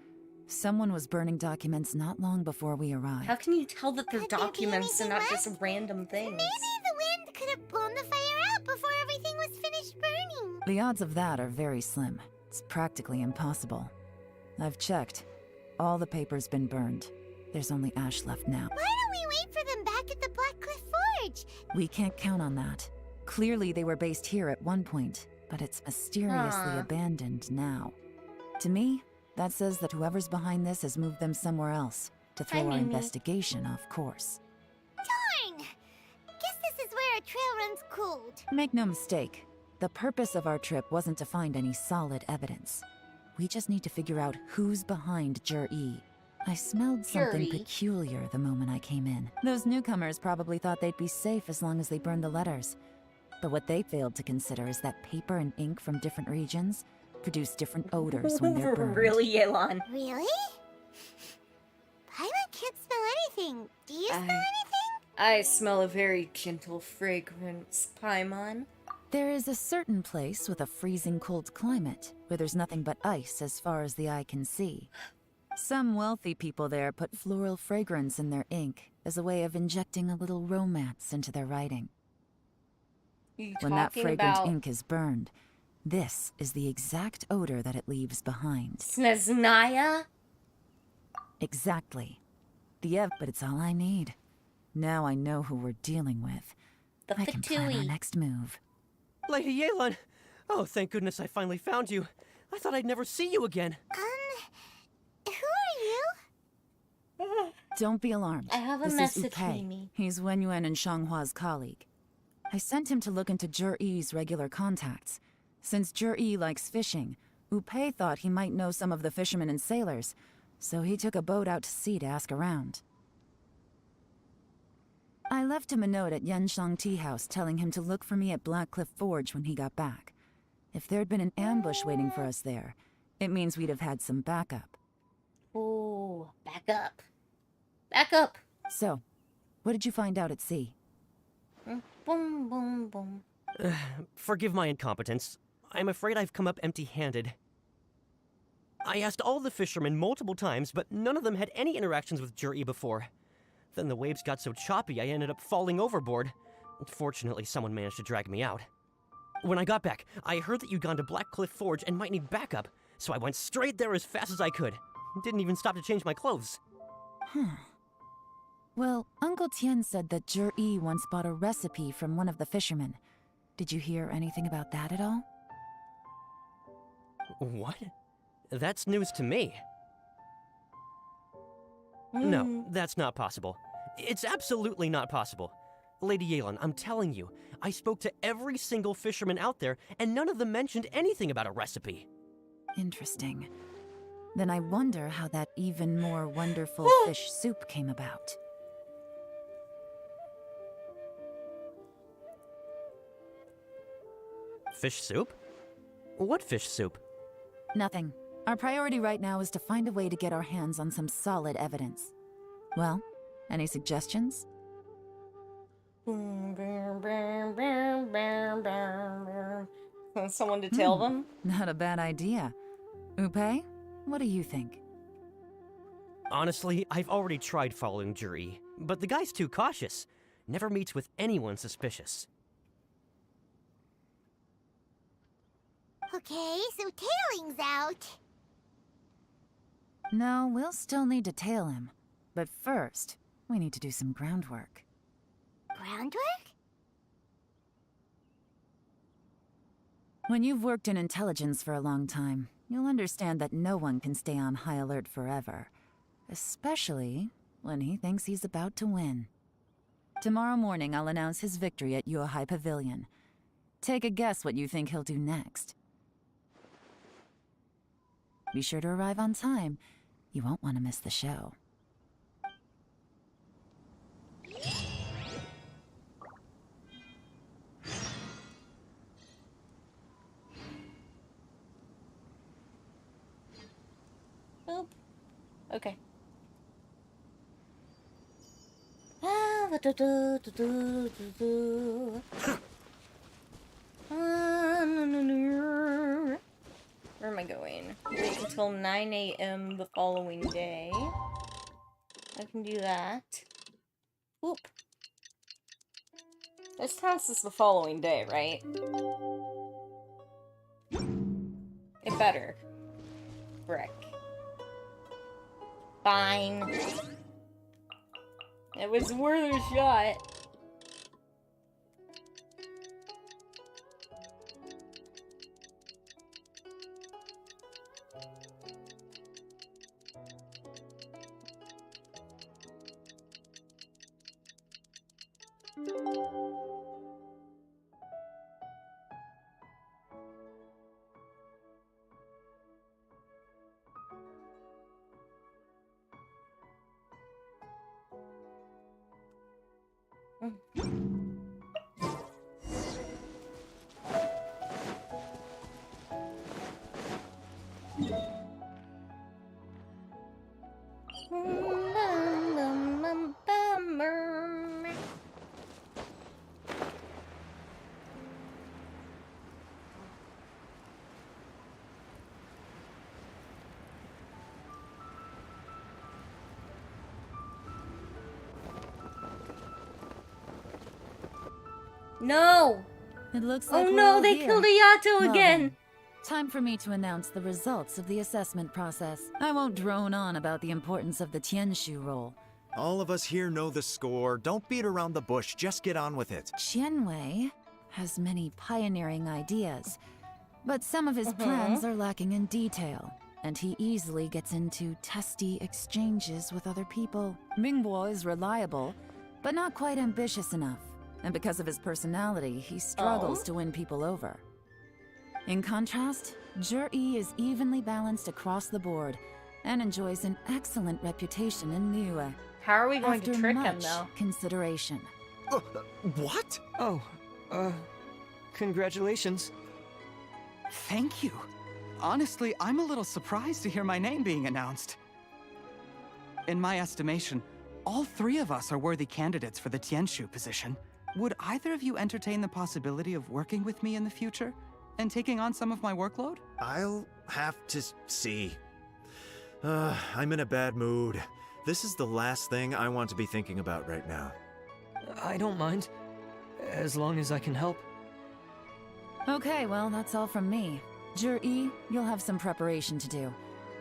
Someone was burning documents not long before we arrived. How can you tell that they're documents and not just random things? Maybe the wind could have blown the fire out before everything was finished burning. The odds of that are very slim. It's practically impossible. I've checked. All the paper's been burned. There's only ash left now. Why don't we wait for them back at the Black Cliff Forge? We can't count on that. Clearly they were based here at one point, but it's mysteriously abandoned now. To me, that says that whoever's behind this has moved them somewhere else to throw our investigation off course. Darn! Guess this is where our trail runs cold. Make no mistake, the purpose of our trip wasn't to find any solid evidence. We just need to figure out who's behind Jur-E. I smelled something peculiar the moment I came in. Those newcomers probably thought they'd be safe as long as they burned the letters. But what they failed to consider is that paper and ink from different regions produce different odors when they're burned. Really, Yelan? Really? Paimon can't smell anything. Do you smell anything? I smell a very gentle fragrance, Paimon. There is a certain place with a freezing cold climate where there's nothing but ice as far as the eye can see. Some wealthy people there put floral fragrance in their ink as a way of injecting a little romance into their writing. When that fragrant ink is burned, this is the exact odor that it leaves behind. Sneznaya? Exactly. But it's all I need. Now I know who we're dealing with. I can plan our next move. Lady Yelan! Oh, thank goodness I finally found you. I thought I'd never see you again. Who are you? Don't be alarmed. I have a This message, is Upei. Mimi. He's Wenyuan and Shanghua's colleague. I sent him to look into Jur-E's regular contacts. Since Jur-E likes fishing, Upei thought he might know some of the fishermen and sailors, so he took a boat out to sea to ask around. I left him a note at Yenshang Tea House telling him to look for me at Black Cliff Forge when he got back. If there'd been an ambush waiting for us there, it means we'd have had some backup. Ooh, back up. Back up. So, what did you find out at sea? Boom, boom, boom. Forgive my incompetence. I'm afraid I've come up empty-handed. I asked all the fishermen multiple times, but none of them had any interactions with Jur-E before. Then the waves got so choppy I ended up falling overboard. Fortunately, someone managed to drag me out. When I got back, I heard that you'd gone to Black Cliff Forge and might need backup, so I went straight there as fast as I could. Didn't even stop to change my clothes. Well, Uncle Tien said that Jur-E once bought a recipe from one of the fishermen. Did you hear anything about that at all? What? That's news to me. No, that's not possible. It's absolutely not possible. Lady Yelan, I'm telling you, I spoke to every single fisherman out there, and none of them mentioned anything about a recipe. Interesting. Then I wonder how that even more wonderful fish soup came about. Fish soup? What fish soup? Nothing. Our priority right now is to find a way to get our hands on some solid evidence. Well, any suggestions? Someone to tell them? Not a bad idea. Upe, what do you think? Honestly, I've already tried following Juri, but the guy's too cautious. Never meets with anyone suspicious. Okay, so tailing's out. No, we'll still need to tail him. But first, we need to do some groundwork. Groundwork? When you've worked in intelligence for a long time, you'll understand that no one can stay on high alert forever. Especially when he thinks he's about to win. Tomorrow morning, I'll announce his victory at Yuehai Pavilion. Take a guess what you think he'll do next. Be sure to arrive on time. You won't want to miss the show. Boop. Okay. Where am I going? Wait until 9 a.m. the following day. I can do that. Whoop. This task is the following day, right? It better. Brick. Fine. It was worth a shot. No! It looks like oh we're no, all they here. killed Ayato Well again! then, time for me to announce the results of the assessment process. I won't drone on about the importance of the Tianshu role. All of us here know the score. Don't beat around the bush. Just get on with it. Qianwei has many pioneering ideas, but some of his plans are lacking in detail, and he easily gets into testy exchanges with other people. Mingguo is reliable, but not quite ambitious enough, and because of his personality, he struggles to win people over. In contrast, Juri is evenly balanced across the board, and enjoys an excellent reputation in Liyue. How are we going to After trick him, much though? consideration. What? Oh, congratulations. Thank you. Honestly, I'm a little surprised to hear my name being announced. In my estimation, all three of us are worthy candidates for the Tianshu position. Would either of you entertain the possibility of working with me in the future and taking on some of my workload? I'll have to see. I'm in a bad mood. This is the last thing I want to be thinking about right now. I don't mind, as long as I can help. Okay, well, that's all from me. Juri, you'll have some preparation to do.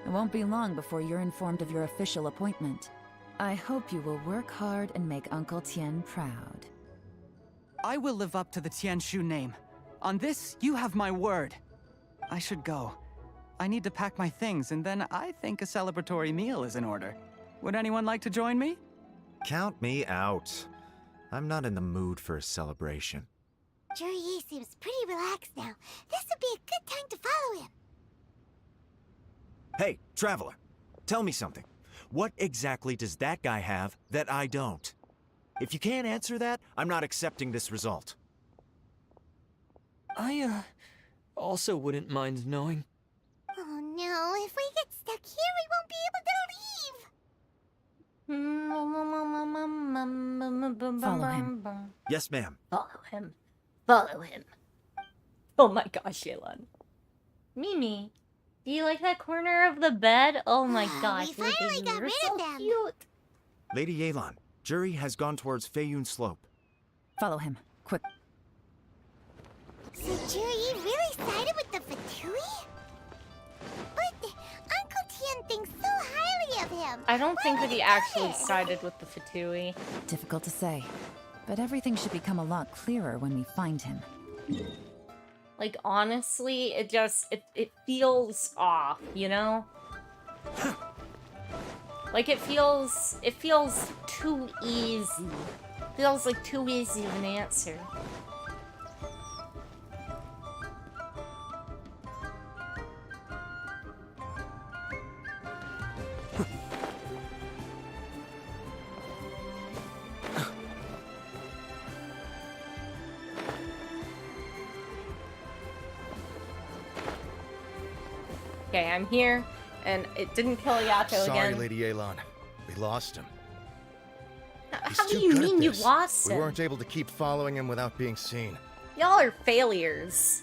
It won't be long before you're informed of your official appointment. I hope you will work hard and make Uncle Tien proud. I will live up to the Tianshu name. On this, you have my word. I should go. I need to pack my things, and then I think a celebratory meal is in order. Would anyone like to join me? Count me out. I'm not in the mood for a celebration. Juri seems pretty relaxed now. This would be a good time to follow him. Hey, traveler, tell me something. What exactly does that guy have that I don't? If you can't answer that, I'm not accepting this result. I, also wouldn't mind knowing. Oh no, if we get stuck here, we won't be able to leave. Follow him. Yes, ma'am. Follow him. Follow him. Oh my gosh, Yelan. Mimi, do you like that corner of the bed? Oh my gosh, We finally got rid of them. Cute. Lady Yelan, Juri has gone towards Feiyun Slope. Follow him. Quick. So Juri really sided with the Fatui? But Uncle Tien thinks so highly of him. I don't think that he actually sided with the Fatui. Difficult to say. But everything should become a lot clearer when we find him. Like, honestly, it feels off, you know? Like, it feels too easy. Feels like too easy of an answer. Okay, I'm here, and it didn't kill Yato Sorry, again. Lady Yelan. We lost him. He's How do too you good at mean you this. lost We him? weren't able to keep following him without being seen. Y'all are failures.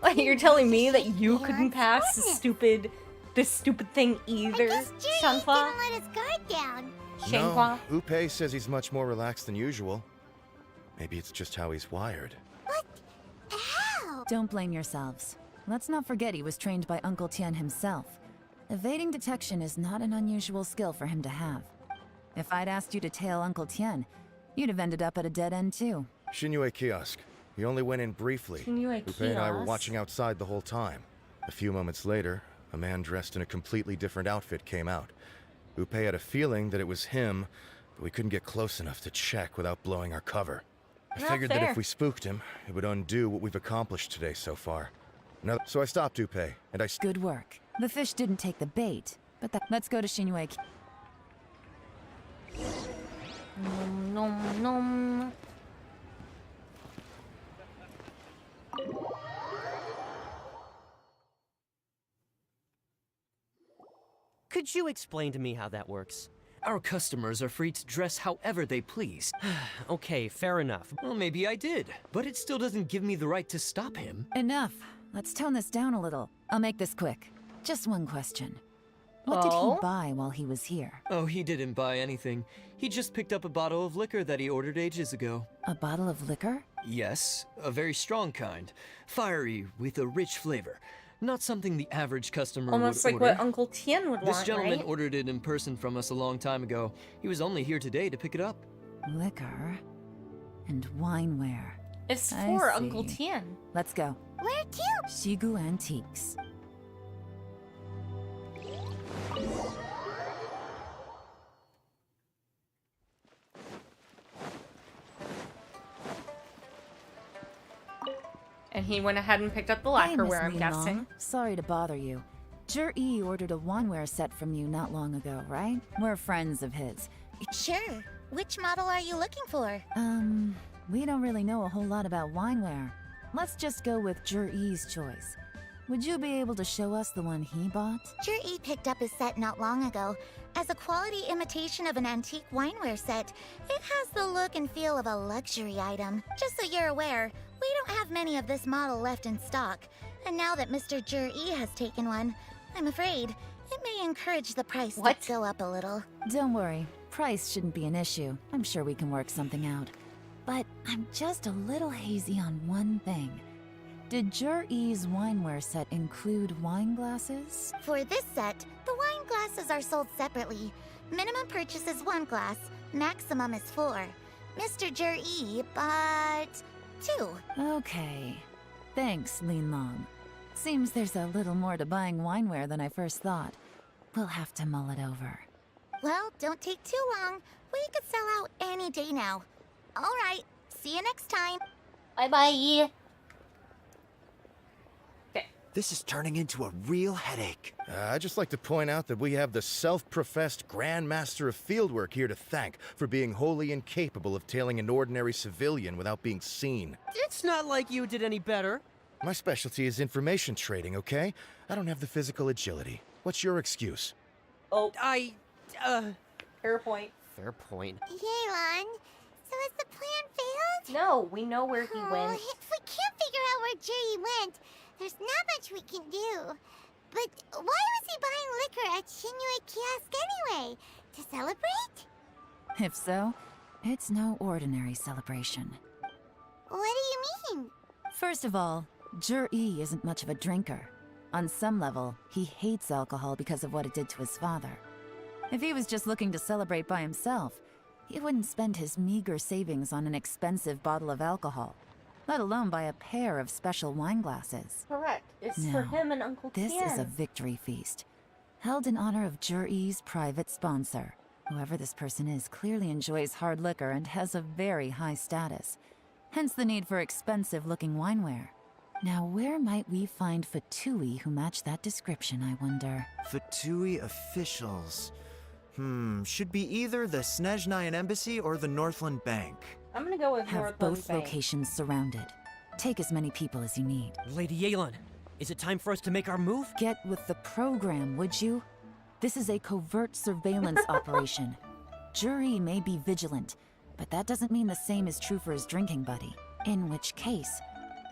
Like, you're telling me that you couldn't pass this stupid thing either, Shanhua? Didn't let his guard down. Shanhua? No, Upe says he's much more relaxed than usual. Maybe it's just how he's wired. Don't blame yourselves. Let's not forget he was trained by Uncle Tien himself. Evading detection is not an unusual skill for him to have. If I'd asked you to tail Uncle Tien, you'd have ended up at a dead end too. Shinyue Kiosk. He only went in briefly. Shinyue Upe and I were Kiosk? watching outside the whole time. A few moments later, a man dressed in a completely different outfit came out. Upe had a feeling that it was him, but we couldn't get close enough to check without blowing our cover. I Not figured that fair. if we spooked him, it would undo what we've accomplished today so far. So I stopped Upe, and I... Good work. The fish didn't take the bait, but let's go to Shinyue. Nom nom nom. Could you explain to me how that works? Our customers are free to dress however they please. Okay, fair enough. Well, maybe I did, but it still doesn't give me the right to stop him. Enough. Let's tone this down a little. I'll make this quick. Just one question. What did Oh? he buy while he was here? Oh, he didn't buy anything. He just picked up a bottle of liquor that he ordered ages ago. A bottle of liquor? Yes, a very strong kind. Fiery, with a rich flavor. Not something the average customer Almost would like order. what Uncle Tien would This want, gentleman right? ordered it in person from us a long time ago. He was only here today to pick it up. Liquor and wineware. It's I for Uncle see. Tien. Let's go. Where to? Shigu Antiques. And he went ahead and picked up the Hey, lacquerware, I'm Miss guessing. Nilong. Sorry to bother you. Jur-E ordered a wineware set from you not long ago, right? We're friends of his. Sure. Which model are you looking for? We don't really know a whole lot about wineware. Let's just go with Jur-E's choice. Would you be able to show us the one he bought? Jur-E picked up his set not long ago. As a quality imitation of an antique wineware set, it has the look and feel of a luxury item. Just so you're aware, we don't have many of this model left in stock. And now that Mr. Jur-E has taken one, I'm afraid it may encourage the price to go up a little. Don't worry. Price shouldn't be an issue. I'm sure we can work something out. But I'm just a little hazy on one thing. Did Jur-E's wineware set include wine glasses? For this set, the wine glasses are sold separately. Minimum purchase is 1 glass, maximum is 4. Mr. Jur-E bought too. Okay. Thanks, Lean Long. Seems there's a little more to buying wineware than I first thought. We'll have to mull it over. Well, don't take too long. We could sell out any day now. All right, see you next time. Bye-bye. This is turning into a real headache. I'd just like to point out that we have the self-professed Grand Master of Fieldwork here to thank for being wholly incapable of tailing an ordinary civilian without being seen. It's not like you did any better. My specialty is information trading, okay? I don't have the physical agility. What's your excuse? Oh. Fair point. Fair point. Yelan, so has the plan failed? No, we know where he went. If we can't figure out where Jerry went, there's not much we can do. But why was he buying liquor at Shinue Kiosk anyway? To celebrate? If so, it's no ordinary celebration. What do you mean? First of all, Jur-E isn't much of a drinker. On some level, he hates alcohol because of what it did to his father. If he was just looking to celebrate by himself, he wouldn't spend his meager savings on an expensive bottle of alcohol, let alone buy a pair of special wine glasses. Correct. It's No, for him and Uncle This Tien. is a victory feast, held in honor of Jur-E's private sponsor. Whoever this person is clearly enjoys hard liquor and has a very high status, hence the need for expensive-looking wineware. Now, where might we find Fatui who match that description, I wonder? Fatui officials. Should be either the Snezhnayan Embassy or the Northland Bank. I'm gonna go with Have Northland both Bank. locations surrounded. Take as many people as you need. Lady Yelan, is it time for us to make our move? Get with the program, would you? This is a covert surveillance operation. Jur-E may be vigilant, but that doesn't mean the same is true for his drinking buddy. In which case,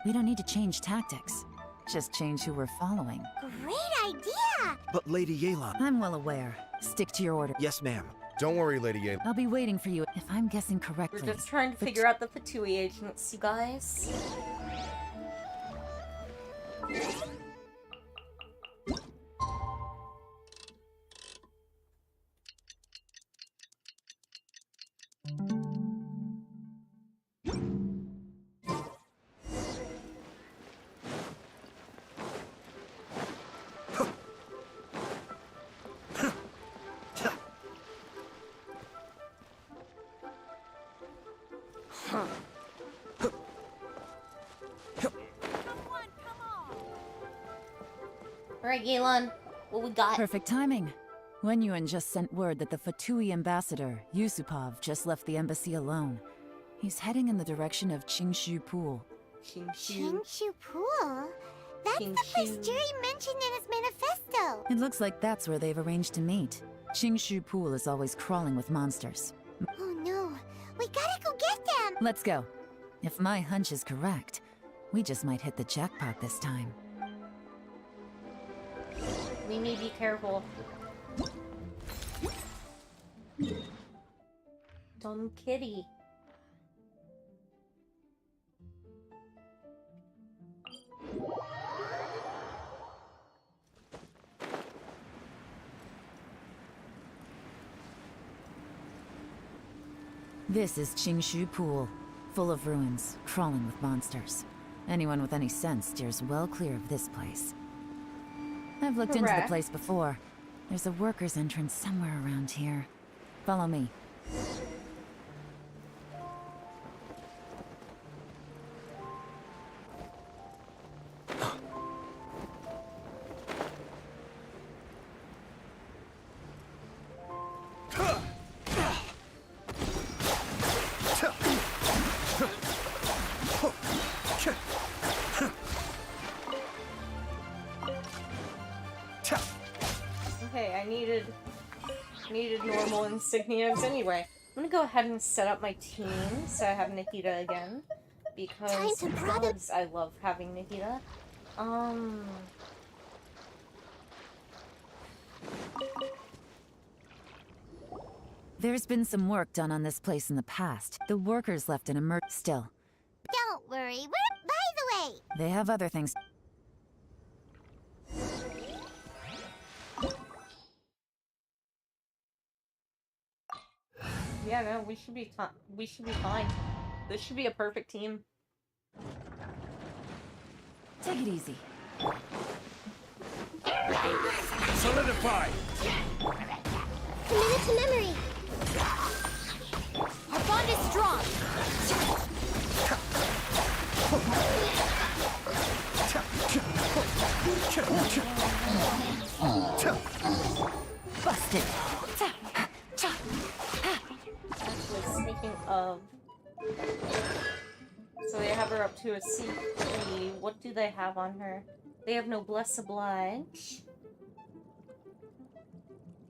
we don't need to change tactics. Just change who we're following. Great idea! But Lady Yelan... I'm well aware. Stick to your order. Yes, ma'am. Don't worry, Lady Yelan. I'll be waiting for you if I'm guessing correctly. We're just trying to figure out the Fatui agents, you guys. Alright, Yelan, what we got? Perfect timing. Wenyuan just sent word that the Fatui ambassador, Yusupov, just left the embassy alone. He's heading in the direction of Qingshu Pool. Qingshu Pool? That's the place Jerry mentioned in his manifesto. It looks like that's where they've arranged to meet. Qingshu Pool is always crawling with monsters. Oh no, we gotta go get them! Let's go. If my hunch is correct, we just might hit the jackpot this time. We need to be careful. Dumb kitty. This is Qingshu Pool, full of ruins, crawling with monsters. Anyone with any sense steers well clear of this place. I've looked into the Correct. place before. There's a worker's entrance somewhere around here. Follow me. Okay, I needed normal insignias anyway. I'm gonna go ahead and set up my team so I have Nikita again. Because gods, I love having Nikita. There's been some work done on this place in the past. The workers left an still. Don't worry, we're by the way. They have other things. Yeah, no, we should be fine. This should be a perfect team. Take it easy. Solidify! Commit it to memory. Our bond is strong. Busted. Actually, speaking of... So they have her up to a C3. What do they have on her? They have Noblesse Oblige.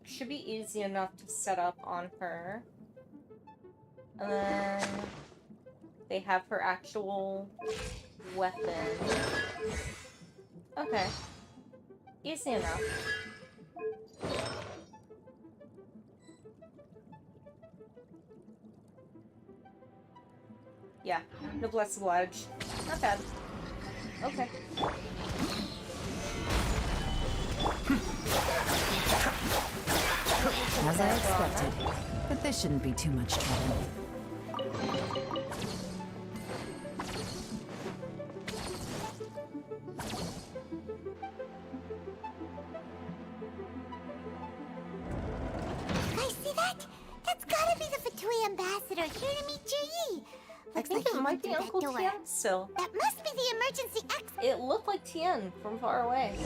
Should be easy enough to set up on her. And then they have her actual weapon. Okay. Easy enough. Yeah, Noblesse Oblige. Not bad. Okay. As I expected. But this shouldn't be too much trouble. I see that? That's gotta be the Fatui ambassador here to meet Ji. I think it might be Uncle Tien still. That must be the emergency exit. It looked like Tien from far away.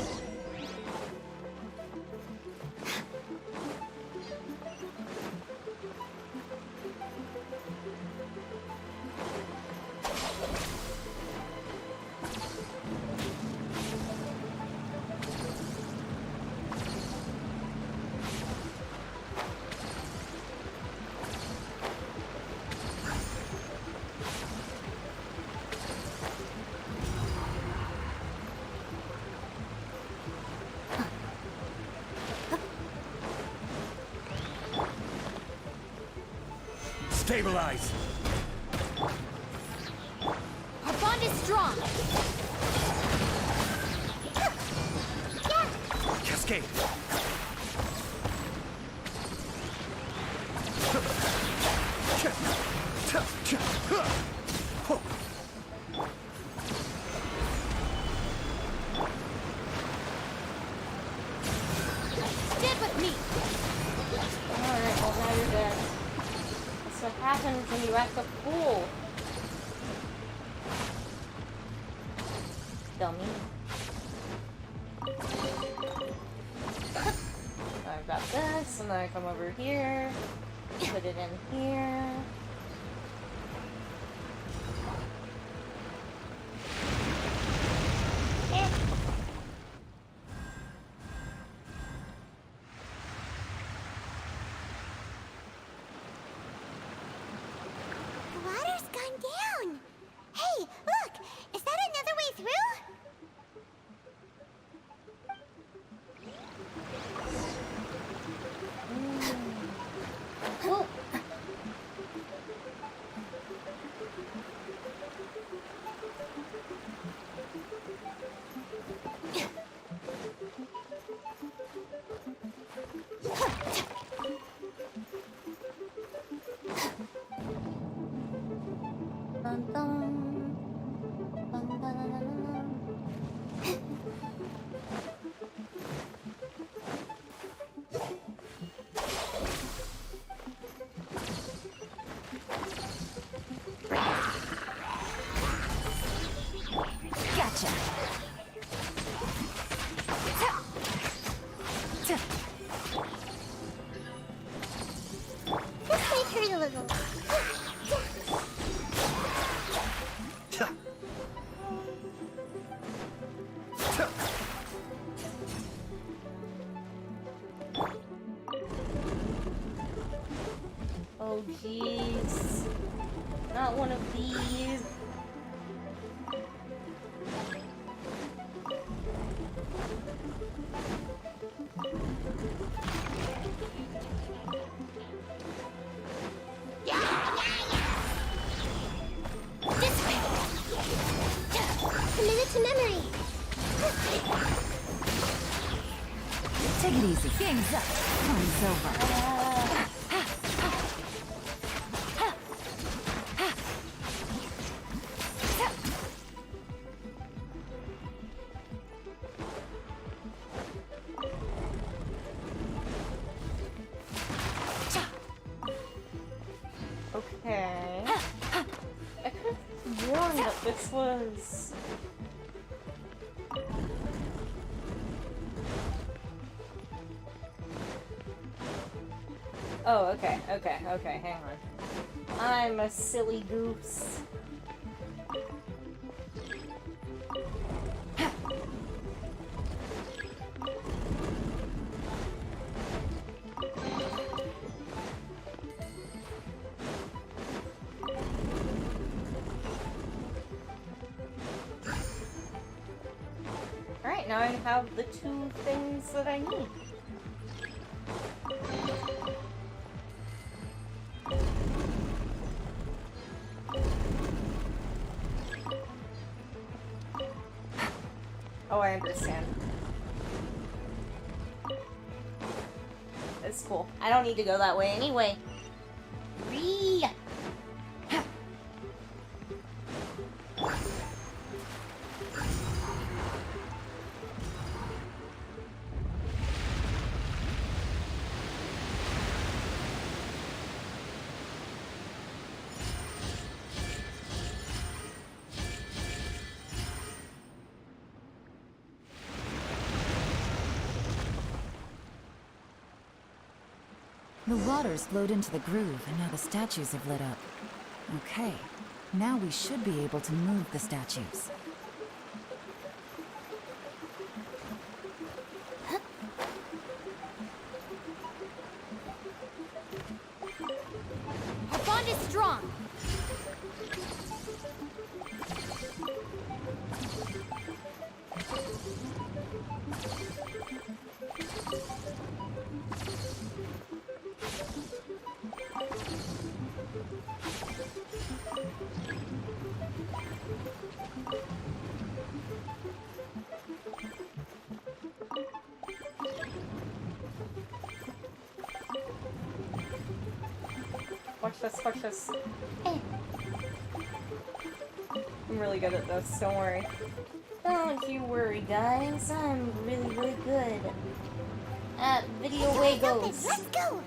Stabilize! Our bond is strong. Cascade! Stand with me. Alright, well now you're dead. That's what happens when you act a fool. Dummy. I've got this, and then I come over here, put it in here. The water's gone down. Hey, look! Is that another way through? Well, dun, dun. Dun, dun, dun, dun, dun. Gotcha. This might hurt a little. Oh jeez. Not one of these. This way. Commit it to memory. Take it easy. Game's up. Time's over. was... Oh, okay, hang on. I'm a silly goose. Alright, now I have the 2 things that I need. Oh, I understand. It's cool. I don't need to go that way anyway. Ree! The water's flowed into the groove, and now the statues have lit up. Okay, now we should be able to move the statues. Our bond is strong. Watch this. I'm really good at this, don't worry. Don't you worry, guys. I'm really good at video Wagos. Let's go!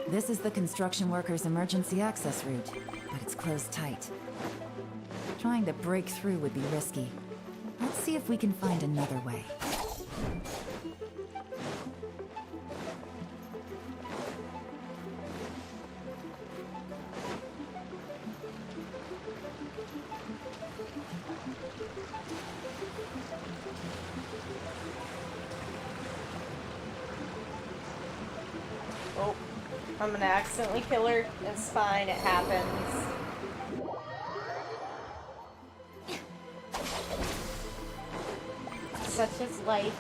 This is the construction workers' emergency access route, but it's closed tight. Trying to break through would be risky. Let's see if we can find another way. Oh, I'm gonna accidentally kill her. It's fine, it happens. Such is life.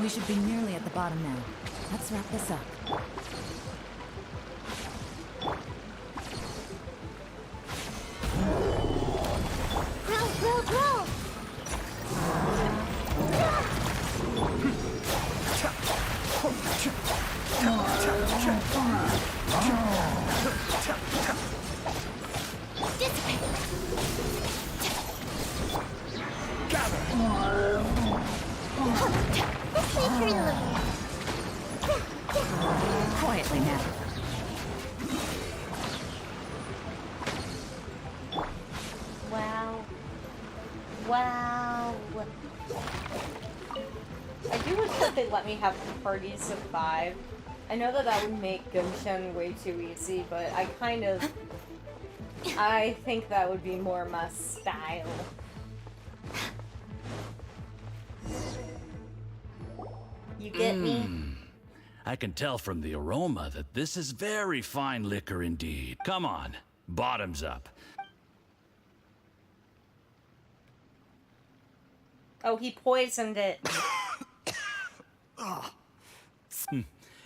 We should be nearly at the bottom now. Let's wrap this up. Roll! Quietly now. Wow. I do wish that they'd let me have parties of 5. I know that that would make Genshin way too easy, but I think that would be more my style. You get me? I can tell from the aroma that this is very fine liquor indeed. Come on, bottoms up. Oh, he poisoned it.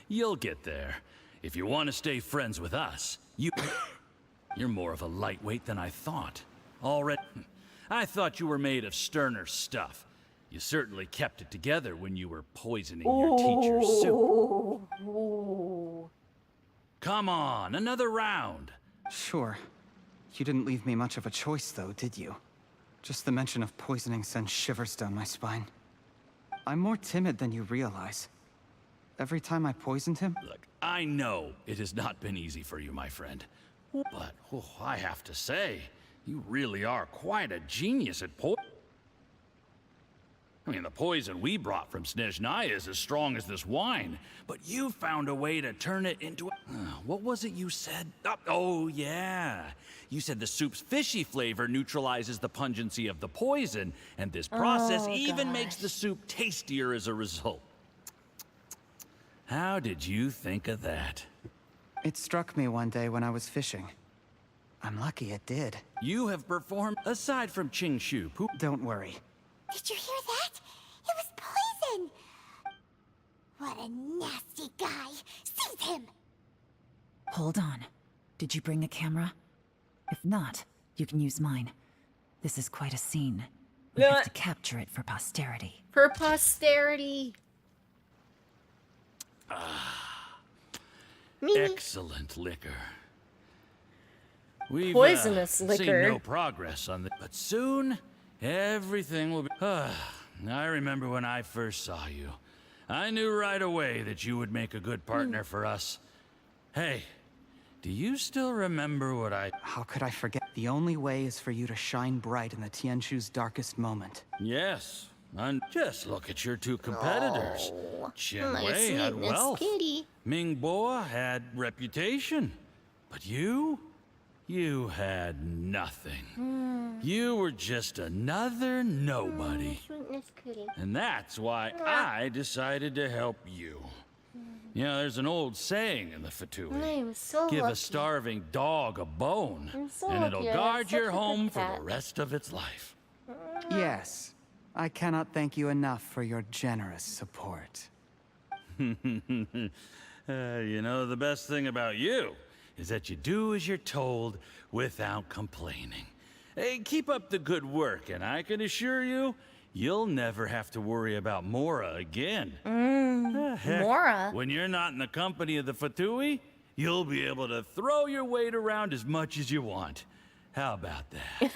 You'll get there. If you want to stay friends with us, you're more of a lightweight than I thought. I thought you were made of sterner stuff. You certainly kept it together when you were poisoning your teacher's soup. Come on, another round. Sure. You didn't leave me much of a choice, though, did you? Just the mention of poisoning sends shivers down my spine. I'm more timid than you realize. every time I poisoned him? Look, I know it has not been easy for you, my friend. But I have to say, you really are quite a genius at I mean, the poison we brought from Snezhnaya is as strong as this wine, but you found a way to turn it into what was it you said? Oh, yeah. You said the soup's fishy flavor neutralizes the pungency of the poison, and this process even makes the soup tastier as a result. How did you think of that? It struck me one day when I was fishing. I'm lucky it did. You have performed, aside from Ching Shu, Don't worry. Did you hear that? It was poison! What a nasty guy! Seize him! Hold on. Did you bring the camera? If not, you can use mine. This is quite a scene. We have to capture it for posterity. For posterity. Excellent liquor. We've Poisonous seen liquor. no progress on this, but soon everything will be. I remember when I first saw you. I knew right away that you would make a good partner for us. Hey, do you still remember what I... How could I forget? The only way is for you to shine bright in the Tianshu's darkest moment. Yes, and just look at your two competitors. Chen my Wei had sweetness wealth. kitty. Ming Boa had reputation. But you had nothing. You were just another nobody. Sweetness kitty. And that's why I decided to help you. You know, there's an old saying in the Fatui. I'm so Give lucky. a starving dog a bone, I'm so and it'll lucky I have guard such your a good home for cat. the rest of its life. Yes. I cannot thank you enough for your generous support. You know, the best thing about you is that you do as you're told without complaining. Hey, keep up the good work, and I can assure you, you'll never have to worry about Mora again. Heck, Mora? when you're not in the company of the Fatui, you'll be able to throw your weight around as much as you want. How about that?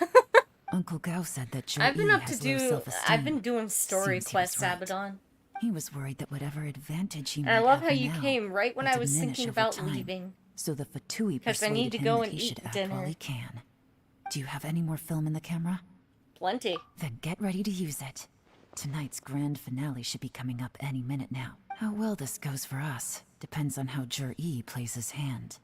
Uncle Gao said that I've been up to has low do. self-esteem. I've been doing story Seems he was quests, right. Abaddon. He was worried that whatever advantage he And might I love have how you now came right when will I was diminish thinking over about time. leaving. So the Fatui 'Cause I need persuaded to him go that and he eat should act while dinner. he can. Do you have any more film in the camera? Plenty. Then get ready to use it. Tonight's grand finale should be coming up any minute now. How well this goes for us depends on how Jur-E plays his hand.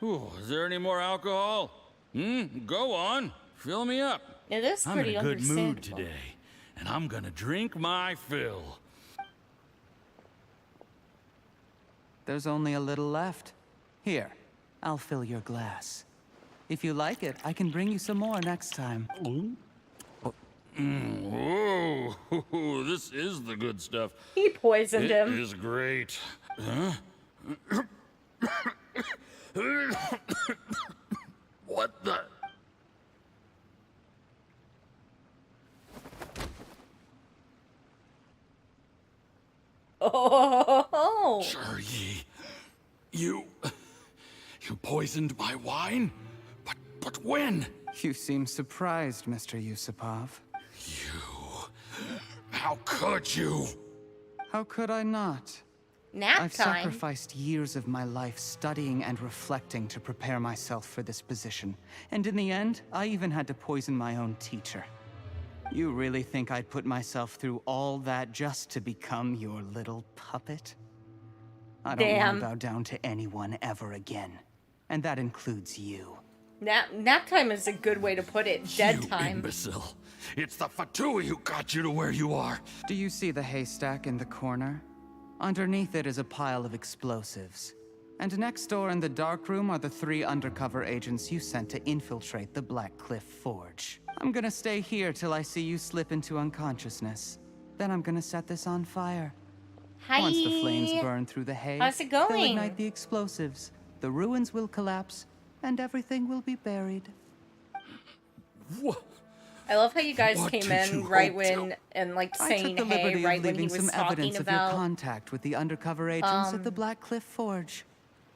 Ooh, is there any more alcohol? Go on. Fill me up. It is I'm in pretty a good mood understandable. today, and I'm gonna drink my fill. There's only a little left. Here, I'll fill your glass. If you like it, I can bring you some more next time. Whoa, this is the good stuff. He poisoned him. It is great. Huh? What the? Oh. Jur-E, you poisoned my wine? But when? You seem surprised, Mr. Yusupov. How could you? How could I not? Nap I've time. sacrificed years of my life studying and reflecting to prepare myself for this position. And in the end, I even had to poison my own teacher. You really think I'd put myself through all that just to become your little puppet? I don't want Damn. to bow down to anyone ever again. And that includes you. Nap time is a good way to put it. Dead You time. imbecile. It's the Fatui who got you to where you are. Do you see the haystack in the corner? Underneath it is a pile of explosives. And next door in the dark room are the 3 undercover agents you sent to infiltrate the Black Cliff Forge. I'm gonna stay here till I see you slip into unconsciousness. Then I'm gonna set this on fire. Hi. Once the flames burn through the hay, How's it they'll going? ignite the explosives. The ruins will collapse, and everything will be buried. I love how you guys What came did in you right hope when and like I saying took the hey liberty right of when he leaving was some talking evidence of your about contact with the undercover agents at the Black Cliff Forge.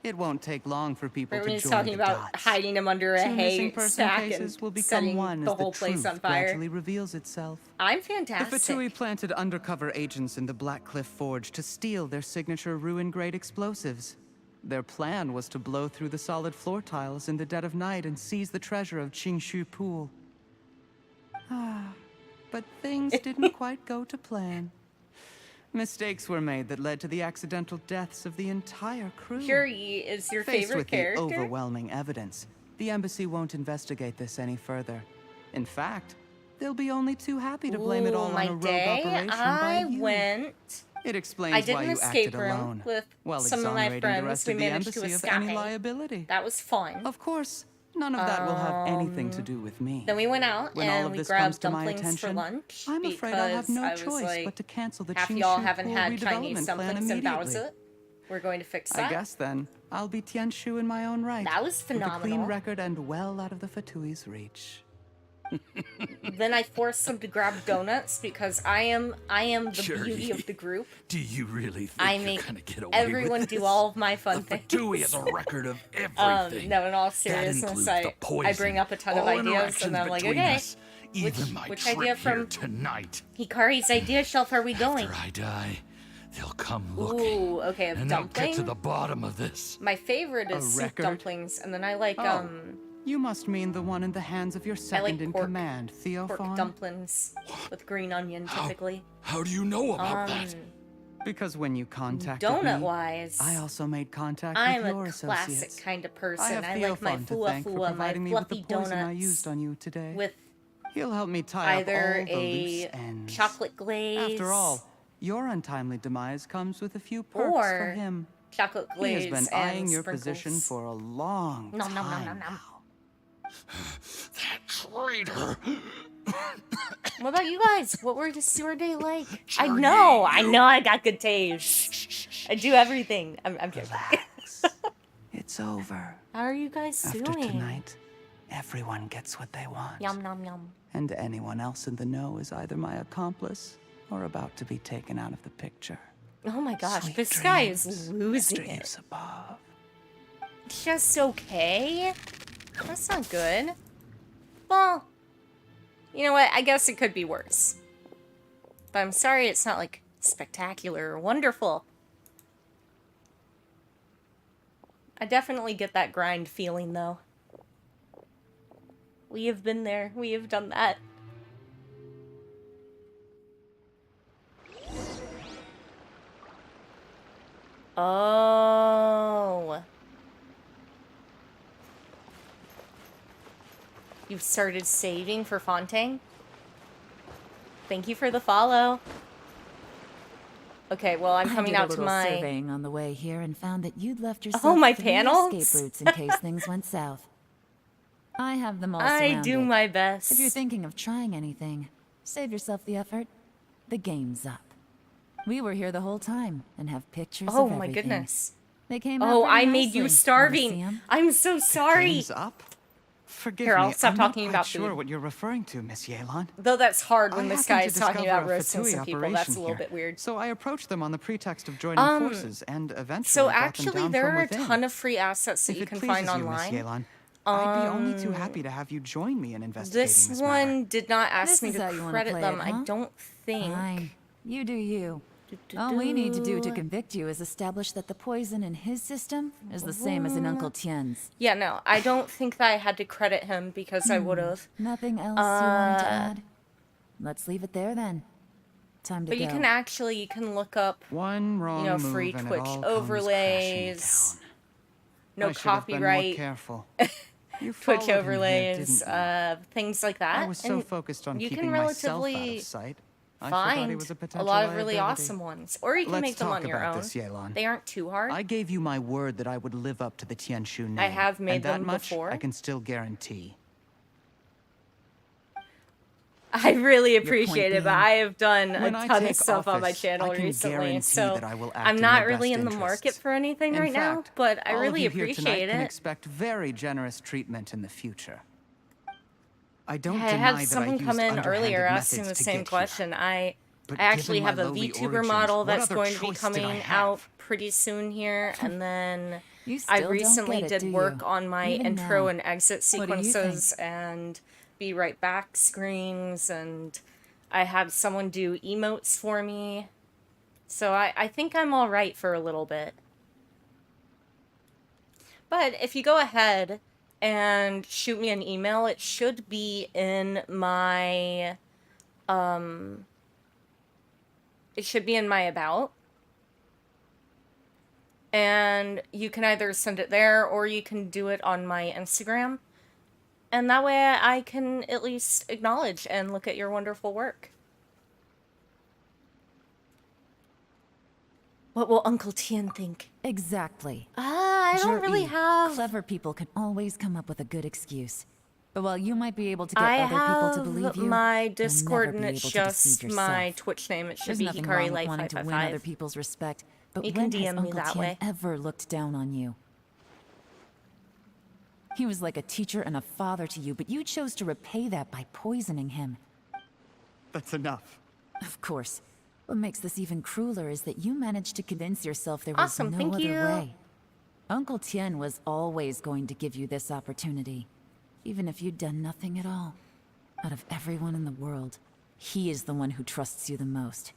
It won't take long for people Right when to he's join talking the about dots. hiding him under a 2 missing hay person stack cases and will become setting one the as whole the place truth on fire. gradually reveals itself. I'm The fantastic. Fatui planted undercover agents in the Blackcliff Forge to steal their signature ruin-grade explosives. Their plan was to blow through the solid floor tiles in the dead of night and seize the treasure of Qingshu Pool. But things didn't quite go to plan. Mistakes were made that led to the accidental deaths of the entire crew. Yuri is your Faced favorite with character? the overwhelming evidence, the embassy won't investigate this any further. In fact, they'll be only too happy to blame it all on a rogue operation by you. It explains I did why an you escape acted room alone, with while some of my exonerating the friends. rest We of the managed to embassy of any escape. liability. That was fun. Of course, none of that will have anything to do with me. Then we went out When all and of we this comes grabbed to my dumplings for attention, lunch. I'm afraid I'll have no because I was choice like, but to cancel the half y'all Qingshu haven't Pool had redevelopment Chinese plan dumplings and immediately. Bowser. We're going to fix I that. guess then, I'll be Tianshu in my own right. That was With a clean phenomenal. record and well out of the Fatui's reach. Then I forced them to grab donuts because I am the beauty of the group. Do you really think I you're make gonna get away everyone with do this? all of my fun things. Fatui has a record of everything. No, in all That seriousness, includes I the poison, bring up a ton of all ideas interactions and I'm like, between okay, us, even my which trip idea here from tonight. Hikari's idea shelf are we going? After I die, they'll come looking, Ooh, okay, a and they'll get dumpling. to the bottom of this. My favorite is soup record? dumplings, and then I like Oh, you must mean the one in the hands of your I like second in pork, command, pork Theophan? dumplings with green onion typically. How do you know about that? Because when you contacted Donut me, wise, I also made contact I'm with your a associates. classic kind of I person. have I like my Theophan to fua thank for fua, my providing me with the fluffy poison I donuts used on you today. with He'll help me tie either up all the loose a ends. chocolate glaze. After all, your untimely demise comes with a few perks or for him. chocolate He has glaze been eyeing and your sprinkles. position for a long Nom, nom, nom, time. nom, nom. That traitor! What about you guys? What were the sewer day like? I know I got good taste. I do everything. I'm joking. It's over. How are you guys After doing? tonight, everyone gets what they want. Yum nom yum. And anyone else in the know is either my accomplice or about to be taken out of the picture. Oh my gosh, Sweet this guy dreams, is losing Mr. it. Yusabov. Just okay. That's not good. Well, you know what? I guess it could be worse. But I'm sorry it's not like spectacular or wonderful. I definitely get that grind feeling though. We have been there. We have done that. Oh. You've started saving for Fontaine? Thank you for the follow. Okay, well, I'm coming I did out a to little my... surveying on the way here and found that you'd left yourself my 3 panels? escape routes in case things went south. I have them all I surrounded. do my best. If you're thinking of trying anything, save yourself the effort. The game's up. We were here the whole time and have pictures Oh of my everything. goodness. They came Oh, out pretty I made you nicely. starving. Wanna see 'em? I'm so sorry. Game's up? Forgive Here, me, I'll stop I'm talking not about quite sure food. what you're referring to, Miss Yelan. Though that's hard when I this happened guy to is talking discover about a roasting Fatui some people. operation That's a little here. bit weird. So I approached them on the pretext of joining forces and eventually So brought them actually, down there from are a within. ton of free assets that If you it can pleases find you, online. Miss Yelan, I'd be only too happy to have you join me in investigating This this one did not ask This me is to how you wanna credit play them. it, I huh? don't think. Fine. You do you. All we need to do to convict you is establish that the poison in his system is the same as in Uncle Tien's. Yeah, no, I don't think that I had to credit him because I would have. Nothing else you wanted to add? Let's leave it there then. Time to But go. you can look up, One wrong you know, move free and it Twitch all comes overlays, no I should have been more copyright, careful. You Twitch followed him here, overlays, didn't things like that. I was so and focused on you keeping can myself out relatively of sight. I forgot he find was a a potential lot of really liability. awesome ones, or you can Let's make them talk on your about own. this, Yelan. They aren't too hard. I gave you my word that I would live up to the Tianshu name. I have made and that them much before. I can still guarantee. I really point appreciate it, but being, I have done a when I ton of take stuff on my office, channel I can recently, guarantee so that I will act I'm in not your really best in the market interests. for anything In right now, fact, but I all really of you here tonight appreciate can it. expect very generous treatment in the future. I don't Yeah, I deny had that I someone used come in underhanded earlier asking the methods to same get question. I But actually given my have a lowly VTuber origins, model what that's other going to be choice did I coming have? out pretty soon here, and then You I still recently don't get it, did do work you? on my Even intro now. and exit What do you sequences think? and be right back screens, and I had someone do emotes for me. So I think I'm alright for a little bit. But if you go ahead and shoot me an email, it should be in my, it should be in my about. And you can either send it there or you can do it on my Instagram. And that way I can at least acknowledge and look at your wonderful work. What will Uncle Tien think? Exactly. I don't really have... Clever people can always come up with a good excuse. But while you might be able to get I other people to have believe you, my you'll Discord never and be it's able to deceive just yourself. my Twitch name. It should There's be nothing Hikari wrong with Life wanting to win 555. other people's respect, but You can when has DM me Uncle that Tien way. ever looked down on you? He was like a teacher and a father to you, but you chose to repay that by poisoning him. That's enough. Of course. What makes this even crueler is that you managed to convince yourself there was Awesome, no thank other you. way. Uncle Tien was always going to give you this opportunity, even if you'd done nothing at all. Out of everyone in the world, he is the one who trusts you the most.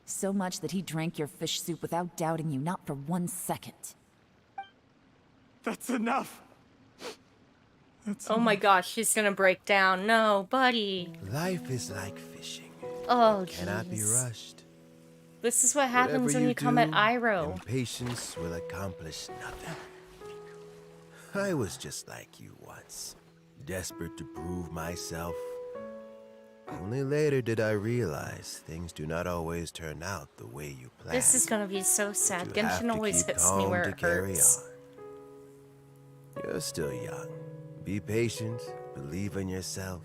So much that he drank your fish soup without doubting you, not for 1 second. That's enough. Oh my gosh, she's gonna break down. No, buddy. Life is like fishing. Oh, It cannot be jeez. rushed. This is what happens Whatever when you come at do, Iroh. Impatience will accomplish nothing. I was just like you once, desperate to prove myself. Only later did I realize things do not always turn out the way you plan. This is gonna be so sad. You have Genshin to always keep hits me calm where to it carry hurts. on. You're still young. Be patient, believe in yourself,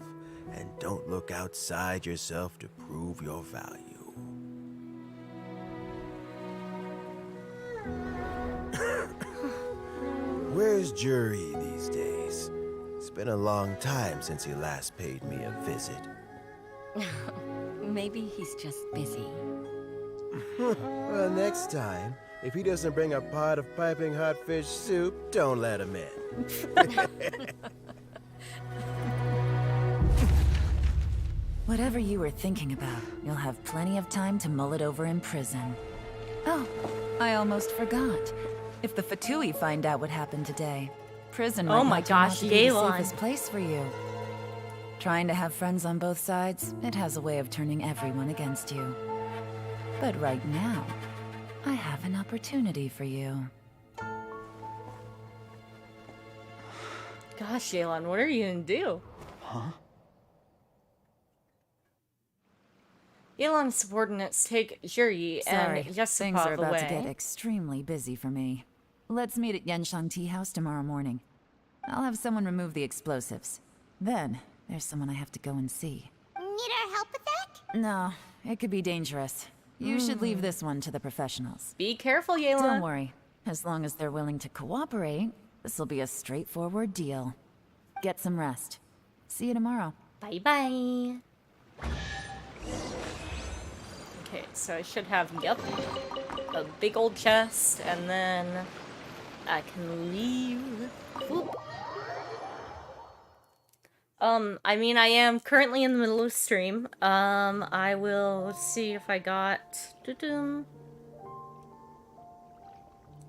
and don't look outside yourself to prove your value. Where's Jury these days? It's been a long time since he last paid me a visit. Maybe he's just busy. Well, next time, if he doesn't bring a pot of piping hot fish soup, don't let him in. Whatever you were thinking about, you'll have plenty of time to mull it over in prison. Oh, I almost forgot. If the Fatui find out what happened today, prison might Oh my not turn out gosh, to be the Yelan. safest place for you. Trying to have friends on both sides, it has a way of turning everyone against you. But right now, I have an opportunity for you. Gosh, Yelan, what are you gonna do? Huh? Yelan's subordinates take Juri Sorry, and Jessica things are about away. to get extremely busy for me. Let's meet at Yenshang Tea House tomorrow morning. I'll have someone remove the explosives. Then, there's someone I have to go and see. Need our help with that? No, it could be dangerous. You should leave this one to the professionals. Be careful, Yelan. Don't worry. As long as they're willing to cooperate, this will be a straightforward deal. Get some rest. See you tomorrow. Bye-bye. Okay, so I should have, yep, a big old chest, and then I can leave. Whoop. I mean, I am currently in the middle of stream. I will see if I got...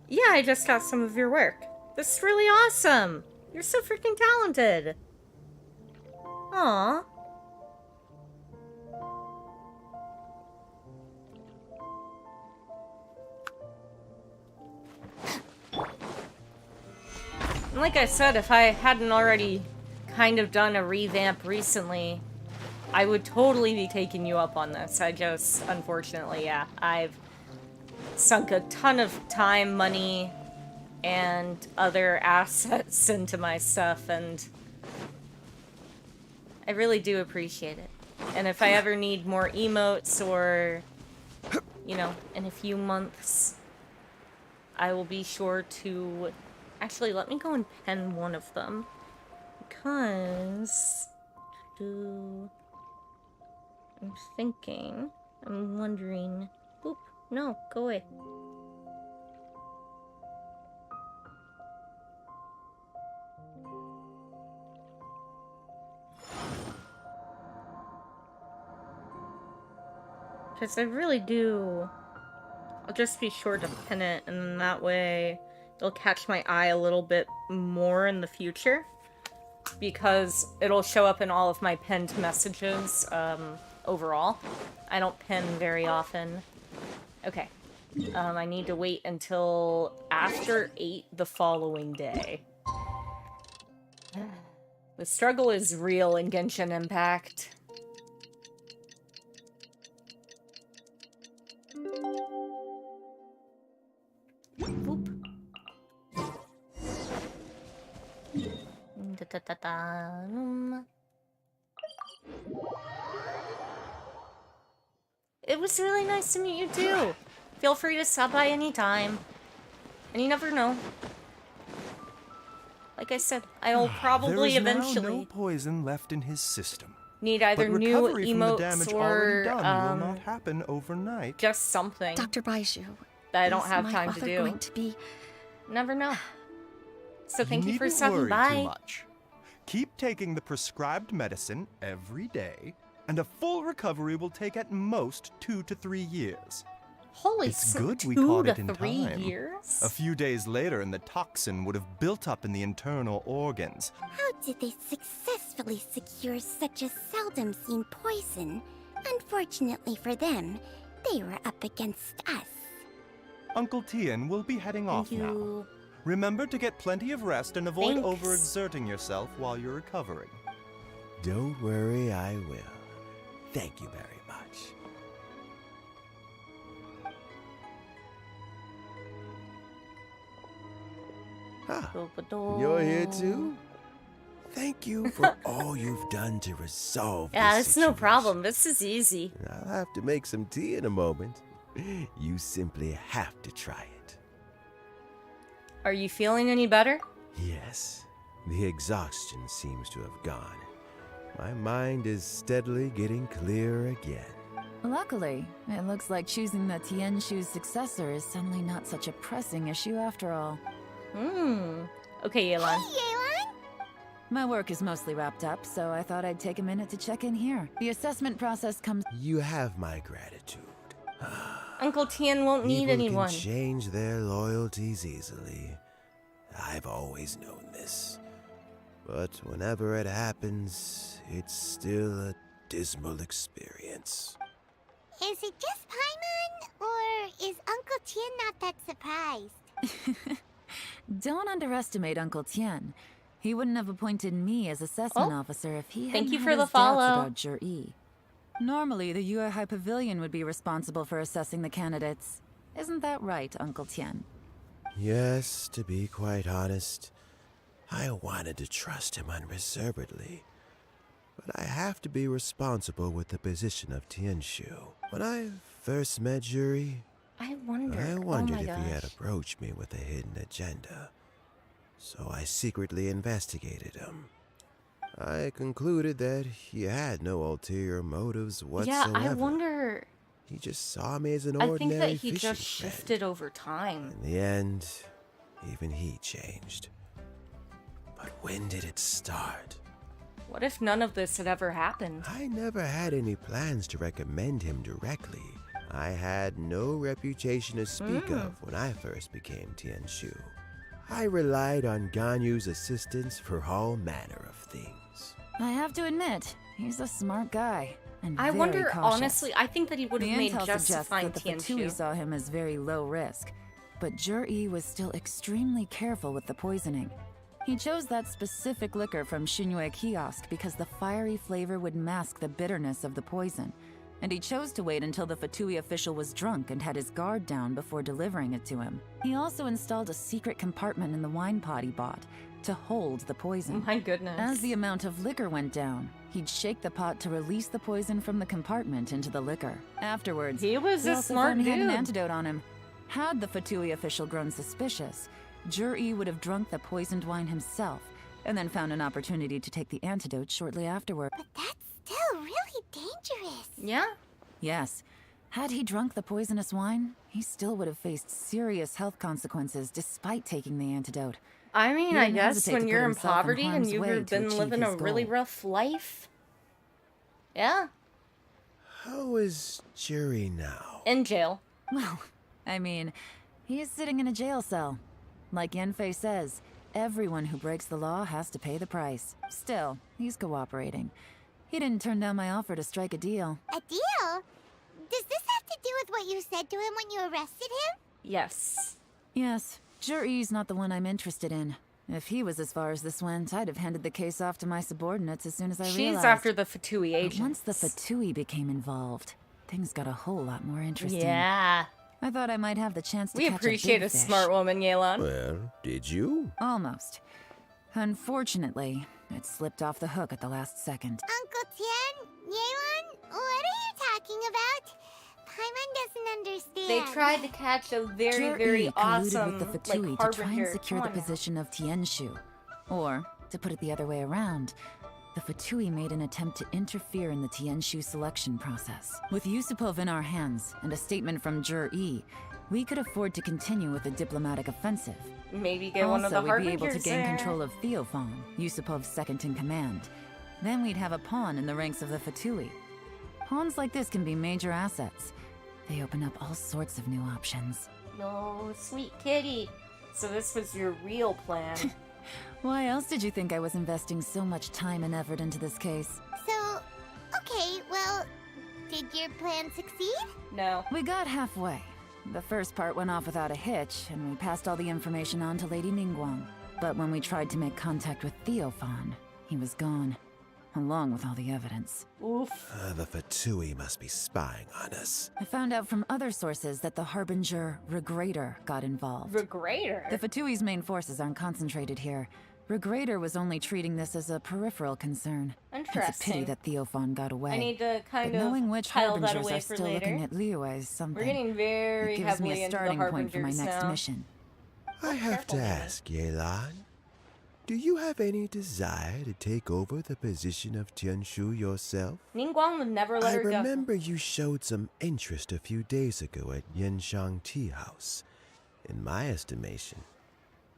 Yeah, I just got some of your work. This is really awesome! You're so freaking talented! Aww. And like I said, if I hadn't already kind of done a revamp recently, I would totally be taking you up on this. I just, unfortunately, yeah, I've sunk a ton of time, money, and other assets into my stuff, and I really do appreciate it. And if I ever need more emotes or, you know, in a few months, I will be sure to... Actually, let me go and pen one of them. Because... I'm thinking... I'm wondering... Oop, no, go away. Because I really do. I'll just be sure to pin it, and then that way it'll catch my eye a little bit more in the future. Because it'll show up in all of my pinned messages, overall. I don't pin very often. Okay. I need to wait until after 8 the following day. The struggle is real in Genshin Impact. Boop. It was really nice to meet you too. Feel free to stop by anytime. And you never know. Like I said, I'll probably eventually There is now no poison left in his system. need either But new recovery from the damage emotes already or done will not happen overnight. just something. Dr. Baiju, that I don't is have my time to father do. going to be... Never know. So thank you for needn't stopping worry by. Too much. Keep taking the prescribed medicine every day, and a full recovery will take at most 2 to 3 years. Holy It's good we 2 caught to it in 3 time. years? A few days later, and the toxin would have built up in the internal organs. How did they successfully secure such a seldom seen poison? Unfortunately for them, they were up against us. Uncle Tien will be heading off now. Remember to get plenty of rest and avoid Thanks. overexerting yourself while you're recovering. Don't worry, I will. Thank you very much. You're here too? Thank you for all you've done to resolve Yeah, this it's no problem. This is easy. I'll have to make some tea in a moment. You simply have to try it. Are you feeling any better? Yes, the exhaustion seems to have gone. My mind is steadily getting clearer again. Luckily, it looks like choosing the Tianshu's successor is suddenly not such a pressing issue after all. Okay, Yelan. My work is mostly wrapped up, so I thought I'd take a minute to check in here. The assessment process comes... You have my gratitude. Uncle Tien won't need People anyone. can change their loyalties easily. I've always known this. But whenever it happens, it's still a dismal experience. Is it just Paimon, or is Uncle Tien not that surprised? Don't underestimate Uncle Tien. He wouldn't have appointed me as assessment officer if he hadn't you had for his the doubts follow. about Jur-E. Normally, the Yue High Pavilion would be responsible for assessing the candidates. Isn't that right, Uncle Tien? Yes, to be quite honest, I wanted to trust him unreservedly. But I have to be responsible with the position of Tianshu. When I first met Yuri, I wondered if he had approached me with a hidden agenda. So I secretly investigated him. I concluded that he had no ulterior motives whatsoever. Yeah, I wonder... He just saw me as an I ordinary think that he fishing just shifted over time. In the end, even he changed. But when did it start? What if none of this had ever happened? I never had any plans to recommend him directly. I had no reputation to speak of when I first became Tianshu. I relied on Ganyu's assistance for all manner of things. I have to admit, he's a smart guy. And I very wonder, cautious. honestly, I think that he would The have made intel just suggests fine that the Fatui Tianshu. saw him as very low risk, but Jur-E was still extremely careful with the poisoning. He chose that specific liquor from Shinue Kiosk because the fiery flavor would mask the bitterness of the poison, and he chose to wait until the Fatui official was drunk and had his guard down before delivering it to him. He also installed a secret compartment in the wine pot he bought to hold the poison. My goodness. As the amount of liquor went down, he'd shake the pot to release the poison from the compartment into the liquor. Afterwards, he was a also smart found he had an dude. antidote on him. Had the Fatui official grown suspicious, Jur-E would have drunk the poisoned wine himself, and then found an opportunity to take the antidote shortly afterward. But that's still really dangerous. Yeah? Yes. Had he drunk the poisonous wine, he still would have faced serious health consequences despite taking the antidote. I mean, He I didn't guess hesitate when to you're put in himself in poverty and harm's you've way to been achieve living a his really goal. rough life. Yeah. How is Jury now? In jail. Well, I mean, he's sitting in a jail cell. Like Yanfei says, everyone who breaks the law has to pay the price. Still, he's cooperating. He didn't turn down my offer to strike a deal. A deal? Does this have to do with what you said to him when you arrested him? Yes. Yes, Jury's not the one I'm interested in. If he was as far as this went, I'd have handed the case off to my subordinates as soon as I realized. She's after the Fatui agents. But once the Fatui became involved, things got a whole lot more interesting. Yeah. I thought I might have the chance to We catch appreciate a a big fish. smart woman, Yelan. Well, did you? Almost. Unfortunately, it slipped off the hook at the last second. Uncle Tian, Yelan, what are you talking about? Paimon doesn't understand. They tried to catch a very awesome, colluded with the Fatui like, to try and harbinger. secure the Come on now. position of Tianshu. Or, to put it the other way around, the Fatui made an attempt to interfere in the Tianshu selection process. With Yusupov in our hands and a statement from Jur-E, we could afford to continue with a diplomatic offensive. Maybe get also, one of the we'd be able to harbingers gain there. control of Theophan, Yusupov's second in command. Then we'd have a pawn in the ranks of the Fatui. Pawns like this can be major assets. They open up all sorts of new options. No, sweet kitty. So this was your real plan. Why else did you think I was investing so much time and effort into this case? So, okay, well, did your plan succeed? No. We got halfway. The first part went off without a hitch, and we passed all the information on to Lady Ningguang. But when we tried to make contact with Theophan, he was gone, along with all the evidence. Oof. The Fatui must be spying on us. I found out from other sources that the Harbinger Regrator got involved. Regrator? The Fatui's main forces aren't concentrated here. Regrator was only treating this as a peripheral concern. It's a pity Interesting. that Theophan got away. I need to kind but of knowing which pile that Harbingers away are for still later. looking at Liyue is something. We're getting very it gives heavily me a into the starting point for my harbingers next now. mission. I have to ask, Yelan, do you have any desire to take over the position of Tianshu yourself? Ningguang would never let I her go. remember you showed some interest a few days ago at Yenshang Tea House. In my estimation,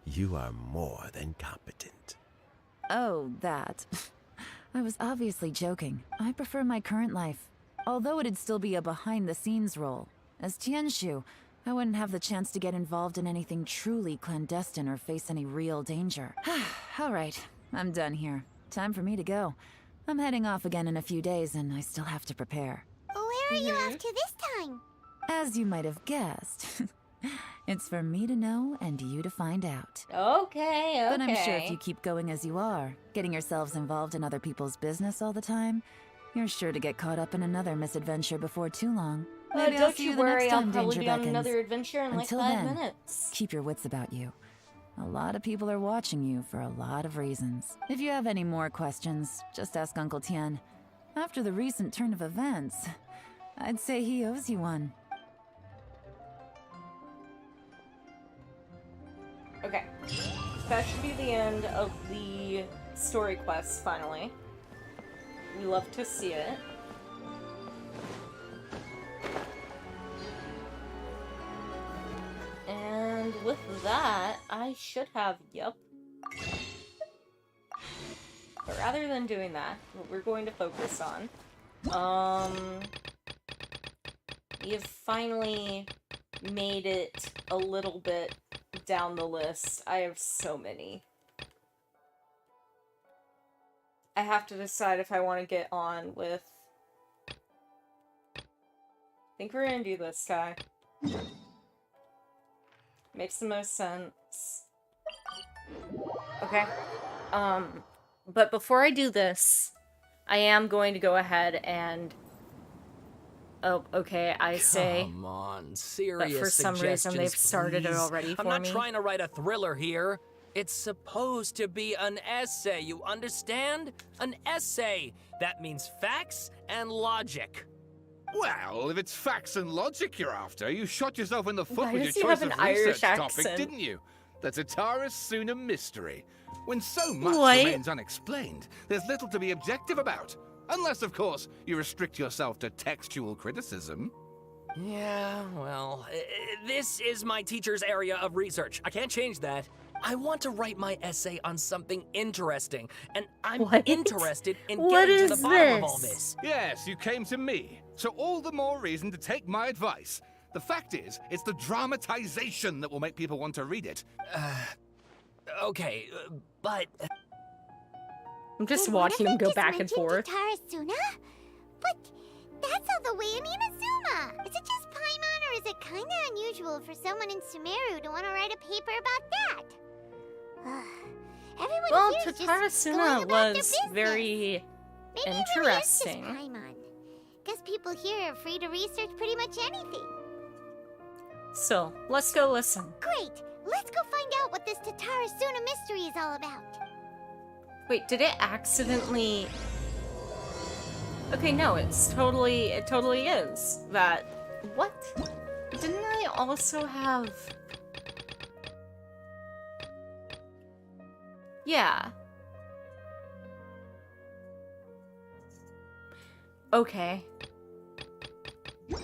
you are more than competent. Oh, that. I was obviously joking. I prefer my current life. Although it'd still be a behind-the-scenes role. As Tianshu, I wouldn't have the chance to get involved in anything truly clandestine or face any real danger. All right, I'm done here. Time for me to go. I'm heading off again in a few days, and I still have to prepare. Where are you off to this time? As you might have guessed, it's for me to know and you to find out. Okay. But I'm sure if you keep going as you are, getting yourselves involved in other people's business all the time, you're sure to get caught up in another misadventure before too long. Maybe I'll don't see you you the worry, next I'll time probably danger be on beckons. another adventure in Until like 5 then, minutes. keep your wits about you. A lot of people are watching you for a lot of reasons. If you have any more questions, just ask Uncle Tian. After the recent turn of events, I'd say he owes you one. Okay. That should be the end of the story quest, finally. We love to see it. And with that, I should have, yep. But rather than doing that, what we're going to focus on, we have finally made it a little bit down the list. I have so many. I have to decide if I want to get on with... I think we're gonna do this guy. Makes the most sense. Okay. But before I do this, I am going to go ahead and... Oh, okay, I say... Come on, serious that for some reason they've started it please. already for I'm not me. trying to write a thriller here. It's supposed to be an essay, you understand? An essay. That means facts and logic. Well, if it's facts and logic you're after, you shot yourself in the foot Why with does your he choice have of an Irish research topic, accent? didn't you? The Tataris Suna mystery. When so much What? remains unexplained, there's little to be objective about. Unless, of course, you restrict yourself to textual criticism. Yeah, well, this is my teacher's area of research. I can't change that. I want to write my essay on something interesting, and I'm interested in What getting to is the bottom of all this? this. Yes, you came to me. So all the more reason to take my advice. The fact is, it's the dramatization that will make people want to read it. Okay, but... I'm just watching him go back and forth. Tatarasuna? But that's all the way in Inazuma. Is it just Paimon, or is it kinda unusual for someone in Sumeru to want to write a paper about that? Everyone Well, here is just Tatarasuna going about their was business. very Maybe interesting. It really is just Paimon. Guess people here are free to research pretty much anything. So, let's go listen. Great! Let's go find out what this Tatarasuna mystery is all about. Wait, did it accidentally... Okay, no, it totally is. That... What? Didn't I also have... Yeah. Okay.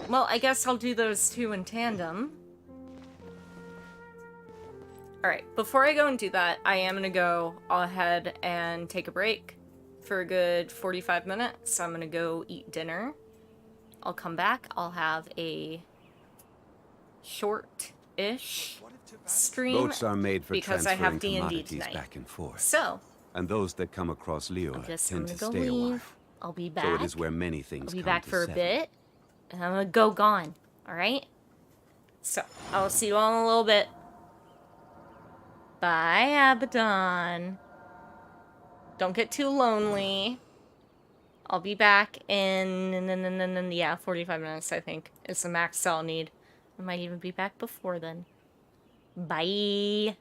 Well, I guess I'll do those two in tandem. Alright, before I go and do that, I am gonna go ahead and take a break for a good 45 minutes. I'm gonna go eat dinner. I'll come back, I'll have a short-ish stream Boats are made for because I have transferring D&D commodities tonight. back and forth. So, And those that come across Liyue I'm tend to gonna go stay a while. leave. I'll be back. So it is where many things I'll be come back to for a settle. bit, and I'm gonna go gone. Alright? So, I'll see you all in a little bit. Bye, Abaddon. Don't get too lonely. I'll be back in, yeah, 45 minutes, I think. It's the max I'll need. I might even be back before then. Bye.